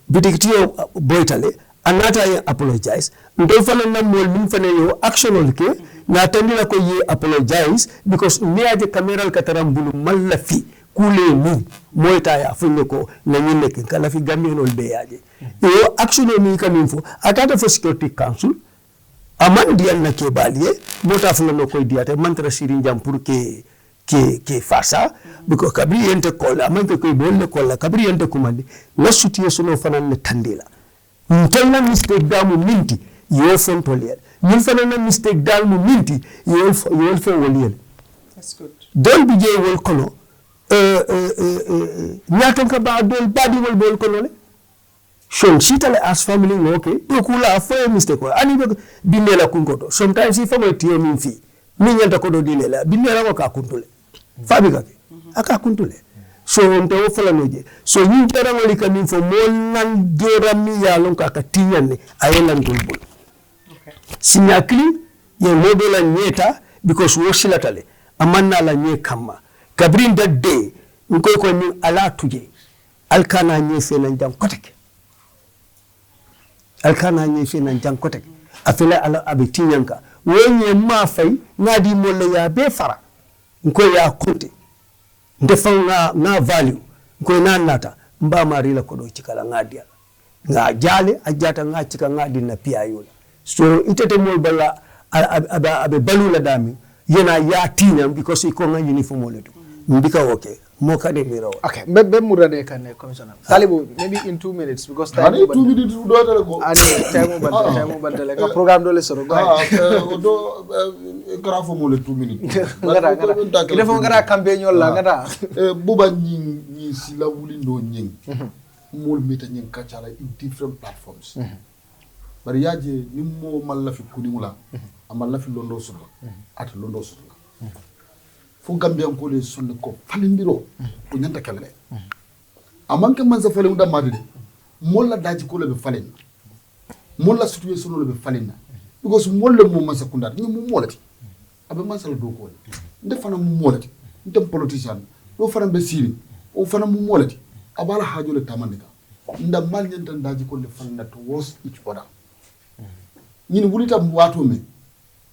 bitikitiyo boytale anata ye apologize ndo fana na mol min fana yo action olke na tandila ko ye apologize because niaje camera kataram bulu mallafi kule ni moyta ya funne ko na nyine ken kala fi gambe no be yaje yo action ni kamin fo atata fo security council aman dial na ke baliye mota fula no koy diate mantra sirin jam pour ke fasa because kabri yente kola aman ke koy bolle kola kabri yente kumandi na sutiye sono fanan ne tandila ntelna mistake damu minti yo fon toliel ñun fanan mistake damu minti yo fo woliel. That's good. Dol bi je wol kono ñaton ka ba dol badi wol bol kono le shon sitale as family okay do kula fo mistake ko ani be bindela kunkoto sometimes if mo tiyo min fi min yanta ko do dilela bindela ko ka kuntule fabi ka aka kuntule so on to fala noje so yin tara wali kamin fo mo nan gera mi ya lon ka tiyanne ayelan dolbol sinyakli ye modola nyeta because wo silatale amanna la nye kama kabrin that day nkoy ko ni ala tuje alkana nye fenan jam koteke alkana nye fenan jam koteke afela ala abitinyanka wenye ma fay ngadi molle ya be fara nkoy ya konte ndefa na value nkoy na nata mba marila ko do cikala ngadia nga jale ajata nga cika ngadi na pia yola so itete mol bala abe balula dami yena ya tinya because iko nga uniform oleto mbika okay mo kade mira okay be murade kan commissioner Salibu maybe in 2 minutes because time 2 minutes do dale go time bandale ka program do le soro do grafo mo le 2 minutes ngara il faut ngara campagne la ngara buba ñi sila wuli ndo ñing mol meta ñing kacala in different platforms bari yaje ni mo malla fi kunimula amalla fi londo sulu at londo sulu fo gambian ko le sonne ko falindiro ko nyanta kala amanke man sa fale muda madde molla daji ko le be falen molla situation le be falena because molle mo man sa kunda ni mo molati abe man sa do ko nde fana mo molati ndem politicien do fana be siri o fana mo molati abala hajo le tamandika nda mal nyanta daji ko le falena to was each other ñin wulita wato me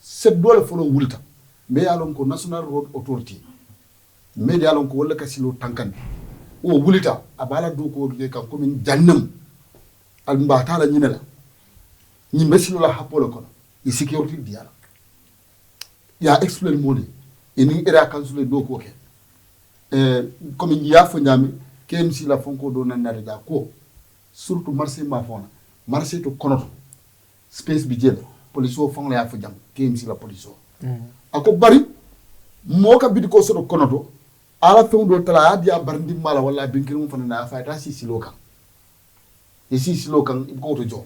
set dole folo wulita me yalon ko national road authority me yalon ko wala kasilo tankan o wulita abala do ko de kan ko min jannam al mbata la ñinela ñi mesilo la hapolo ko e security diala ya explain modi ini era council do ko ke comme ya fo ñami KMC la fonko do nanare ja ko surtout marché ma fona marché to konoto space bi jele police o fong la ya fo jam KMC la police o ako bari mo ka bidi ko soto konoto ala fe do tala ya dia barndi mala wala binkir mo fana na fa ta si lokan e si lokan ko to jo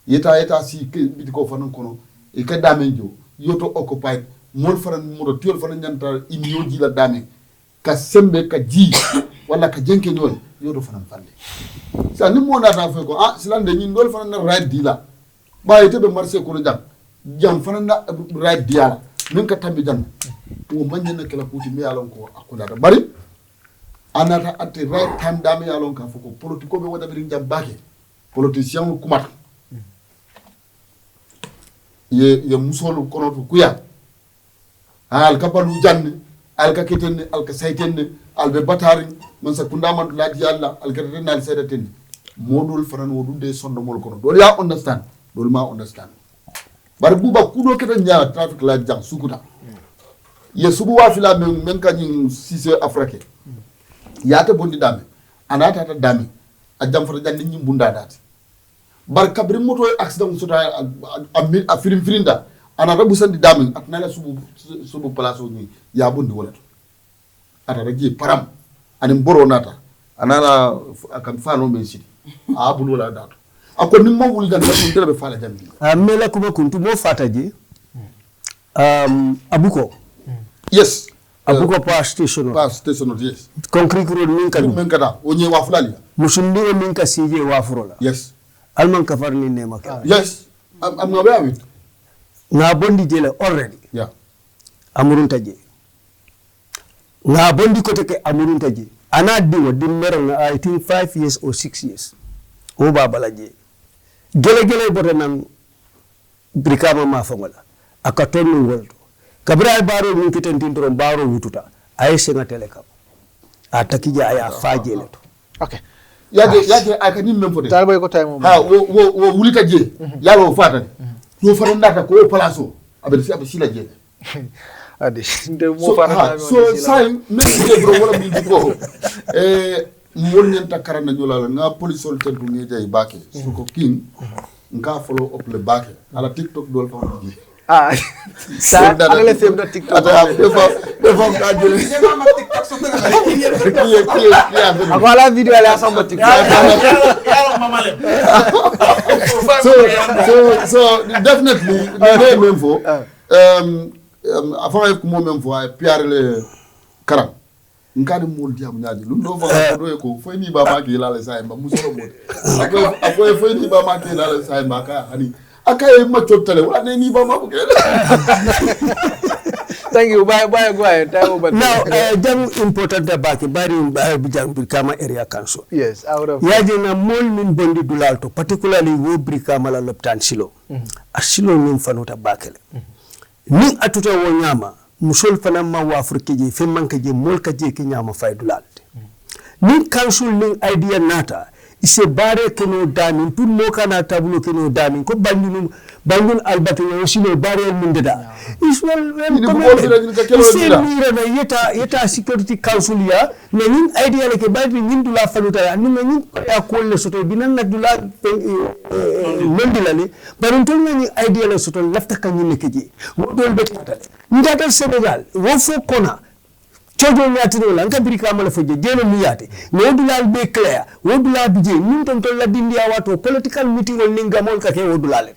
yeta si bidi ko fana kono e ka dame jo yoto occupied mol fana mo do tiol fana nyanta imyoji la dame ka sembe ka ji wala ka jenke ñol yoto fana falle sa ni mo na ta fe ko silande ñin dol fana na right dila ba yete be marché ko jam fana na right diala min ka tambi jam o manna kala kuti mi yalon ko akula da bari anata at the right time da mi yalon ka foko politiko be wada bi jam bake politicien kumata ye musolu kono to kuya al kapalu janne al ka kitenne al ka saytenne al be batari man sa kundama ladi yalla al ka renal sedaten modul fanan wodude sondo mol kono do ya understand do ma understand bar buba kudo keta nya traffic la jang sukuta ye subu wa fila men ka nyin sise afrique yata bondi dame anata ta dame a jam fata jandi nyi bunda dati bar kabri moto accident suta a firinda anata busandi dame at nala subu place ni ya bondi wala ata ragi param anim boro nata anala akan fano men sidi a bulu wala dato ako nimmo wuli dan dum dele be fala jambi mela kuma kuntu mo fataji abuko yes abuko power station yes concrete road min kada o nyi wa fulali musundi o min ka sije wa furola yes alman kafar ni ne maka yes am ngabe amit na bondi jele already yeah amurun taje na bondi ko te amurun taje ana diwo dimmero na I think 5 years or 6 years o babala je gele bote nan brikama ma fongola aka tonu wolto kabra baro min kitentin toron baro wututa ay senga telekam atakija aya fajele to okay yaje aka nim mem fote talboy ko tay mom ha wo wulita je yalo fatani no faran data ko palaso abe sila je adi de mo fara so sai men je bro wala min ko mon nyanta karana nyolala nga police ol tentu ngi jay bake suko king nga follow up le bake ala tiktok dol fa ngi sa ala sem da tiktok defo ka jël ma TikTok so clear ala video ala samba tiktok yalla mama le so definitely the même fo avant ko mo même fo ay pierre le karam nkadi mol diam nyaaji lu do fa do ko fo ni ba ma ki la le say ba musoro mo ako fo ni ba ma ki la le say ba ka hani akay ma ciotale wala ni ba ma ko thank you bye time over now jam important abaki bari jam Brikama area council yes out of yaje na mol min bondi dulalto particularly wo Brikama la loptan silo asilo min fanuta bakele ni atuta wo nyama musol fana ma wa afrique je fe manka je mol ka je ki nyama fay dulalde ni council ni idea nata ise bare keno damin pour mo kana tablo keno damin ko bandun albatu yo sino bare mun deda is well yeta security council ya ne nin idea le ke badi nin dula faluta ya ni nin ya ko le soto binan nak dula londilale barin tol ni idea le soto lafta kan ni keje dol be tata ndata Senegal wo fo kona chojo nyatino la nka Brikama la foje jeno miyate no dulal be clear wo dulal bije min ton tol la dindia wato political meeting ol ninga mol ka ke wo dulal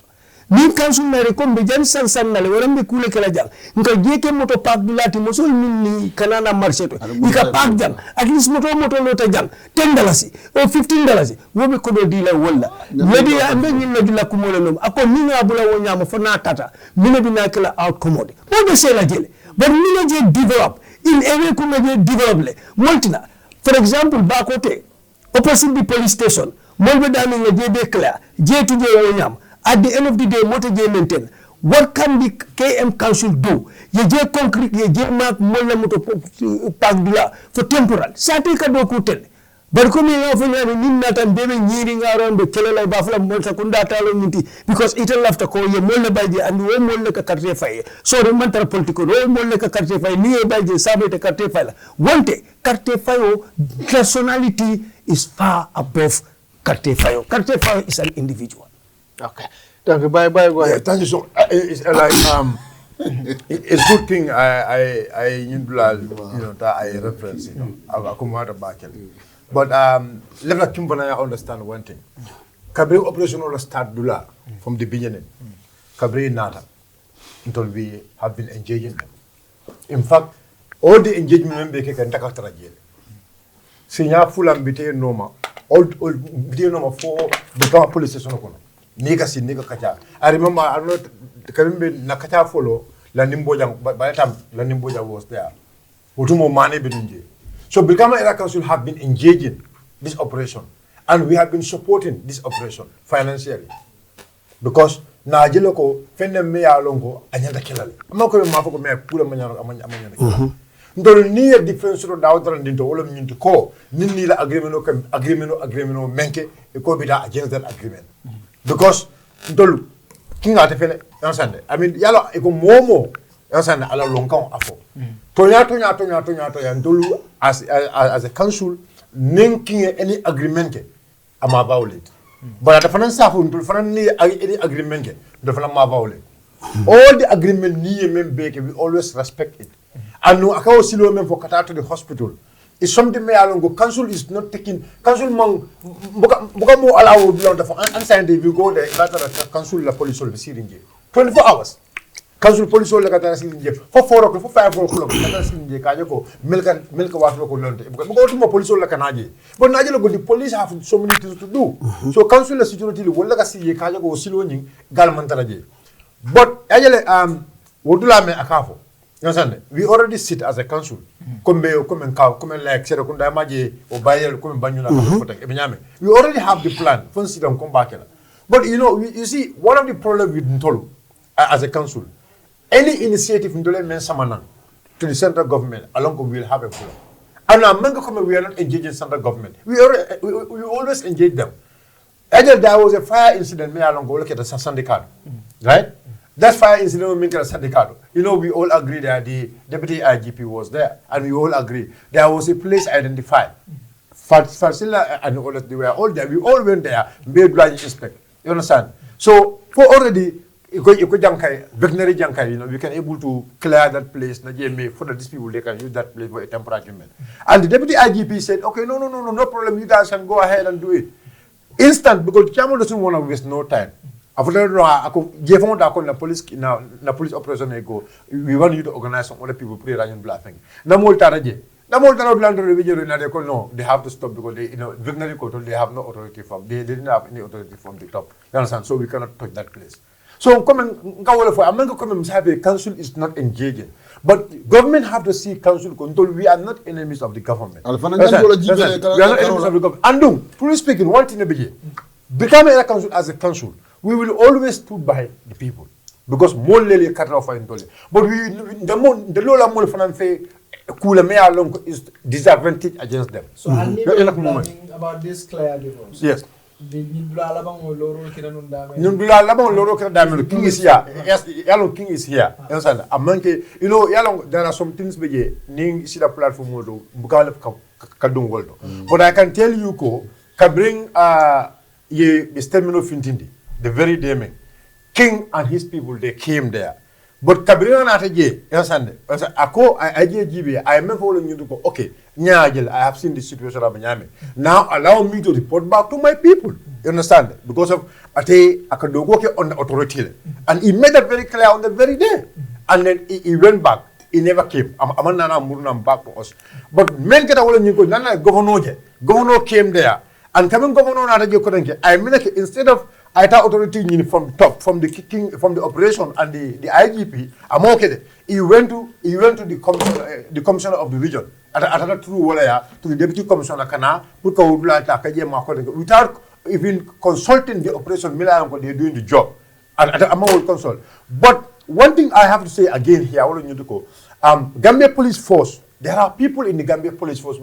ni council na rekombe jan san na le warambe kule kala jang nka jeke moto park dulati mosol min ni kanana marché to ika park jang at least moto lota jang $10 or $15 wo be ko do dila wala ledi ambe nyin na dila kumole nom ako ni na bula wo nyama fo na tata mina bina kala out commode bo be sela jele but mina je develop in every community development multina for example bakote opposite the police station molbe dami nga jebe clear je to je wonyam at the end of the day moto je maintain what can the KM council do ye je concrete ye je mak molla moto pak dula for temporal sati ka do ko tel bar ko mi yo fanya ni natan bebe nyiri ngaron be kelala ba fula mo sakunda talo minti because it left ko ye molla baje and wo molla ka carte fay so re man tar politico wo molla ka carte fay ni baje sabete carte fay la wonte carte fay o personality is far above carte fay is an individual. Okay. Thank you. Bye. Go ahead. Thank you so it's like it's good thing I you know that I reference I come out of back. But let us understand one thing. Kabri operation will start dula from the beginning. Kabri nata until we have been engaging them. In fact, all the engagement we can take after a year. Sinya full ambite noma. All video number 4 the police station kono. Niga kacha. I remember I don't know Karimbe Nakacha follow la Nimbojang by the time la Nimboja was there. Utumo mane benunje. So Brikama Area Council have been engaging this operation and we have been supporting this operation financially because na jelo ko fenne me ya longo anyanda kelale amako ma fako me pula manyano amanya ndol ni e difference ro dawdara ndinto wala nyinto ko ninni la agreement menke e ko bida against that agreement because ndol kinga te fele ansande I mean yalo e ko momo ansande ala lonkan afo tonya ndolu as a council ninking any agreement ke ama violate but the finance staff ndol fanan ni any agreement ke ndol fanan ma violate all the agreement ni membe ke we always respect it and no akawo silo men for kata to the hospital is something me alongo council is not taking council mang buka mo allow beyond the unsigned if you go there that council la police will be sitting 24 hours council police will kata sitting for 4 o'clock for 5 o'clock kata sitting ka ko milka wato ko londe buka to police will kanaje but naje lo the police have so many things to do so council la security will ka siye ka ko silo nyin gal man taraje but ajele wodula me akafo. You understand? We already sit as a council. We already have the plan. But you see, one of the problems with Ntolu as a council, any initiative to the central government, along we will have a problem. And we are not engaging central government. We always engage them. There was a fire incident along look at the Sandicado, right? That fire incident with Sandicado. We all agree that the deputy IGP was there, and we all agree there was a place identified. Farsila and all that, they were all there. We all went there, made blind inspect. You understand? So for already, veterinary jankai, we can able to clear that place. For these people, they can use that place for a temporary agreement. And the deputy IGP said, okay, no problem. You guys can go ahead and do it. Instant, because Chamo doesn't want to waste no time. After the police operation go, we want you to organize some other people pray and bluffing. No, they have to stop because they, they have no authority from. They didn't have any authority from the top. You understand? So we cannot touch that place. So council is not engaging. But government have to see council control. We are not enemies of the government. We are not enemies of the government. And truly speaking, one thing becoming a council as a council, we will always stand by the people. Because more lele cut off in Dole. But the Lola Molfanfe Kula alone is disadvantage against them. So I'll need about this clear divorce. Yes. The King is here. Yes, Yalong King is here. Understand? Yalong, there are some things Ning Sida platform Modou Bukale Kadung World. But I can tell you, can bring Terminal Fintindi, the very day King and his people, they came there. But Kabirina Nataje, understand? I remember following you to go, okay, I have seen the situation of Nyame. Now allow me to report back to my people. You understand? Because of Ate Akadogoke on the authority. And he made that very clear on the very day. And then he went back. He never came. Amanana Murnam back for us. But men get away and you go, Nana Governor came there. And coming Governor Nataje, I mean, instead of ITA authority from top, from the operation and the IGP, I'm okay. He went to the commissioner of the region. To the deputy commissioner without even consulting the operation, they're doing the job. And I'm all consult. But one thing I have to say again here, Gambia Police Force. There are people in the Gambia Police Force,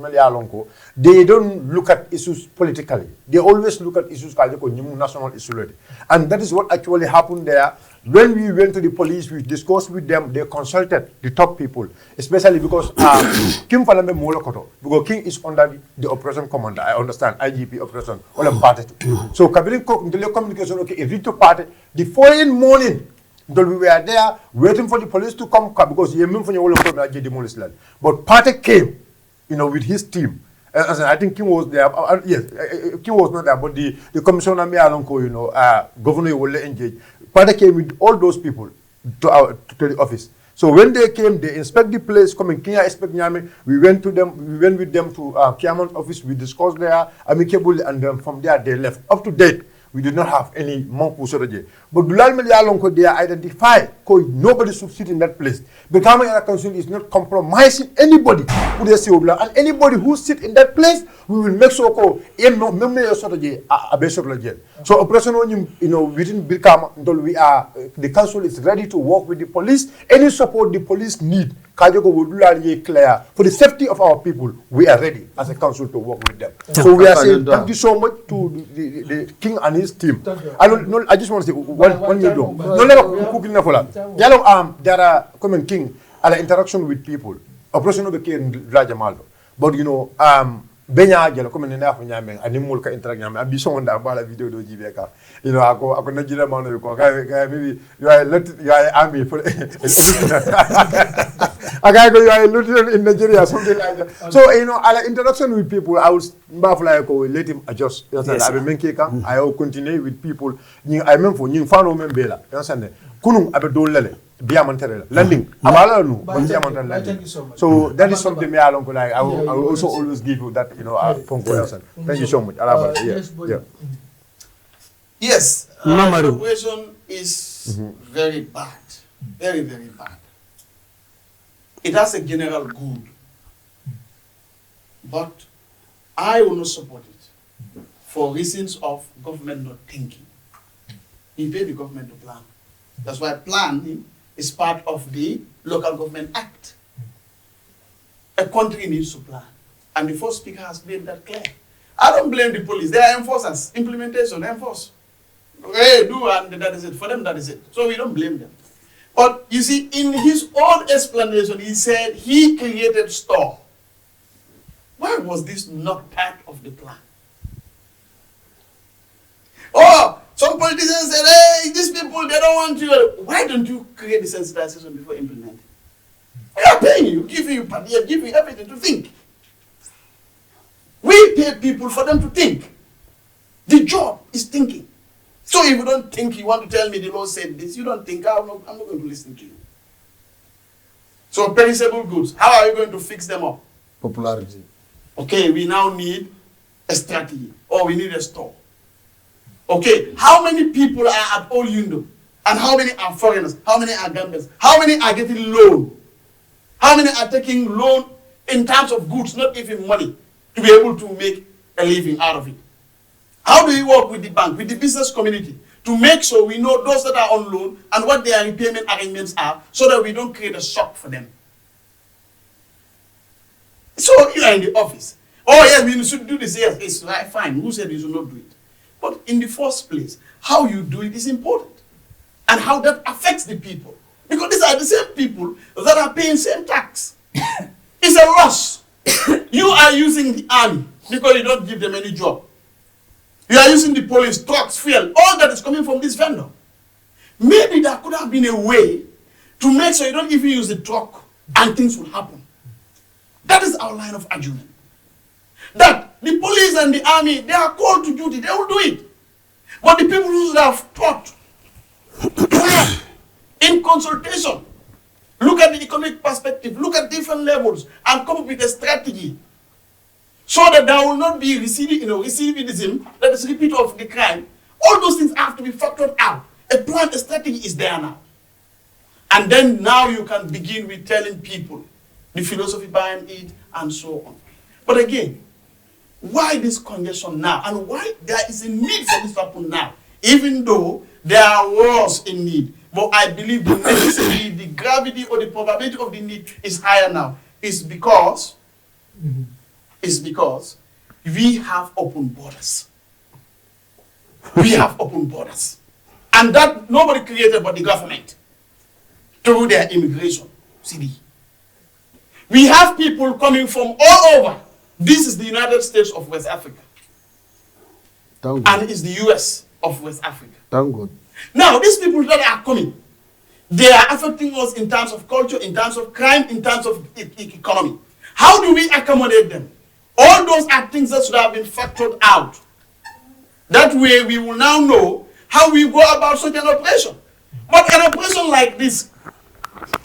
they don't look at issues politically. They always look at issues national issues. And that is what actually happened there. When we went to the police, we discussed with them, they consulted the top people, especially because Kim Falame Molokoto, because King is under the operation commander, I understand, IGP operation, all of party. So Kabirin communication, okay, it reached to party. The following morning, we were there waiting for the police to come because but Party came, with his team. I think King was there. Yes, King was not there, but the commissioner governor will engage. Party came with all those people to the office. So when they came, they inspect the place. Coming Kenya inspect Nyame. We went with them to Kiamon's office. We discussed there amicably, and from there they left. Up to date, we did not have any monk sotoje. But Dulal Melialonko, they are identified, because nobody should sit in that place. The Becoming a council is not compromising anybody who they say, and anybody who sit in that place, we will make sure so operation within Birkama, we are the council is ready to work with the police. Any support the police need, Kajoko will clear for the safety of our people. We are ready as a council to work with them. So we are saying thank you so much to the king and his team. I just want to say one minute. There are common king and interaction with people. Operation but Benya jela comme ne na fa nyame animal ka interact nyame abi so wonda bala video do jibe ka ako najira mawno ko ga maybe you are army for aga go you are lieutenant in Nigeria something like that. So our interaction with people I was mbafla ko let him adjust. I be menke ka I will continue with people I même fo ñing fano même bela you kunum abe do lele landing. Thank you so much. So that is something me along like I will also always give you that Thank you so much. Yes, the situation is very bad, very bad. It has a general good, but I will not support it for reasons of government not thinking. We pay the government to plan. That's why planning is part of the Local Government Act. A country needs to plan. And the first speaker has made that clear. I don't blame the police. They are enforcers. Implementation, enforce. Hey, do, and that is it. For them, that is it. So we don't blame them. But you see, in his own explanation, he said he created store. Why was this not part of the plan? Oh, some politicians said, hey, these people, they don't want you. Why don't you create the sensitization before implementing? We are paying you, giving you everything to think. We pay people for them to think. The job is thinking. So if you don't think, you want to tell me the law said this, you don't think, I'm not going to listen to you. So perishable goods, how are you going to fix them up? Popularity. Okay, we now need a strategy, or we need a store. Okay, how many people are at All Yundo? And how many are foreigners? How many are Gambians? How many are getting loan? How many are taking loan in terms of goods, not even money, to be able to make a living out of it? How do we work with the bank, with the business community, to make sure we know those that are on loan and what their repayment arrangements are, so that we don't create a shock for them? So you are in the office. Oh yes, we should do this. Yes, it's right, fine. Who said you should not do it? But in the first place, how you do it is important. And how that affects the people. Because these are the same people that are paying same tax. It's a loss. You are using the army because you don't give them any job. You are using the police, trucks, fuel, all that is coming from this vendor. Maybe there could have been a way to make sure you don't even use the truck and things will happen. That is our line of argument. That the police and the army, they are called to duty, they will do it. But the people who have taught, in consultation, look at the economic perspective, look at different levels, and come up with a strategy. So that there will not be recidivism, that is repeat of the crime. All those things have to be factored out. A plan, a strategy is there now. And then now you can begin with telling people the philosophy behind it and so on. But again, why this congestion now? And why there is a need for this to happen now? Even though there was a need. But I believe the necessity, the gravity or the probability of the need is higher now. It's because we have open borders. We have open borders. And that nobody created but the government through their immigration. CD. We have people coming from all over. This is the United States of West Africa. And it's the US of West Africa. Thank God. Now, these people that are coming, they are affecting us in terms of culture, in terms of crime, in terms of economy. How do we accommodate them? All those are things that should have been factored out. That way we will now know how we go about such an operation. But an operation like this,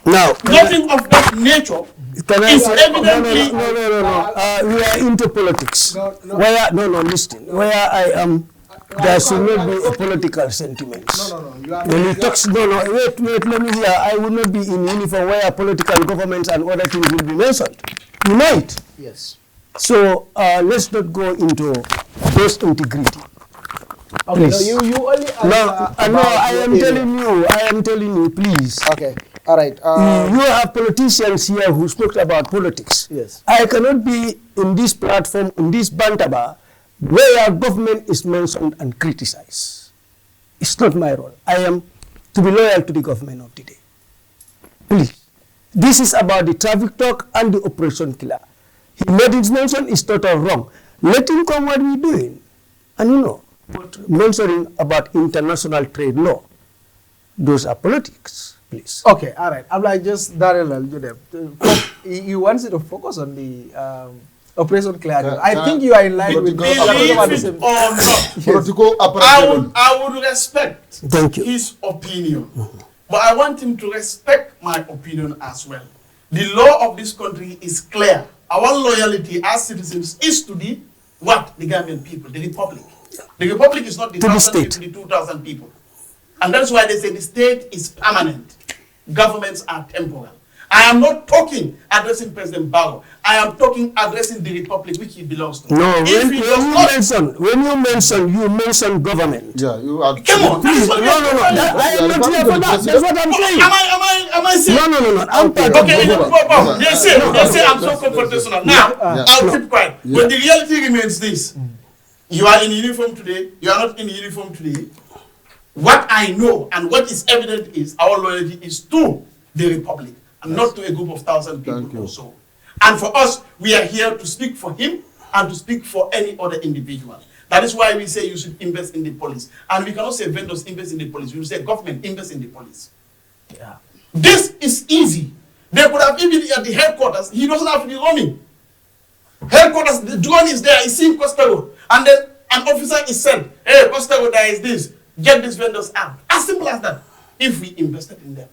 now, nothing of that nature is evidently... No. We are into politics. Listen. Where I am there should not be a political sentiment. No. You are When he talks, wait, let me hear. I will not be in uniform where political governments and other things will be mentioned. You know it. Yes. So let's not go into those integrity. Okay, Please. no, you only No, I am telling you, please. Okay, all right. You have politicians here who spoke about politics. Yes. I cannot be in this platform, in this Bantaba, where government is mentioned and criticized. It's not my role. I am to be loyal to the government of the day. Please. This is about the traffic talk and the operation killer. He made his mention is total wrong. Let him come what we're doing. And you know, mentioning about international trade law, those are politics, please. Okay, all right. I'm like just Daryl, you want you to focus on the operation clarity. I think you are in line with Believe it or not, Political I would respect Thank you. his opinion, but I want him to respect my opinion as well. The law of this country is clear. Our loyalty as citizens is to the what? The Gambian people, the republic. The republic is not the 1,000 people, the 2,000 people. And that's why they say the state is permanent. Governments are temporal. I am not talking addressing President Barrow. I am talking addressing the republic which he belongs to. No, when you mention government. Yeah, you are. Come on, Please, no, I am not here for that. That's what I'm saying. Am I saying? No. Okay, they say I'm so confrontational. Now, I'll keep quiet. Yeah. But the reality remains this. You are in uniform today, you are not in uniform today. What I know and what is evident is our loyalty is to the republic and not to a group of 1,000 people or so. And for us, we are here to speak for him and to speak for any other individual. That is why we say you should invest in the police. And we cannot say vendors invest in the police. We will say government invest in the police. Yeah. This is easy. They could have even at the headquarters. He doesn't have to be roaming. Headquarters, the drone is there. He's seeing Costa Road. And then an officer is sent. Hey, Costa Road, there is this. Get these vendors out. As simple as that. If we invested in them.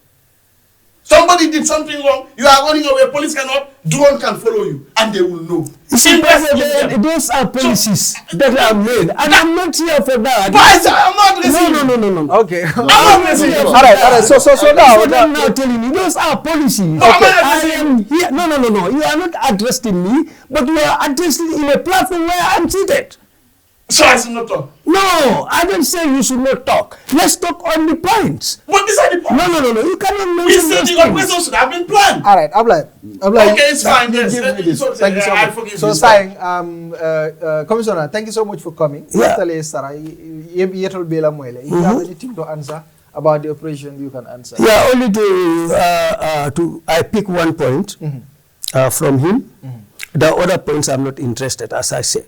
Somebody did something wrong, you are running away, police cannot, drone can follow you, and they will know. You see, those are policies that are made, and I'm not here for that. But I'm not listening. No. Okay. I'm not listening. All right. So now, I'm now telling you, those are policies. No, Okay. I am here. No. You are not addressing me, but you are addressing in a platform where I'm seated. So I should not talk. No, I don't say you should not talk. Let's talk on the points. But these are the points. No. You cannot mention We said those the operation should have been planned. all right. I'm like. Okay, it's fine. Yes. Thank you so I much. forgive So, you. saying, Commissioner, thank you so much for coming. Yeah. If you have anything to answer about the operation, you can answer. Yeah, only to I pick one point from him. The other points I'm not interested, as I said.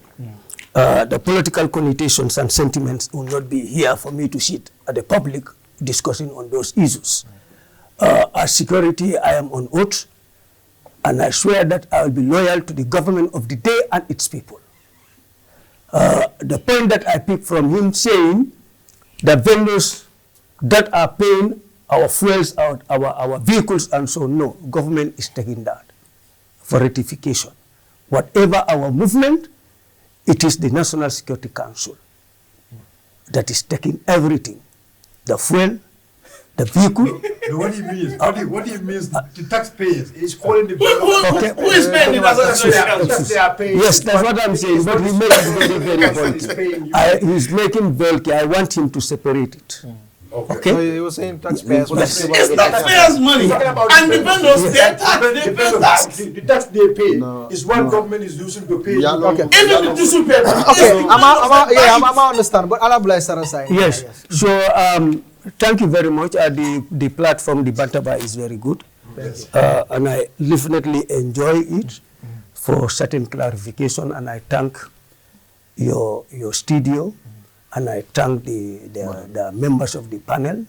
The political connotations and sentiments will not be here for me to sit at the public discussing on those issues. As security, I am on oath, and I swear that I will be loyal to the government of the day and its people. The point that I picked from him saying that vendors that are paying our fuels, our vehicles, and so no, government is taking that for rectification. Whatever our movement, it is the National Security Council that is taking everything, the fuel, the vehicle. No, what he means, what he means, the taxpayers is calling the Who is paying the National Security Council? they are paying. Yes, that's what I'm saying, but he makes it very bulky. He's making bulky. I want him to separate it. Okay. So you were saying taxpayers. It's taxpayers' money. And the vendors, they pay tax. The tax they pay is what government is using to pay. Yeah, Okay. Even the tissue paper. Okay, I'm understand, but Allah bless Sarah saying. Yes. So thank you very much. The platform, the Bantaba, is very good, and I definitely enjoy it for certain clarification. And I thank your studio, and I thank the members of the panel,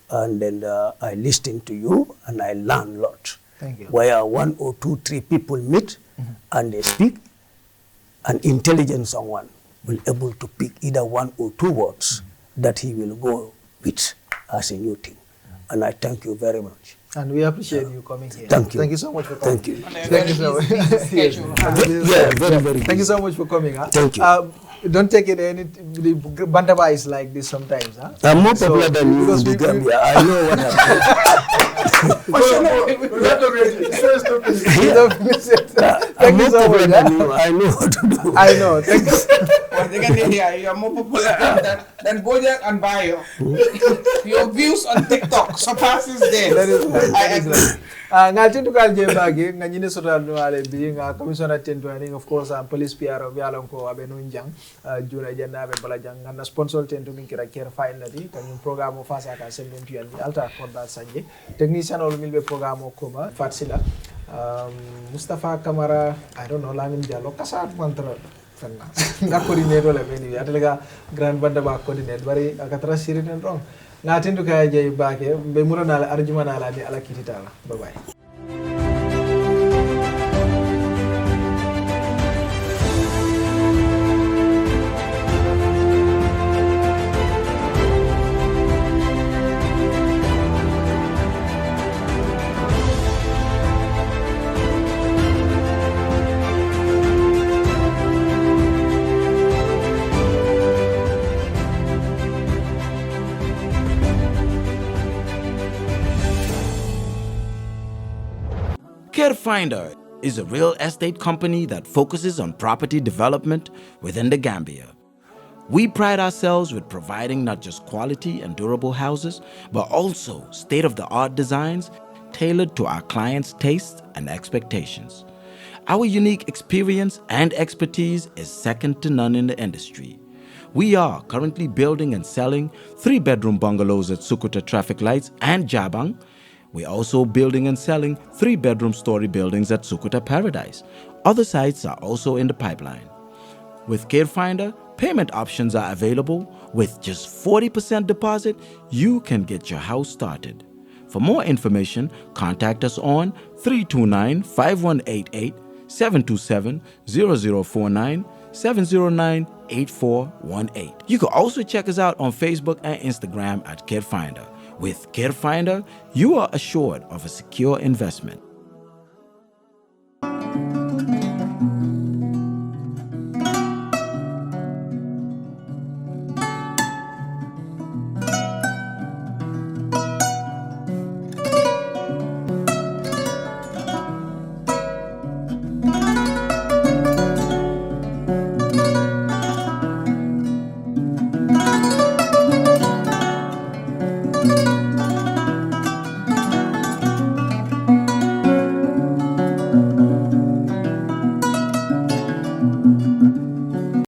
and then I listen to you, and I learn a lot. Thank you. Where 1 or 2, 3 people meet and they speak, an intelligent someone will able to pick either 1 or 2 words that he will go with as a new thing. And I thank you very much. And we appreciate you coming here. Thank you. Thank you so much for coming. Thank you. Thank you so much. Yeah, very, very Thank you so much for coming. Thank you. don't take it any. Bantaba is like this sometimes, huh? I'm more popular than you in the Gambia. I know what happened. I'm more popular than you. I know what to do. I know. Thanks. You're more popular than Bojack and Bayo. Your views on TikTok surpasses theirs. That is right. I agree. Nga tintu kal jebagi nga nyine sotal no ale bi nga commissioner tentuani of course police PR bi alon ko abe no njang juna janda be bala jang nga sponsor tentu min kira care file nati kanyum programme face aka sembentu yandi alta korda sanje technician ol milbe programme ko ma fatsila Mustafa Kamara I don't know Lamin Diallo kasa mantra fanna nga coordinator le meni atlega grand Bantaba coordinator bari akatra sirinen wrong nga tindu kay jey baake be murana la arjumana la ni ala kititala bye bye. Finder is a real estate company that focuses on property development within the Gambia. We pride ourselves with providing not just quality and durable houses, but also state-of-the-art designs tailored to our clients' tastes and expectations. Our unique experience and expertise is second to none in the industry. We are currently building and selling 3-bedroom bungalows at Sukuta Traffic Lights and Jabang. We're also building and selling 3-bedroom story buildings at Sukuta Paradise. Other sites are also in the pipeline. With CareFinder, payment options are available. With just 40% deposit, you can get your house started. For more information, contact us on 329-5188, 727-0049, 709-8418. You can also check us out on Facebook and Instagram at CareFinder. With CareFinder, you are assured of a secure investment.